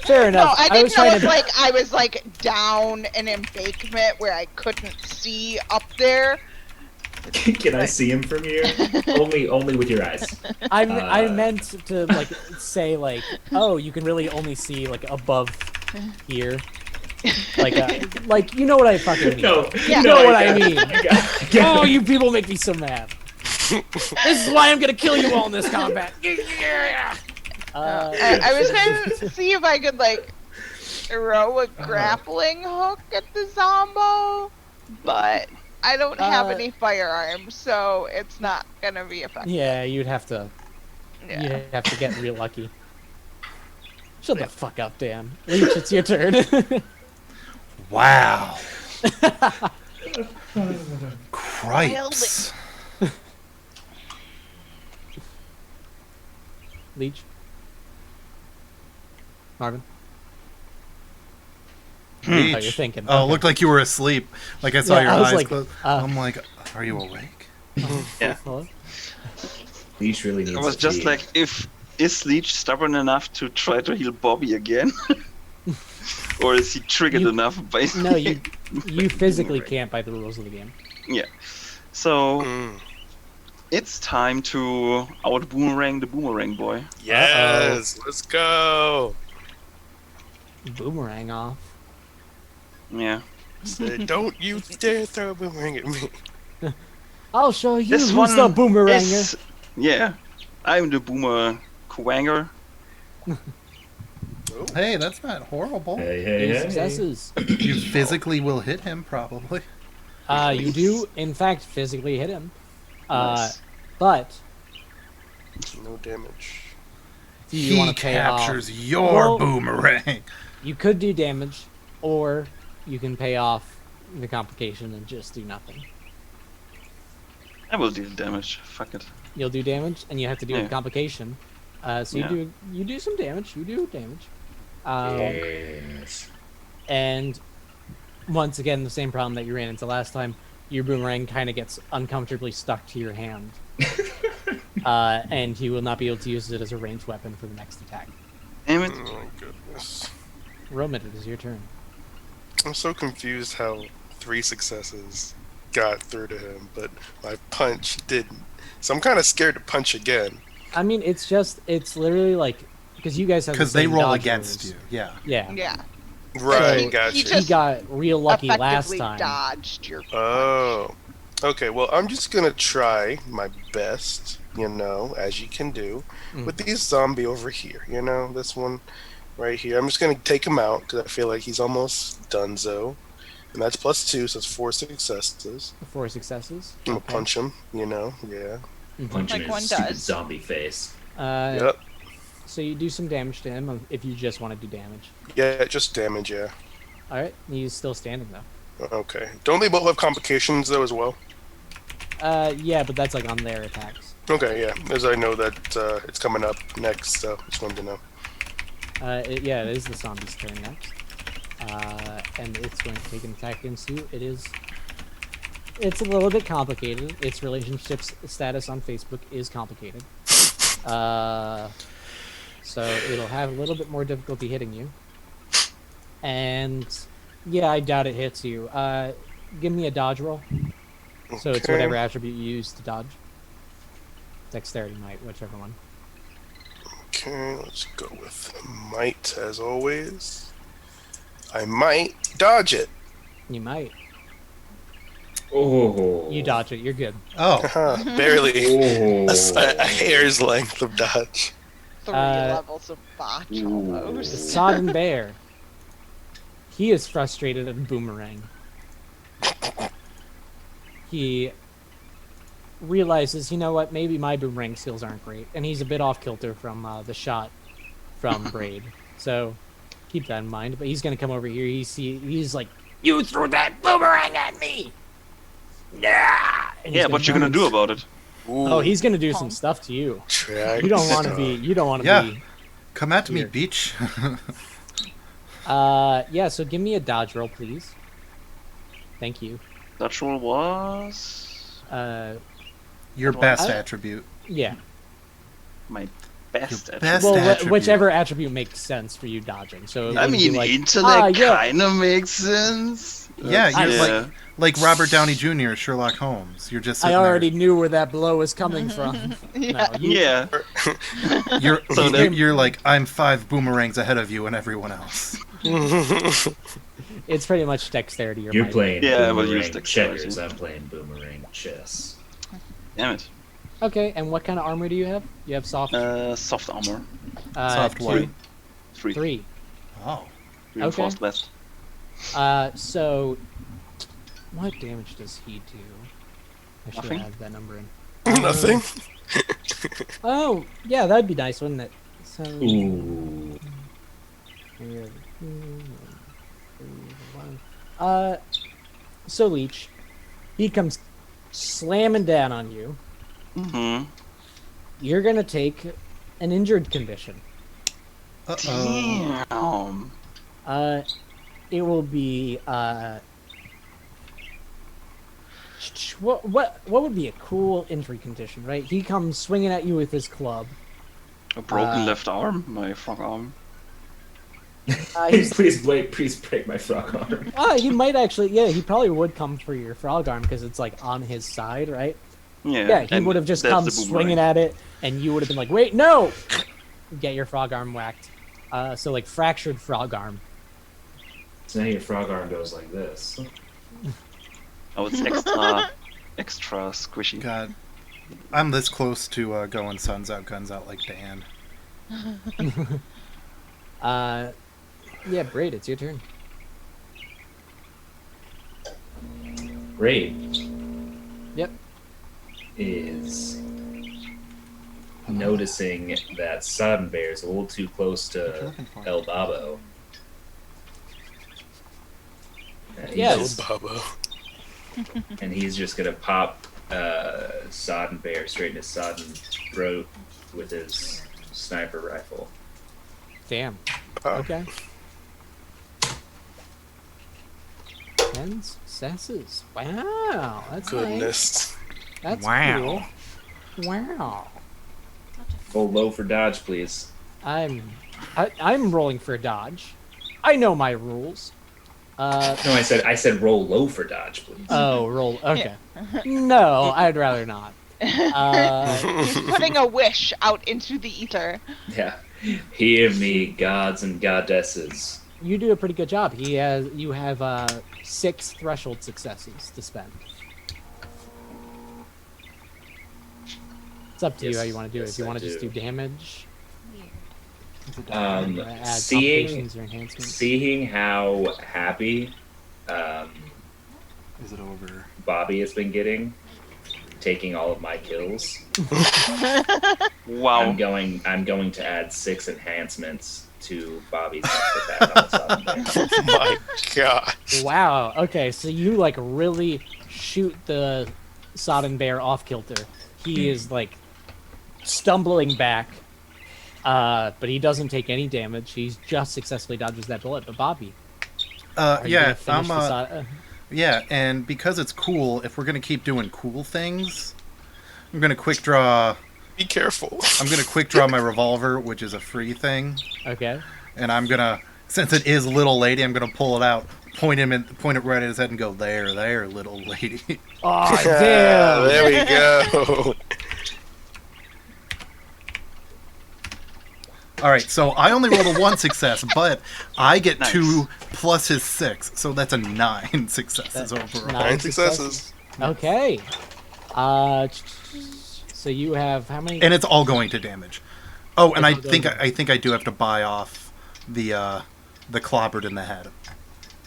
Fair No, enough. I was didn't know trying if to. like I was like down an embankment where I couldn't see up there. Can I see him from here? Only with your eyes. I meant to like say like, oh, you can really only see like above here, like you know what I fucking mean. No, Yeah. You know no, what I got it. mean. I got it. Oh, you people make me so mad. This is why I'm gonna kill you all in this combat. I was trying to see if I could like throw a grappling hook at the zombo, but I don't have any firearms, so it's not gonna be effective. Yeah, you'd have to. Yeah. You'd have to get real lucky. Shut the fuck up, Dan. Leech, it's your turn. Wow. Cripes. Leech? Marvin? Oh, you're Leech. thinking. Oh, it Okay. looked like you were asleep. Like I saw Yeah, your I was eyes like, closed. I'm like, are you awake? Yeah. Hello? Leech really needs I was to just pee. like, is Leech stubborn enough to try to heal Bobby again? Or is he triggered You- enough by No, you physically can't by the rules of the game. Yeah. So Mm. it's time to out boomerang the boomerang boy. Yes, let's go. Boomerang off. Yeah. Say, don't you dare throw a boomerang at me. I'll show you This who's one the boomeranger. is, yeah. I'm the boomer quanger. Hey, that's not horrible. Hey, hey, Two hey. successes. You physically will hit him, probably. You do, in fact, physically hit him. Nice. But No damage. do you want to pay captures off? your Well- boomerang. You could do damage, or you can pay off the complication and just do nothing. I will deal damage. Fuck it. You'll do damage, and you have to do a Yeah. complication. So Yeah. you do some damage. You do damage. Yes. And once again, the same problem that you ran into last time. Your boomerang kind of gets uncomfortably stuck to your hand, and you will not be able to use it as a ranged weapon for the next attack. Damn it. Oh my goodness. Romit, it is your turn. I'm so confused how 3 successes got through to him, but my punch didn't. So I'm kind of scared to punch again. I mean, it's literally like because you guys have the Because they same roll dodge against rules. you. Yeah. Yeah. Yeah. Right, he gotcha. He just got real lucky last effectively time. dodged your punch. Oh. Okay, well, I'm just gonna try my best, as you can do, with these zombie over here, this one right here. I'm just gonna take him out because I feel like he's almost donezo. And that's +2, so it's 4 successes. 4 successes. I'm gonna Okay. punch him, yeah. Punch him Like in one his stupid does. zombie face. Yep. So you do some damage to him if you just want to do damage. Yeah, just damage, yeah. All right, he's still standing though. Okay. Don't they both have complications, though, as well? Yeah, but that's like on their attacks. Okay, yeah. As I know that it's coming up next, so just wanted to know. It is the zombie's turn next, and it's going to take an attack against you. It's a little bit complicated. Its relationship status on Facebook is complicated. So it'll have a little bit more difficulty hitting you. And yeah, I doubt it hits you. Give me a dodge roll. So it's Okay. whatever attribute you use to dodge. Dexterity, might, whichever one. Okay, let's go with might, as always. I might dodge it. You might. Oh. You dodge it. You're good. Oh, Haha, barely. Oh. A hair's length of dodge. 3 Uh, levels of botch Ooh. almost. Sodden Bear. He is frustrated at Boomerang. He realizes, you know what, maybe my boomerang skills aren't great, and he's a bit off kilter from the shot from Braid. So keep that in mind. But he's gonna come over here. He's like, "You threw that boomerang at me!" Yeah. And he's Yeah, what you gonna run do and- about it? Ooh, Oh, he's gonna do some stuff to you. track You don't want to stuff. be. You don't want to Yeah. be. come at me, Here. beach. Yeah. So give me a dodge roll, please. Thank you. Dutch roll was Your Well, best I- attribute. Yeah. my best. Your attribute. best Well, attribute. whichever attribute makes sense for you dodging. So it I wouldn't be mean, like, intellect yeah. kind of makes sense. Yeah, you're Yeah. like Robert Downey Jr. Sherlock Holmes. You're just I sitting already knew where that blow was coming from. Yeah. No, you- Yeah. there. You're, So you're like, I'm 5 boomerangs ahead of you and everyone else. It's pretty much dexterity. Or You're might. playing Yeah, I will use boomerang dexterity. checkers. I'm playing boomerang chess. Damn it. Okay, and what kind of armor do you have? You have soft. Soft armor. Soft two, what? 3. 3. Oh. Reinforced vest. So, what damage does he do? I should Nothing? have that number in. Nothing. Oh, yeah, that'd be nice, wouldn't it? So, Ooh. So Leech, he comes slamming down on you. Mm-hmm. You're gonna take an injured condition. Uh-oh. Damn. It will be what would be a cool injury condition, right? He comes swinging at you with his club. A broken left arm, my frog arm. Please break my frog arm. He might actually, yeah, he probably would come for your frog arm because it's like on his side, right? Yeah, he and would have just that's come the boomerang. swinging at it, and you would have been like, "Wait, no!" Get your frog arm whacked. So like fractured frog arm. So now your frog arm goes like this. Oh, it's extra squishy. God. I'm this close to going suns out, guns out like Dan. Yeah, Braid, it's your turn. Braid Yep. is noticing that Sodden Bear is a little too close to El Babo. Yes. Babo. And he's just gonna pop Sodden Bear straight in his sodden throat with his sniper rifle. Damn. Wow. Okay. 10 successes. Wow, that's nice. Goodness. That's Wow. cool. Wow. Roll low for dodge, please. I'm rolling for dodge. I know my rules. No, I said roll low for dodge, please. Oh, roll. Okay. No, I'd rather not. He's putting a wish out into the ether. Yeah. Hear me, gods and goddesses. You do a pretty good job. You have 6 threshold successes to spend. It's up to you how you want to do it. If you want to just do damage, add Seeing complications or enhancements. seeing how happy Is it over? Bobby has been getting, taking all of my kills, Wow. I'm going to add 6 enhancements to Bobby's attack on the Sodden Bear. My God. Wow. Okay, so you like really shoot the Sodden Bear off kilter. He is like stumbling back, but he doesn't take any damage. He's just successfully dodges that bullet. But Bobby, are you Yeah, gonna finish I'm. the Sod- Yeah, and because it's cool, if we're gonna keep doing cool things, I'm gonna quick draw. Be careful. I'm gonna quick draw my revolver, which is a free thing, Okay. and I'm gonna, since it is little lady, I'm gonna pull it out, point it right at his head, and go there, little lady. Oh Yeah, damn! there we go. All right, so I only rolled a 1 success, but I get Nice. 2 plus his 6, so that's a 9 successes overall. 9 successes. Okay. So you have how many? And it's all going to damage. Oh, and I It's all think going to- I think I do have to buy off the clobbered in the head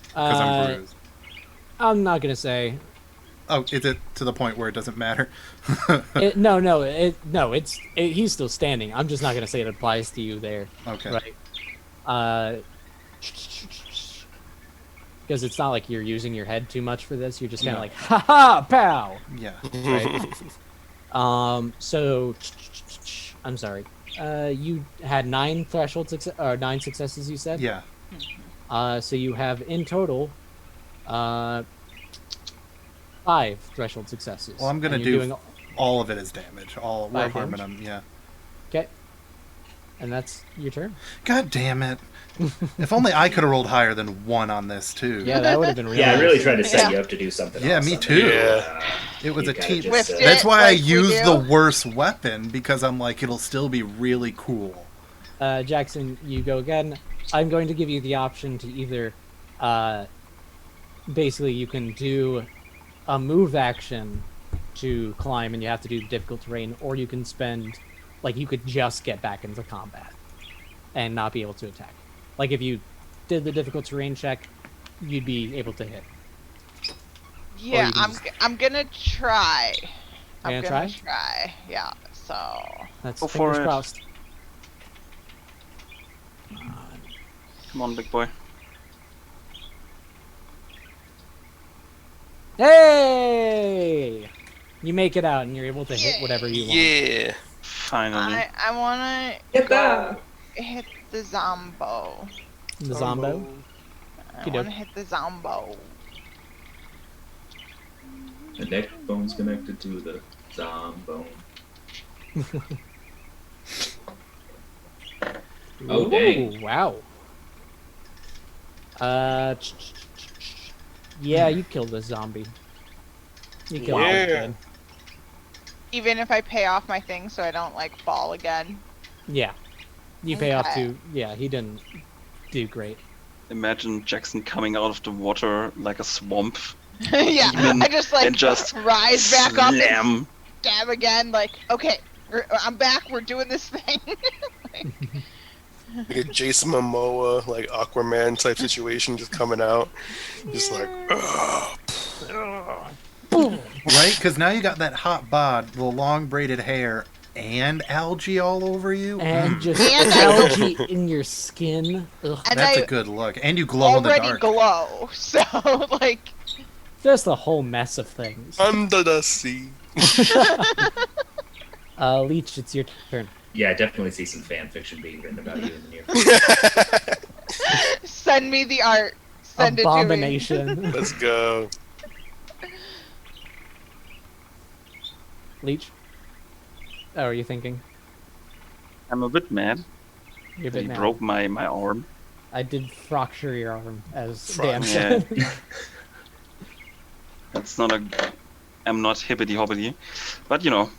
because I'm bruised. I'm not gonna say. Oh, is it to the point where it doesn't matter? He's still standing. I'm just not gonna say it applies to you there. Okay. Right. Because it's not like you're using your head too much for this. You're just kind of No. like, ha ha, pow. Yeah. Right. So I'm sorry. You had 9 threshold or 9 successes. You said. Yeah. So you have in total, 5 threshold successes. Well, I'm gonna And you're do doing- all of it as damage. All we're 5 harming damage? him. Yeah. Okay. And that's your turn. God damn it! If only I could have rolled higher than 1 on this too. Yeah, that would have been really. Yeah, I really nice. tried to set Yeah. you up to do something. Yeah, awesome. me too. Yeah. It was You a gotta team. just, Whiffed it. That's why I like we used do. the worst weapon because I'm like it'll still be really cool. Jackson, you go again. I'm going to give you the option to either, basically, you can do a move action to climb, and you have to do difficult terrain, or you can spend, like, you could just get back into combat and not be able to attack. Like, if you did the difficult terrain check, you'd be able to hit. Yeah, you can I'm gonna try. I'm Gonna gonna try? try. Yeah. So That's Go for fingers it. crossed. Come on, big boy. Hey! You make it out, and you're able to hit whatever you want. Yeah. Finally. I wanna Get go that! hit the Zombo. The Zombo. I Okey-doke. wanna hit the Zombo. The neck bone's connected to the thumb bone. Oh, dang. Ooh, wow. Yeah, you killed a zombie. You killed Wow. it good. Even if I pay off my thing so I don't like fall again. Yeah. You pay off Okay. to. Yeah, he didn't do great. Imagine Jackson coming out of the water like a swamp. Yeah, Even- I just like and just rise back up and slam. stab again. Like, okay, I'm back. We're doing this thing. Like a Jason Momoa, like Aquaman type situation, just coming out, just like, ugh. Right? Because now you got that hot bod, the long braided hair, and algae all over you. And just And- algae in your skin. Ugh. And That's I a good look. And you glow in the already dark. glow, so like, Just a whole mess of things. Under the sea. Leech, it's your turn. Yeah, I definitely see some fan fiction being written about you in the near future. send me the art. Send it to me. Abomination. Let's go. Leech? Oh, are you thinking? I'm a bit mad. You're a that bit He mad. broke my arm. I did fracture your arm, as Fracture. Dan said. That's not a. I'm not hippity hoppity, but you know.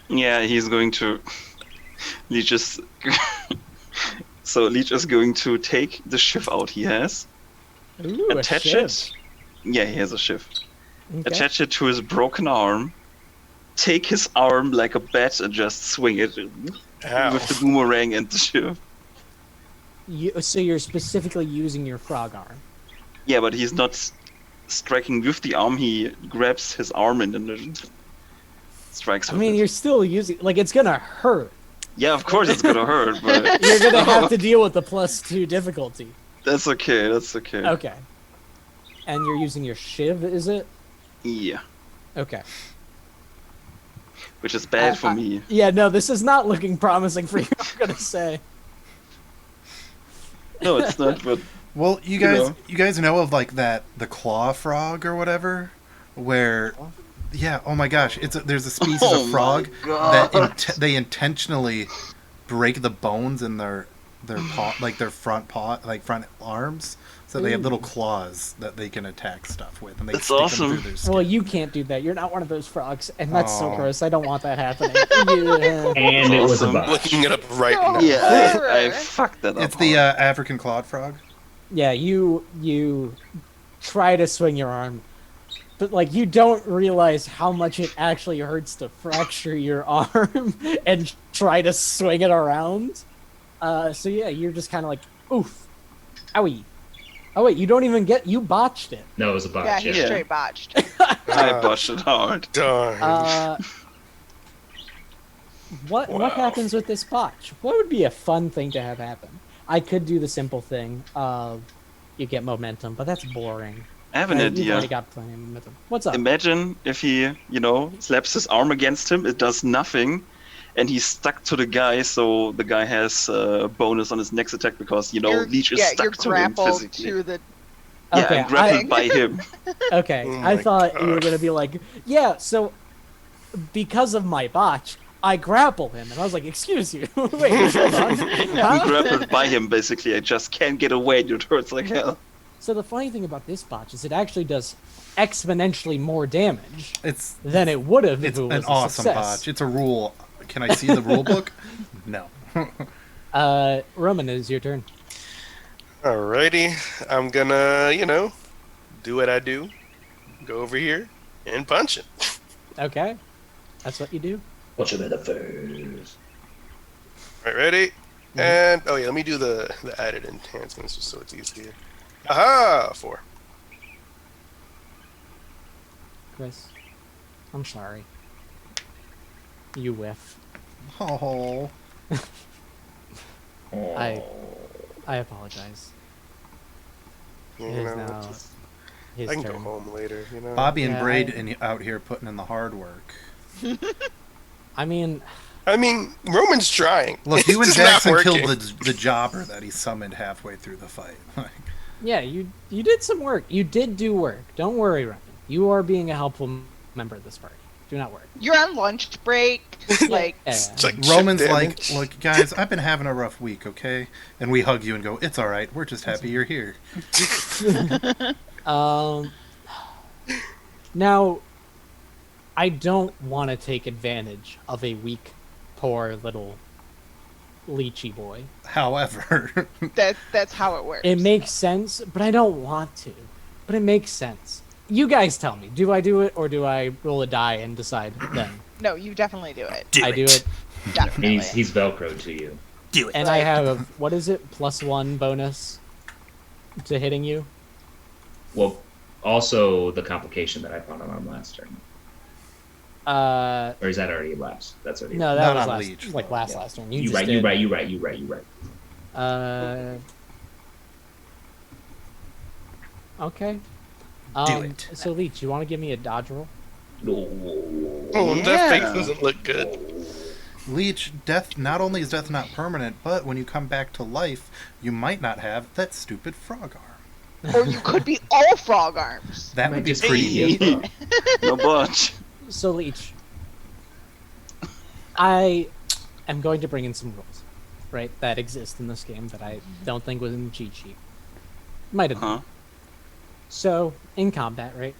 Yeah, he's going to. Leech is. So Leech is going to take the shiv out he has, Ooh, a attach shiv. it. Yeah, he has a shiv. Okay. Attach it to his broken arm. Take his arm like a bat and just swing it Ow. with the boomerang and the shiv. So you're specifically using your frog arm. Yeah, but he's not striking with the arm. He grabs his arm and then strikes I with mean, it. you're still using. Like, it's gonna hurt. Yeah, of course it's gonna hurt, but You're gonna have to deal with the +2 difficulty. that's okay. That's okay. Okay. And you're using your shiv, is it? Yeah, Okay. which is bad for me. Yeah, no, this is not looking promising for you, I'm gonna say. No, it's not. But Well, you know. guys know of like the claw frog or whatever, where, yeah, oh my gosh, there's a species Oh of my frog God. that they intentionally break the bones in their paw, like their front paw, like front arms, so they have Ooh. little claws that they can attack stuff with, and they That's stick awesome. them through their skin. Well, you can't do that. You're not one of those frogs, and that's so Aw. gross. I don't want that happening. Yeah. And it was a Awesome. botch. Looking it up right Oh. now. yeah, Horror. I fucked that up. It's the hard. African clawed frog. Yeah, you try to swing your arm, but like you don't realize how much it actually hurts to fracture your arm and try to swing it around. So yeah, you're just kind of like, oof, owie. Oh wait, you botched it. No, it was a botch. Yeah, he's Yeah. straight botched. I botched it hard. Darn. What Wow. happens with this botch? What would be a fun thing to have happen? I could do the simple thing of you get momentum, but that's boring. I have an You've already idea. got plenty of momentum. What's up? Imagine if he, slaps his arm against him, it does nothing, and he's stuck to the guy, so the guy has a bonus on his next attack because, Leech is you're stuck to him grappled physically. to the. Yeah, Okay, I'm grappled by him. Okay, Oh I my thought you were gosh. gonna be like, yeah, so because of my botch, I grapple him, and I was like, excuse you, wait, hold on. I'm Huh? grappled by him, basically. I just can't get away, and it hurts like hell. So the funny thing about this botch is it actually does exponentially more damage It's than it would have if it's it was an a awesome success. botch. It's a rule. Can I see the rule book? No. Roman, it is your turn. Alrighty, I'm gonna, do what I do. Go over here and punch it. Okay, that's what you do. Punch him in the face. Right, ready? And oh yeah, let me do the added enhancements just so it's easier. Aha! 4. Chris, I'm sorry. You whiff. Oh. Oh. I apologize. You It is know, now just- his I can go turn. home later. Bobby and Yeah, Braid out here putting in the hard work. I mean, I mean, Roman's trying. Look, you and It's just not Jackson killed working. the jobber that he summoned halfway through the fight. Yeah, you did some work. You did do work. Don't worry, Ryan. You are being a helpful member of this party. Do not worry. You're on lunch break. Like, Yeah. It's like Roman's chip like, damage. look, guys, I've been having a rough week, okay? And we hug you and go, it's all right. We're just happy you're here. Now, I don't want to take advantage of a weak, poor little lychee boy. However, that's how it works. It makes sense, but I don't want to. But it makes sense. You guys tell me. Do I do it, or do I roll a die and decide then? No, you definitely do it. I do it, Definitely. He's Velcroed to you. do it. and I have, what is it, +1 bonus to hitting you? Well, also the complication that I put on him last turn. Or is that already lapsed? That's already No, Not that was on last, Leech, like though. last turn. You just right, did. you right. Okay. Do it. So, Leech, you want to give me a dodge roll? Oh, that face doesn't look good. Leech, death, not only is death not permanent, but when you come back to life, you might not have that stupid frog arm. Or you could be all frog arms. That would be Just pretty Hey. neat. No budge. So, Leech, I am going to bring in some rules, right, that exist in this game that I don't think was in the cheat sheet. Might have been. Huh? So, in combat, right,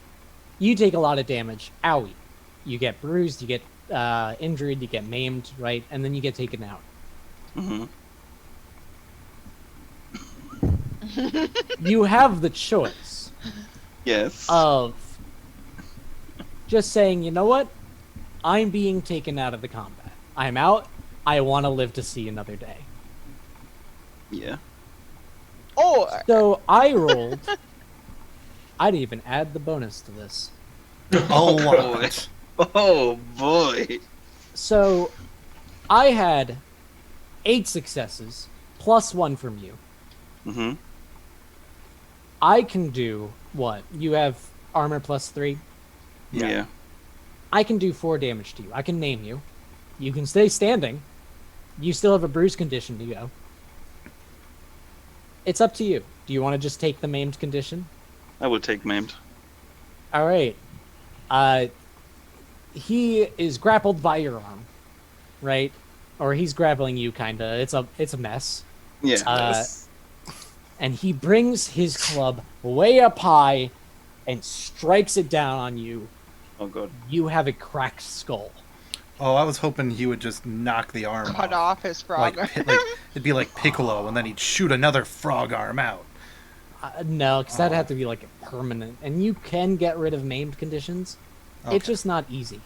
you take a lot of damage. Owie. You get bruised, you get injured, you get maimed, right, and then you get taken out. Mm-hmm. You have the choice Yes. of just saying, you know what? I'm being taken out of the combat. I'm out. I want to live to see another day. Yeah. Or So I rolled. I didn't even add the bonus to this. A lot. Oh boy. So I had 8 successes plus 1 from you. Mm-hmm. I can do what? You have armor +3. Yeah. I can do 4 damage to you. I can name you. You can stay standing. You still have a bruise condition to go. It's up to you. Do you want to just take the maimed condition? I will take maimed. All right. He is grappled by your arm, right? Or he's grappling you, kinda. It's a mess. Yeah. And he brings his club way up high and strikes it down on you. Oh god. You have a cracked skull. Oh, I was hoping he would just knock the arm cut off. off his frog arm. Like, it'd be like Piccolo, and then he'd shoot another frog arm out. No, because that'd have to be like a permanent. And you can get rid of maimed conditions. Okay. It's just not easy.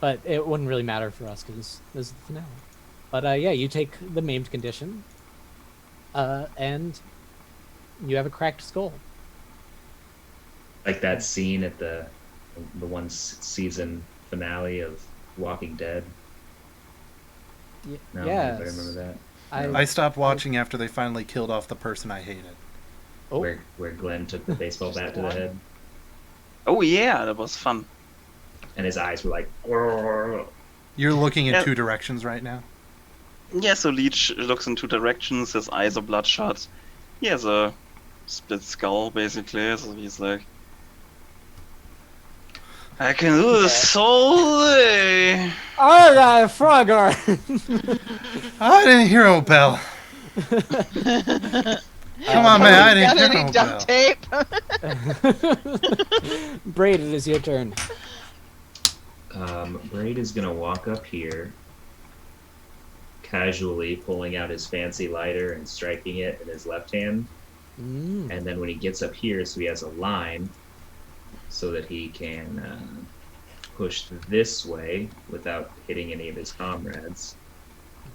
But it wouldn't really matter for us because this is the finale. But yeah, you take the maimed condition, and you have a cracked skull. Like that scene at the one season finale of Walking Dead. No, yes. I remember that. I stopped watching after they finally killed off the person I hated. Oh, Where Glenn took the baseball Just bat the to the one? head, Oh yeah, that was fun. and his eyes were like. "Grrr." You're looking in Yeah. 2 directions right now. Yeah, so Leech looks in 2 directions, his eyes are bloodshot. He has a split skull, basically, so he's like... I can do this all day! I got a frog arm. I didn't hero bell. Come on, man. I Got didn't any hero duct bell. tape? Braid, it is your turn. Braid is gonna walk up here, casually pulling out his fancy lighter and striking it in his left hand. Mm. And then when he gets up here, so he has a line, so that he can push this way without hitting any of his comrades.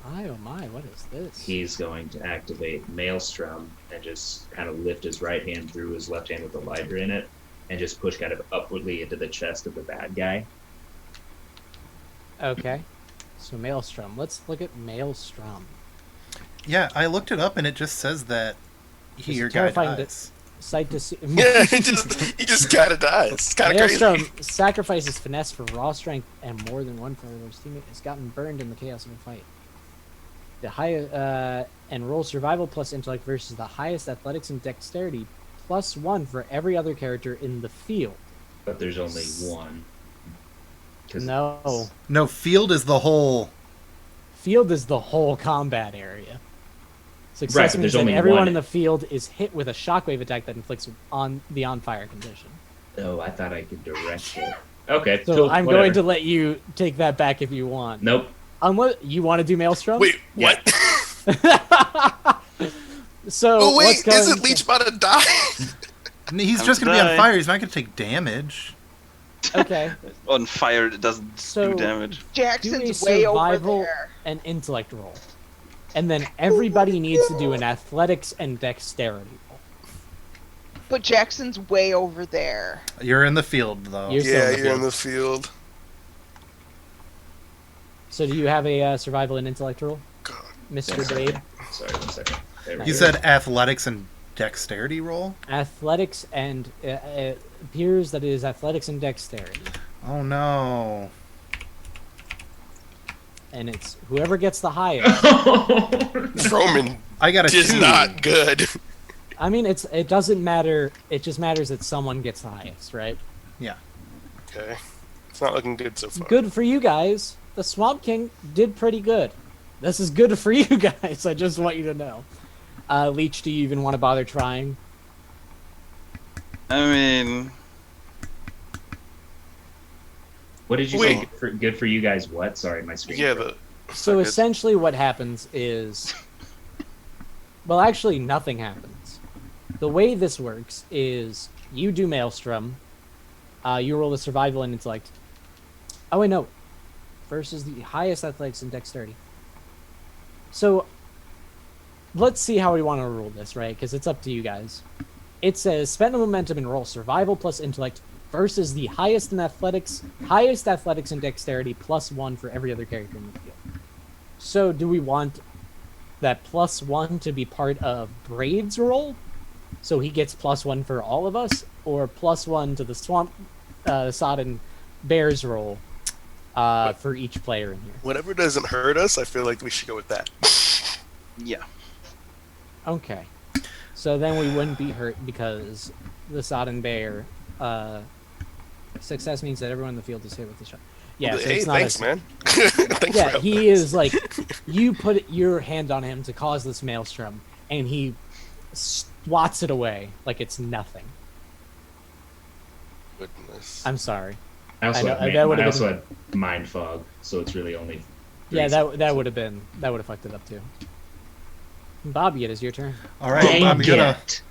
My, oh my, what is this? He's going to activate Maelstrom and just kind of lift his right hand through his left hand with the lighter in it, and just push kind of upwardly into the chest of the bad guy. Okay. So Maelstrom. Let's look at Maelstrom. Yeah, I looked it up, and it just says that There's a your guy terrifying dies. Sight to see. Yeah, he just kind of dies. It's kind of crazy. Maelstrom sacrifices finesse for raw strength, and more than one player of his teammate has gotten burned in the chaos of a fight. The high and roll survival plus intellect versus the highest athletics and dexterity +1 for every other character in the field. But there's only one. 'Cause No, No, field is the whole. field is the whole combat area. Right, Success but means there's that only everyone one. in the field is hit with a shockwave attack that inflicts on the on-fire condition. Oh, I thought I could direct it. Okay, So cool, I'm whatever. going to let you take that back if you want. Nope. Unless you want to do Maelstrom? Wait, what? So Oh, wait, what's going isn't Leech about to die? He's I'm just going to be on dying. fire. He's not going to take damage. Okay. On fire, it doesn't So- do damage. Jackson's Do a way over survival there. and intellect roll. And then everybody needs to do an athletics and dexterity roll. But Jackson's way over there. You're in the field, though. You're still Yeah, in the you're in field. the field. So do you have a survival and intellect roll, God. Mr. Yes. Blade? Sorry, 1 second. There we You go. said athletics and dexterity roll? Athletics and it appears that it is athletics and dexterity. Oh, no. And it's whoever gets the highest. Roman I got a is 2. not good. I mean, it doesn't matter. It just matters that someone gets the highest, right? Yeah. Okay. It's not looking good so far. Good for you guys. The Swamp King did pretty good. This is good for you guys. I just want you to know. Leech, do you even want to bother trying? I mean, What did you Wait. say? Good for you guys. What? Sorry, my screen. Yeah, froze. So not good. essentially what happens is... Well, actually, nothing happens. The way this works is you do Maelstrom. You roll the survival and intellect. Oh, wait, no. Versus the highest athletics and dexterity. So, let's see how we want to rule this, right? Because it's up to you guys. It says spend a momentum and roll survival plus intellect versus the highest athletics and dexterity +1 for every other character in the field. So, do we want that +1 to be part of Braid's roll, so he gets +1 for all of us, or +1 to the Sodden Bear's roll for each player in here? Whatever doesn't hurt us, I feel like we should go with that. yeah. Okay. So then we wouldn't be hurt because the Sodden Bear success means that everyone in the field is hit with the shot. Yeah, so Hey, it's not thanks, as, man. Thanks Yeah, for he helping. is like, you put your hand on him to cause this maelstrom, and he swats it away like it's nothing. Goodness. I'm sorry. I also, I know- had, that would've I also had mind fog, so it's really only. Yeah, 3 that would have fucked it up too. Bobby, it is your turn. All right, Dang I'm going to it.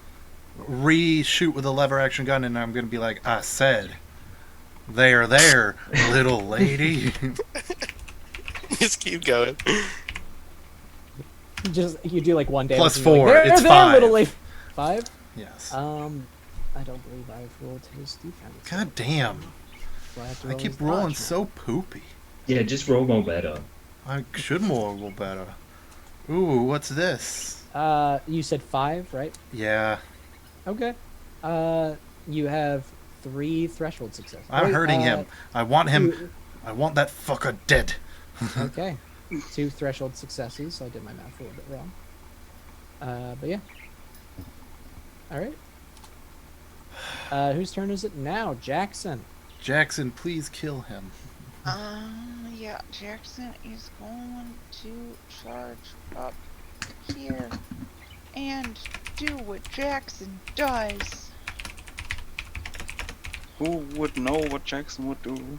reshoot with a lever action gun, and I'm going to be like, I said, there, little lady. Just keep going. Just you do like one damage. Plus and you're 4, Like, there, it's there, 5. Little lady. 5. Yes. I don't believe I've rolled his defense. God damn. So I have to I roll keep his rolling dodge so poopy. Yeah, just roll more better. I should roll better. Ooh, what's this? roll. You said 5, right? Yeah. Okay. You have 3 threshold successes. I'm Wait, hurting him. I want him. I want that fucker dead. Okay. 2 threshold successes. So I did my math a little bit wrong. But yeah. All right. Whose turn is it now? Jackson. Jackson, please kill him. Yeah, Jackson is going to charge up here and do what Jackson does. Who would know what Jackson would do?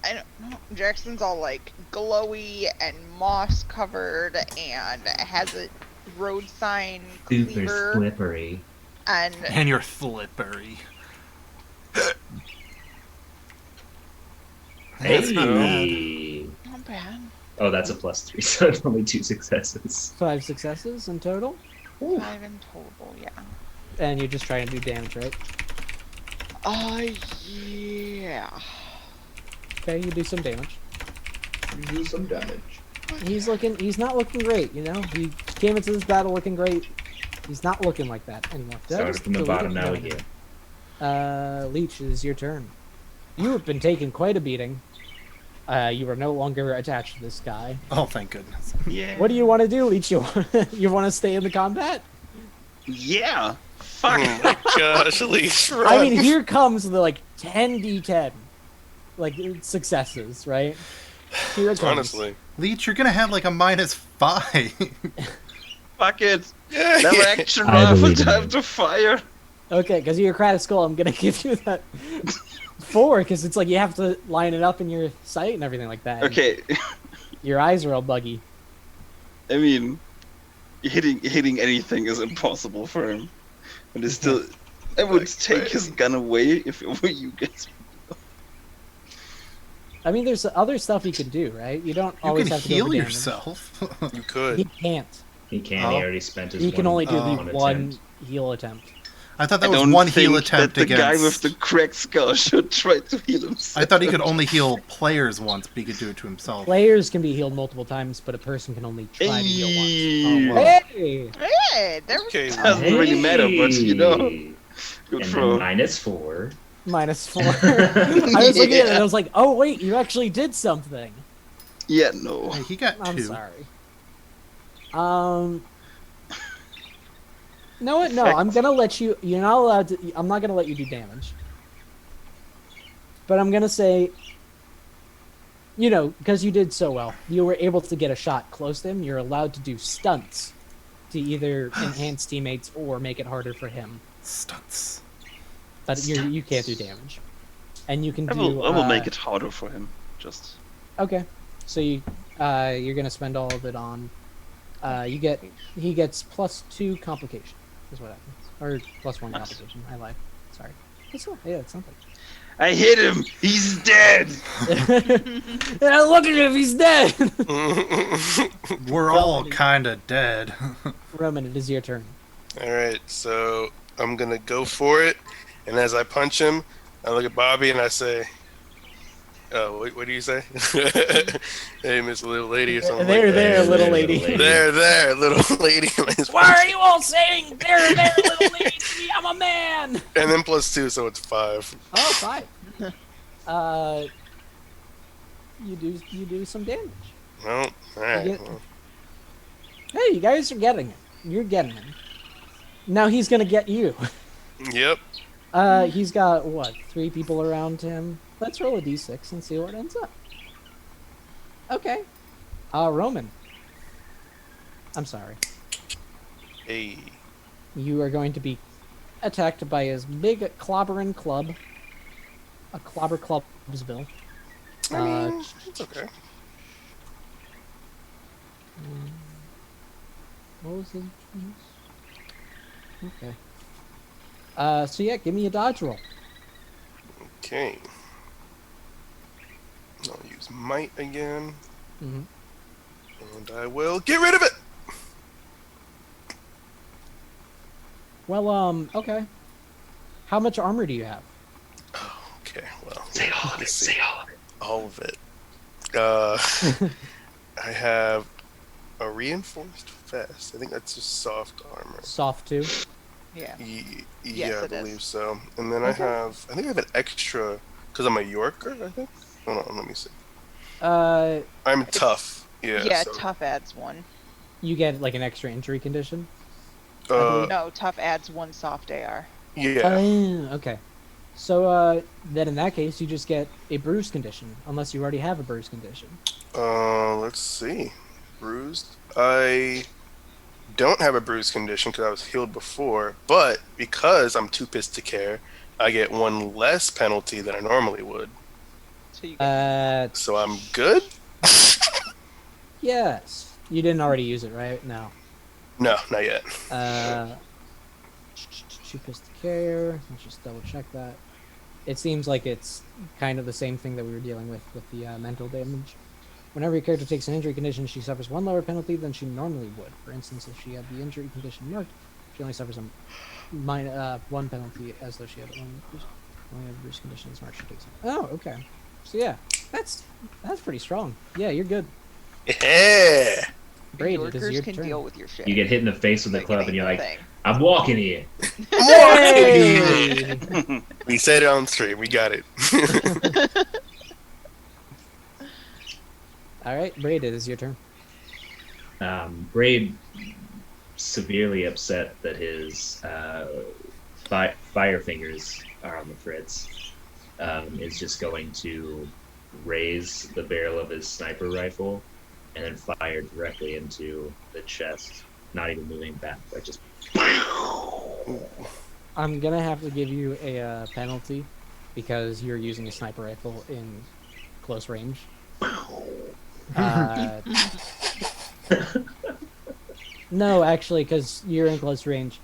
I don't know. Jackson's all like glowy and moss covered and has a road sign Super cleaver slippery. and And you're slippery. That's not bad. Hey. not bad. Oh, that's a +3, so it's only 2 successes. 5 successes in total. 5 in total, yeah. And you're just trying to do damage, right? Yeah. Okay, you do some damage. Do some damage. He's not looking great, you know? He came into this battle looking great. He's not looking like that anymore. Did I Started just from the delete bottom, it? now No, we I here. didn't. Leech, it is your turn. You have been taking quite a beating. You are no longer attached to this guy. Oh, thank goodness. Yeah. What do you want to do, Leech? You want to stay in the combat? Yeah. Fuck. Oh my gosh, Elise, run. I mean, here comes the 10d10, successes, right? Here it comes. Honestly. Leech, you're gonna have like a -5. Fuck it. Yeah. Never action I rifle, believe in time you. to fire. Okay, because you're Kratos Skull, I'm gonna give you that 4, because it's like you have to line it up in your sight and everything like that. Okay. Your eyes are all buggy. I mean, hitting anything is impossible for him. But it's still. I would Like take his crazy. gun away if it were you guys. I mean, there's other stuff you can do, right? You don't You always can have to go heal for damage. yourself. You He could. can't. He can. Oh. He already spent his. He can only do the Oh. one attempt. heal attempt. I thought that I was don't one think heal attempt that the guy against. with the cracked skull should try to heal himself. I thought he could only heal players once, but he could do it to himself. Players can be healed multiple times, but a person can only try to heal Hey. Oh, once. wow. Hey! Hey, there we Okay. go. Doesn't really matter, but you know. Hey! Good And throw. then -4. -4. I was looking at it and I was like, oh wait, you actually did something. Yeah, no. Hey, he got I'm 2. sorry. No, what? No, I'm gonna let you. You're not allowed to. I'm not gonna let you do damage. But I'm gonna say, because you did so well, you were able to get a shot close to him. You're allowed to do stunts to either enhance teammates or make it harder for him. Stunts. But you can't do damage, and you can I do. will make it harder for him. Just. Okay, so you're gonna spend all of it on. He gets +2 complication, is what happens, or +1 Nice. complication. I lied. Sorry. It's something. I hit him. He's dead. Yeah, look at him, he's dead. We're all kind of dead. Roman, it is your turn. All right, so I'm gonna go for it, and as I punch him, I look at Bobby and I say, what do you say? Hey, Miss Little Lady or something. There, like that. there, little lady. There, little lady. Why are you all saying there, little lady to me? I'm a man. And then +2, so it's 5. Oh, 5. You do some damage. Well, all right. get- well, Hey, you guys are getting it. You're getting him. Now he's gonna get you. Yep. He's got what? 3 people around him. Let's roll a d6 and see what ends up. Okay. Roman. I'm sorry. Hey. You are going to be attacked by his big clobberin' club. A clobber clubsville. I mean, it's okay. What was his? Okay. So yeah, give me a dodge roll. Okay. I'll use might again, Mm-hmm. and I will get rid of it. Well, okay. How much armor do you have? Okay, well, Say all of it. let's Say see. all of it. All of it. I have a reinforced vest. I think that's just soft armor. Soft 2. Yeah. Yeah, Yes, I it is. believe so. And then Okay. I think I have an extra because I'm a Yorker. I think. Hold on, let me see. I'm tough. Yeah. Yeah, so, tough adds 1. You get like an extra injury condition. No, tough adds 1 soft AR. Yeah. Okay. So then in that case, you just get a bruise condition, unless you already have a bruise condition. Let's see. Bruised. I don't have a bruise condition because I was healed before, but because I'm too pissed to care, I get 1 less penalty than I normally would. So you get So I'm good? Yes. You didn't already use it, right? No. No, not yet. Too pissed to care. Let's just double check that. It seems like it's kind of the same thing that we were dealing with the mental damage. Whenever your character takes an injury condition, she suffers 1 lower penalty than she normally would. For instance, if she had the injury condition marked, she only suffers 1 penalty as though she had only a bruise condition is marked. She takes it. Oh, okay. So yeah, that's pretty strong. Yeah, you're good. Yeah. Braid, it is Yorkers your can turn. deal with your shit. You get hit in the face with the Like, it club, ain't and you're no like, thing. I'm walking here. Hey! We said it on stream. We got it. All right, Braid, it is your turn. Braid, severely upset that his fire fingers are on the fritz, is just going to raise the barrel of his sniper rifle and then fire directly into the chest, not even moving back, but just. I'm gonna have to give you a penalty because you're using a sniper rifle in close range. No, actually, because you're in close range.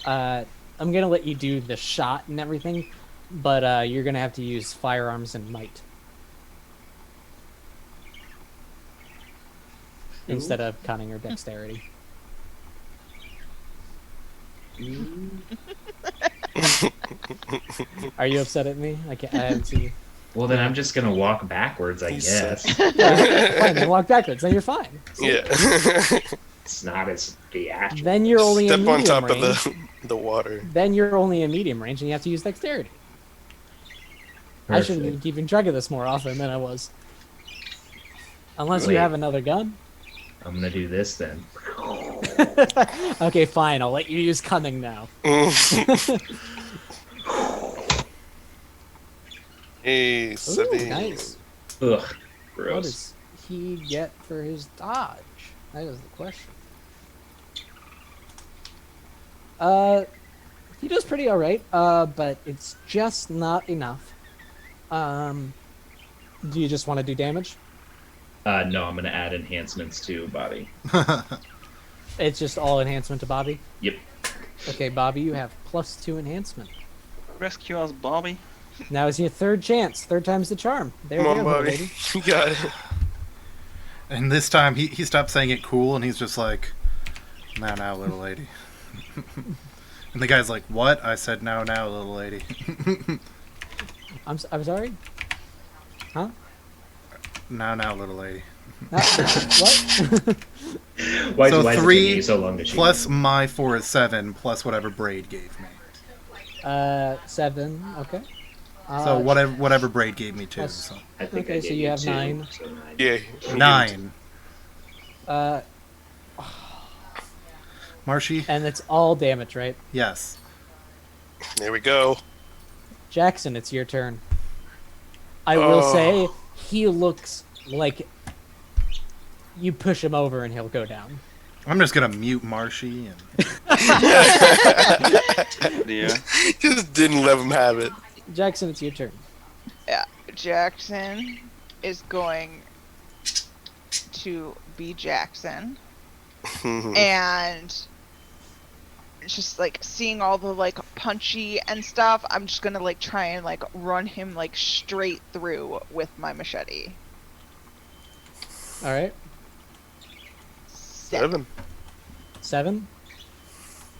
I'm gonna let you do the shot and everything, but you're gonna have to use firearms and might instead of cunning or dexterity. Are you upset at me? I haven't seen you. Well, then I'm just gonna walk backwards, I He's guess. Fine, then walk backwards. Then you're fine. Yeah. It's not as theatrical. Then you're only in Step on medium top range. of the water. Then you're only in medium range, and you have to use dexterity. I should be keeping track of this more often than I was. Unless Wait. you have another gun. I'm gonna do this then. Okay, fine. I'll let you use cunning now. Hey, Ooh, 7. nice. Ugh, What gross. does he get for his dodge? That is the question. He does pretty alright, but it's just not enough. Do you just want to do damage? No, I'm gonna add enhancements to body. It's just all enhancement to Bobby? Yep. Okay, Bobby, you have +2 enhancement. Rescue us, Bobby. Now is your third chance. Third time's the charm. There Come you on, go, little buddy. lady. You got it. And this time he stopped saying it cool, and he's just like, now, little lady. And the guy's like, what? I said, now, little lady. I'm sorry? Huh? Now, little lady. What? Why So is it 3 taking you so long to shoot? plus my 4 is 7, plus whatever Braid gave me. 7. Okay. So whatever Braid gave me too. plus- So. I think Okay, I so gave you have 2, 9. so 9. Yeah. 9. Uh, Marshy? and it's all damage, right? Yes. There we go. Jackson, it's your turn. I will Oh. say he looks like you push him over and he'll go down. I'm just gonna mute Marshy and Yeah. Just didn't let him have it. Jackson, it's your turn. Yeah, Jackson is going to be Jackson, and just like seeing all the like punchy and stuff, I'm just gonna like try and like run him like straight through with my machete. All right. 7. 7.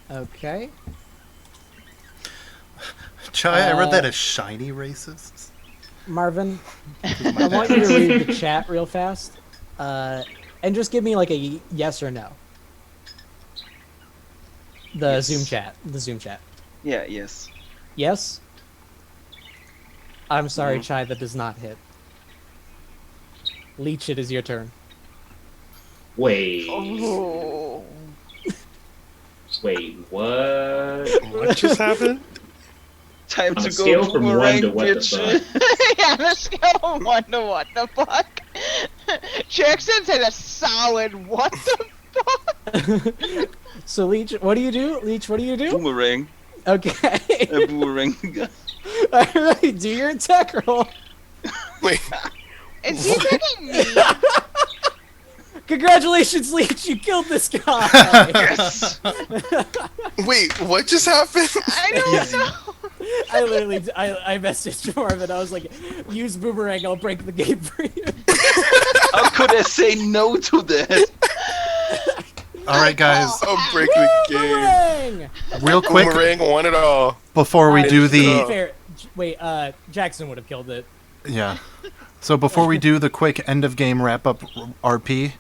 Okay. Chai, I read that as shiny racists. Marvin, I want you to read the chat real fast, and just give me like a yes or no. The Yes. Zoom chat. The Zoom chat. Yeah, yes. Yes. I'm sorry, Mhm. Chai. That does not hit. Leech, it is your turn. Wait, Oh. wait, what? What just happened? Time On to a go scale from boomerang, 1 to what the bitch. fuck? Yeah, on a scale of 1 to what the fuck? Jackson's at a solid what the fuck? So Leech, what do you do? Leech, what do you do? Boomerang. Okay. A boomerang. All right, do your attack roll. Wait. Is he attacking me? Congratulations, Leech, you killed this guy. Yes! Wait, what just happened? I don't know. I literally, I messaged Marvin. I was like, use boomerang, I'll break the game for you. How could I say no to that? All right, guys. I'm breaking the game. Boomerang! Real quick, Boomerang won it all. before we do To be the fair, wait, Jackson would have killed it. yeah. So before we do the quick end of game wrap up RP,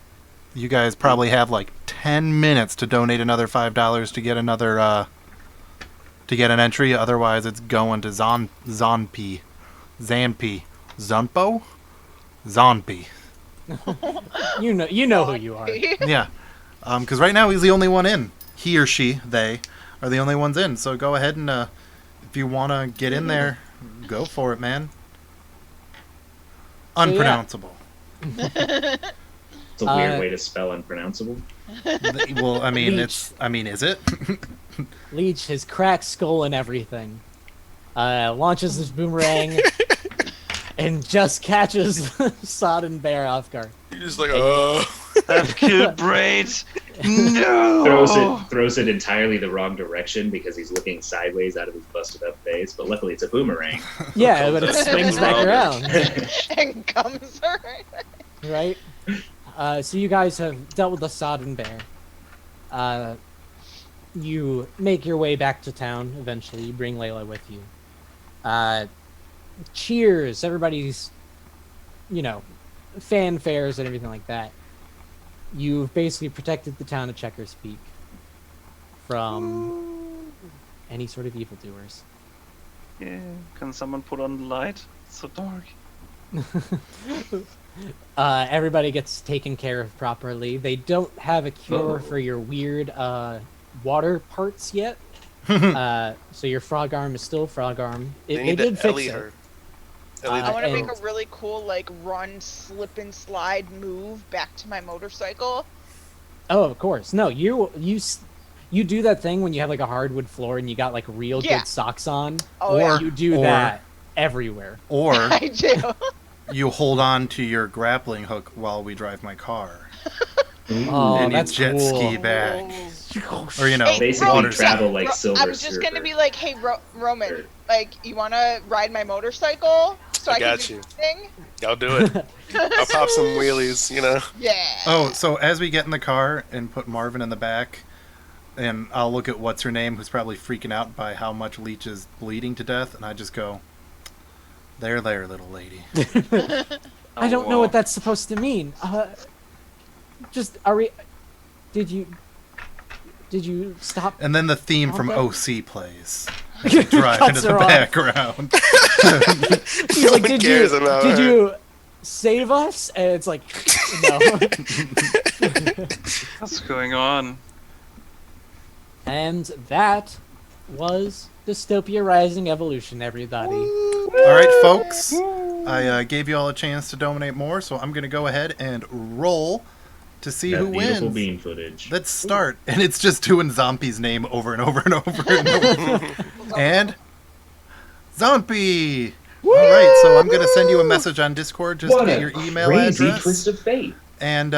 You guys probably have like 10 minutes to donate another $5 to get another to get an entry. Otherwise, it's going to Zonpi, Zunpo, Zonpi. You know who you are. Yeah, because right now he's the only one in. He or she, they, are the only ones in. So go ahead and if you want to get in there, go for it, man. So, yeah. Unpronounceable. It's a weird way to spell unpronounceable. Well, I mean, Leech. is it? Leech, his cracked skull and everything, launches his boomerang and just catches Sodden Bear off guard. You're just like, I've killed Braid. No. Throws it entirely the wrong direction because he's looking sideways out of his busted up face. But luckily, it's a boomerang. Yeah, but it swings back around. And comes around. Right? So you guys have dealt with the Sodden Bear. You make your way back to town eventually. You bring Layla with you. Cheers! Everybody's, fanfares and everything like that. You've basically protected the town of Checkers Peak from any sort of evildoers. Yeah. Can someone put on the light? It's so dark. Everybody gets taken care of properly. They don't have a cure for your weird water parts yet. So your frog arm is still frog arm. They did fix it. her. I want to and- make a really cool, like, run, slip, and slide move back to my motorcycle. Oh, of course. No, you do that thing when you have like a hardwood floor and you got like real Yeah. good socks on. Oh, Or- yeah. You do or- that everywhere. Or I do. you hold on to your grappling hook while we drive my car, Oh, and you that's jet cool. ski back, or Hey, Basically, Ro- travel like Ro- Silver I'm just gonna Surfer. be like, hey, Roman, Or- like, you wanna ride my motorcycle so I I got can do you. this thing? I'll do it. I'll pop some wheelies, Yeah. Oh, so as we get in the car and put Marvin in the back, and I'll look at what's her name, who's probably freaking out by how much Leech is bleeding to death, and I just go, there, little lady. I don't know what that's supposed to mean. Did you stop? And then the theme from Okay. OC plays. As we drive into Cuts the her off. background. He's like, one cares about did her." you save us? And it's like, no. What's going on? And that was Dystopia Rising Evolution, everybody. All right, folks. I gave you all a chance to donate more, so I'm going to go ahead and roll to see That who beautiful wins. bean footage. Let's start. And it's just doing Zombie's name over and over and over and over. And Zombie! All right, so I'm going to send you a message on Discord just to What get a your email crazy address. twist of fate. And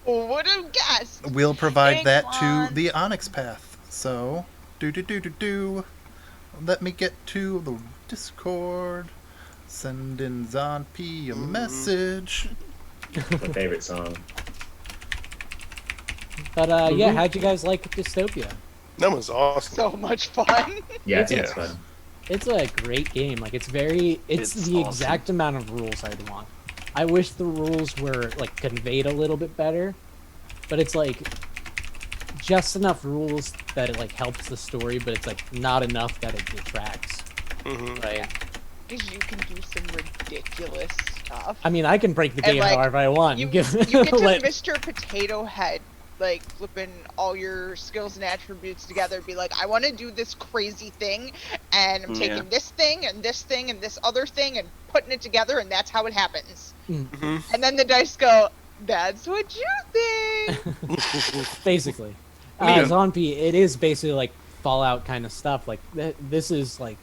Would have guessed. we'll provide Thanks, that Juan. to the Onyx Path. So, let me get to the Discord. Send in Zonp a message. My favorite song. But yeah, how'd you guys like Dystopia? That was awesome. So much fun. Yeah, it's Yeah. fun. It's a great game. Like it's the It's awesome. exact amount of rules I'd want. I wish the rules were like conveyed a little bit better, but it's like just enough rules that it like helps the story, but it's like not enough that it detracts. Right? Because you can do some ridiculous stuff. I mean, I can break the And, game like, however I want. You Give- get to let- Mr. Potato Head, like flipping all your skills and attributes together, be like, I want to do this crazy thing, and I'm taking Yeah. this thing and this thing and this other thing and putting it together, and that's how it happens. And then the dice go, that's what you think. basically. Yeah. Zombie, it is basically like Fallout kind of stuff. Like this is like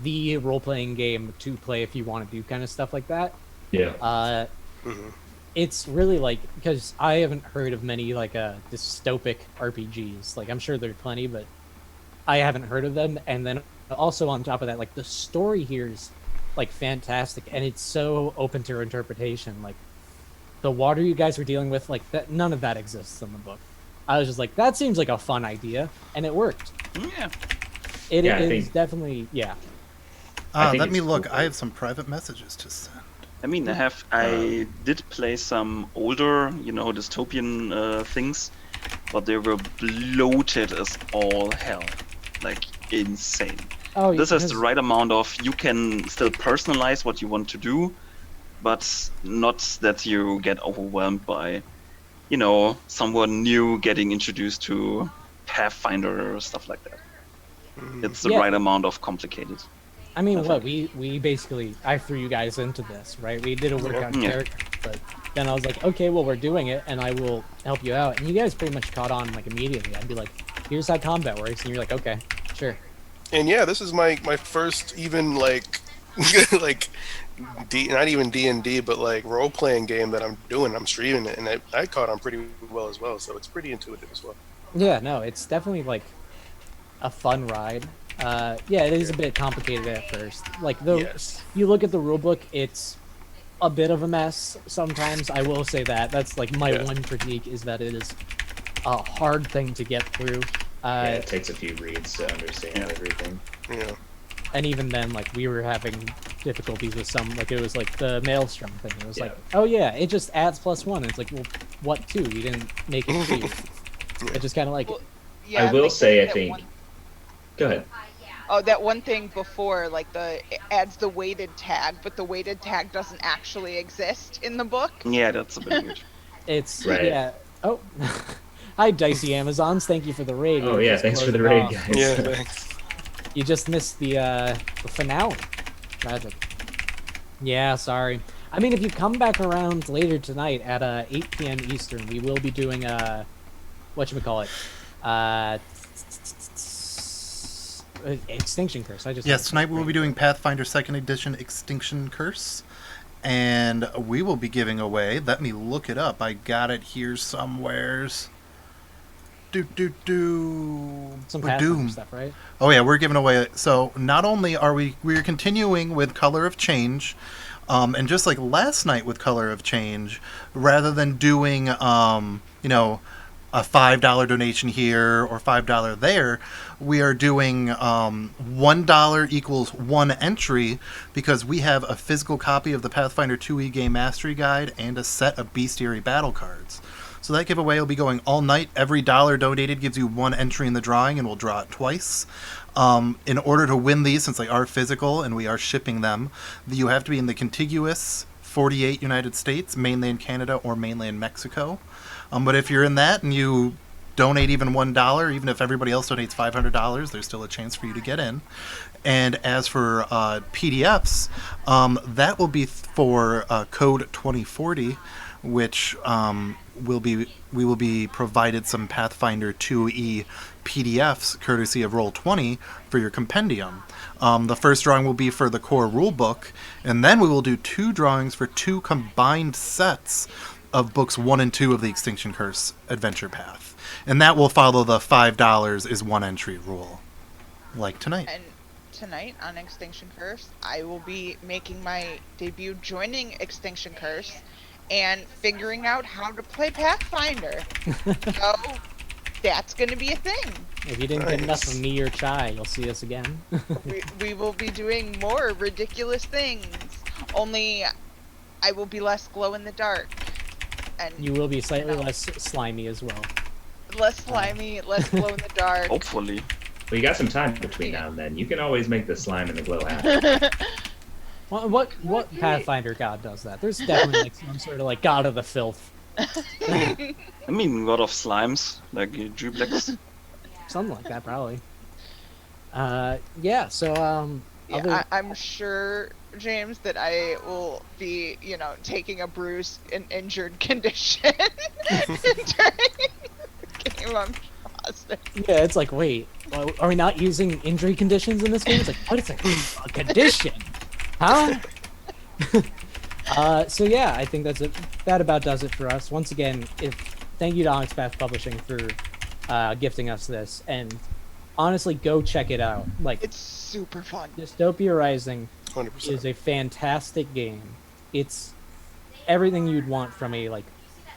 the role-playing game to play if you want to do kind of stuff like that. Yeah. It's really like, because I haven't heard of many like dystopic RPGs. Like I'm sure there are plenty, but I haven't heard of them. And then also on top of that, like the story here is like fantastic, and it's so open to interpretation. Like the water you guys were dealing with, like that, none of that exists in the book. I was just like, that seems like a fun idea, and it worked. Yeah. It Yeah, I is think- definitely, yeah. I think Let me it's look. cool. I have some private messages to send. I mean, I did play some older, dystopian things, but they were bloated as all hell, like insane. Oh, This has the because- right amount of, you can still personalize what you want to do, but not that you get overwhelmed by, someone new getting introduced to Pathfinder or stuff like that. It's the Yeah. right amount of complicated. I mean, That's what we basically I threw you guys into this, right? We did a workout Yeah. character, but then I was like, okay, well we're doing it, and I will help you out. And you guys pretty much caught on like immediately. I'd be like, here's how combat works, and you're like, okay, sure. And yeah, this is my first even like like not even D&D, but like role playing game that I'm doing. I'm streaming it, and I caught on pretty well as well. So it's pretty intuitive as well. Yeah, no, it's definitely like a fun ride. Yeah, it is a bit complicated at first. Like Yes. you look at the rulebook, it's a bit of a mess sometimes. I will say that. That's like my Yeah. one critique is that it is a hard thing to get through. Yeah, it takes a few reads to understand everything. Yeah. And even then, like we were having difficulties with some. Like it was like the maelstrom thing. It was Yeah. like, oh yeah, it just adds +1. And it's like, well, what two? We didn't make it 2. It just kind of like. Well, yeah, I will like say, I that think. one- Go ahead. Oh, that one thing before, like it adds the weighted tag, but the weighted tag doesn't actually exist in the book. Yeah, that's a bit weird. It's Right. yeah. Oh, hi, Dicey Amazons. Thank you for the raid. Oh We yeah, just thanks for closed the it raid, off. guys. Yeah. Thanks. You just missed the finale. Tragic. Yeah, sorry. I mean, if you come back around later tonight at 8 p.m. Eastern, we will be doing whatchamacallit? Extinction Curse. I just Yes, tonight we will be doing Pathfinder 2nd Edition Extinction Curse. And we will be giving away, let me look it up. I got it here somewheres. some We're Pathfinder doomed. stuff, right? Oh yeah, we're giving away. So not only are we're continuing with Color of Change, and just like last night with Color of Change, rather than doing a $5 donation here or $5 there, we are doing $1 equals 1 entry, because we have a physical copy of the Pathfinder 2e Game Mastery Guide and a set of Bestiary battle cards. So that giveaway will be going all night. Every dollar donated gives you 1 entry in the drawing, and we'll draw it twice. In order to win these, since they are physical and we are shipping them, you have to be in the contiguous 48 United States, mainland Canada, or mainland Mexico. But if you're in that and you donate even $1, even if everybody else donates $500, there's still a chance for you to get in. And as for PDFs, that will be for code 2040, which we will be provided some Pathfinder 2e PDFs courtesy of Roll20 for your compendium. The first drawing will be for the core rulebook, and then we will do 2 drawings for 2 combined sets of books 1 and 2 of the Extinction Curse Adventure Path. And that will follow the $5 is 1 entry rule, like tonight. And tonight on Extinction Curse, I will be making my debut joining Extinction Curse and figuring out how to play Pathfinder. So that's going to be a thing. If you didn't get enough Nice. of me or Chai, you'll see us again. We will be doing more ridiculous things. Only I will be less glow in the dark. And You will be slightly No. less slimy as well. less slimy, less glow in the dark. Hopefully. Well, you got some time between now and then. You can always make the slime and the glow happen. What Pathfinder god does that? There's definitely like some sort of like god of the filth, I mean, God of Slimes, like Jublex. something like that probably. Yeah. So Yeah, I'm sure, James, that I will be, taking a bruised and injured condition during the game. I'm positive. yeah, it's like, wait, are we not using injury conditions in this game? It's like, what is a condition? Huh? So yeah, I think that's it. That about does it for us. Once again, thank you to Onyx Path Publishing for gifting us this, and honestly, go check it out. Like, It's super fun. Dystopia Rising 100%. is a fantastic game. It's everything you'd want from a like,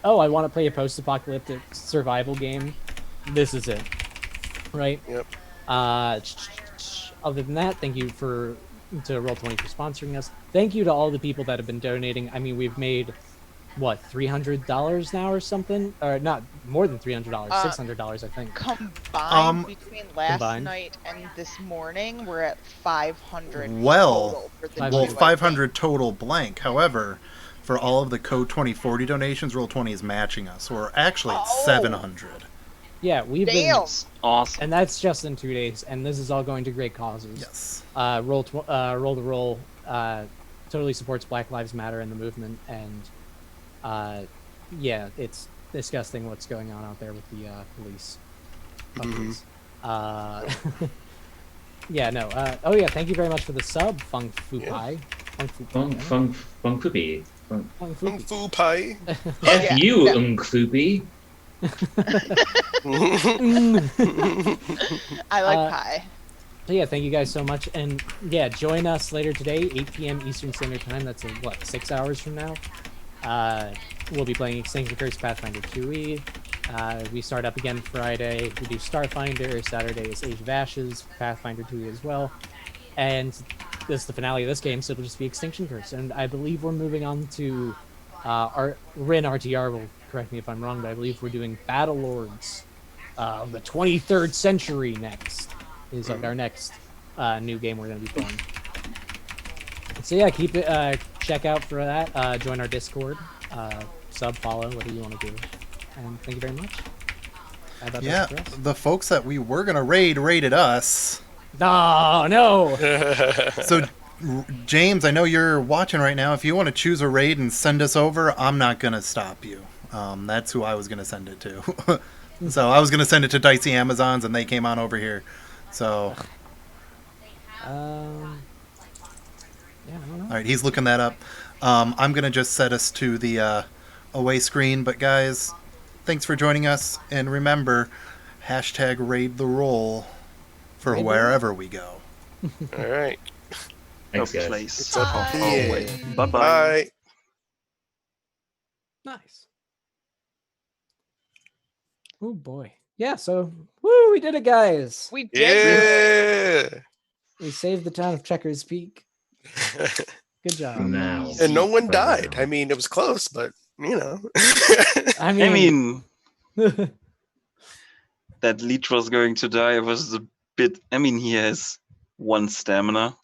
oh, I want to play a post-apocalyptic survival game. This is it, right? Yep. Other than that, thank you for to Roll20 for sponsoring us. Thank you to all the people that have been donating. I mean, we've made what, $300 now or something, or not, more than $300, $600 I think. Combined between last combined. night and this morning, we're at 500 Well, total for the well, two, I 500 think. total blank. However, for all of the code 2040 donations, Roll20 is matching us. So we're actually at 700. Yeah, we've Damn. been, Awesome. and that's just in 2 days, and this is all going to great causes. Yes. RolltheRole totally supports Black Lives Matter and the movement, and yeah, it's disgusting what's going on out there with the police. Police. Yeah, no. Oh yeah, thank you very much for the sub, Fung Fu Pai. Fung Fupi. Fung Kung Fu. Fu Pie. F you, yeah. Floopy. I like pie. So yeah, thank you guys so much, and yeah, join us later today, 8 p.m. Eastern Standard Time. That's what, 6 hours from now. We'll be playing Extinction Curse Pathfinder 2e. We start up again Friday. We do Starfinder. Saturday is Age of Ashes, Pathfinder 2e as well. And this is the finale of this game, so it'll just be Extinction Curse. And I believe we're moving on to our Rin RTR will correct me if I'm wrong, but I believe we're doing Battle Lords of the 23rd century next. Is like our next new game we're going to be playing. So yeah, keep it. Check out for that. Join our Discord. Sub, follow, whatever you want to do. And thank you very much. Yeah, the folks that we were gonna raided us. No. So, James, I know you're watching right now. If you want to choose a raid and send us over, I'm not gonna stop you. That's who I was gonna send it to. So I was gonna send it to Dicey Amazons, and they came on over here. So. Yeah, I don't know. All right, he's looking that up. I'm going to just set us to the away screen. But, guys, thanks for joining us. And remember, #RaidTheRoll for wherever we go. All right. Thanks, guys. Place. It's up Bye. here. Bye-bye. Bye. Nice. Oh boy. Yeah, so woo, we did it, guys. We did. Yeah. We saved the town of Checkers Peak. Good job. Now. And no one died. I mean, it was close, but you know. I I mean, mean, that leech was going to die was a bit. I mean, he has 1 stamina.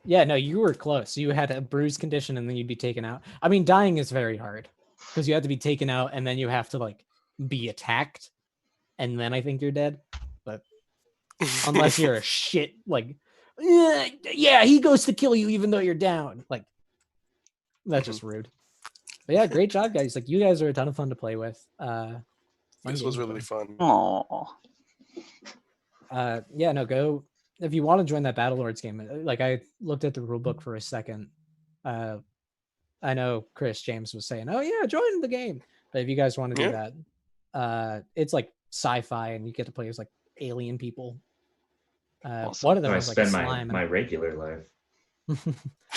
yeah, no, you were close. You had a bruised condition and then you'd be taken out. I mean, dying is very hard because you have to be taken out and then you have to like be attacked. And then I think you're dead. But unless you're a shit, like, yeah, he goes to kill you even though you're down. Like, that's just rude. But yeah, great job, guys. Like, you guys are a ton of fun to play with. This was really fun. Aww. Yeah, no, go if you want to join that Battle Lords game. Like, I looked at the rulebook for a second. I know Chris James was saying, "Oh yeah, join the game." But if you guys want to do that, it's like sci-fi, and you get to play as like alien people. Awesome. One of them I was like a spend slime. my regular life.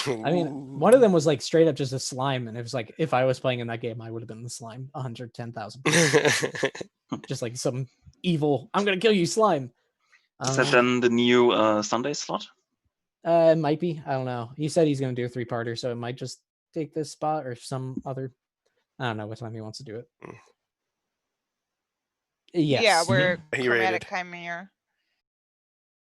I mean, one of them was like straight up just a slime, and it was like if I was playing in that game, I would have been the slime. 110,000. Just like some evil, I'm gonna kill you, slime. Is that then the new Sunday slot? It might be. I don't know. He said he's gonna do a 3-parter, so it might just take this spot or some other. I don't know what time he wants to do it. Yes. Yeah, we're He Chromatic rated. Chimera.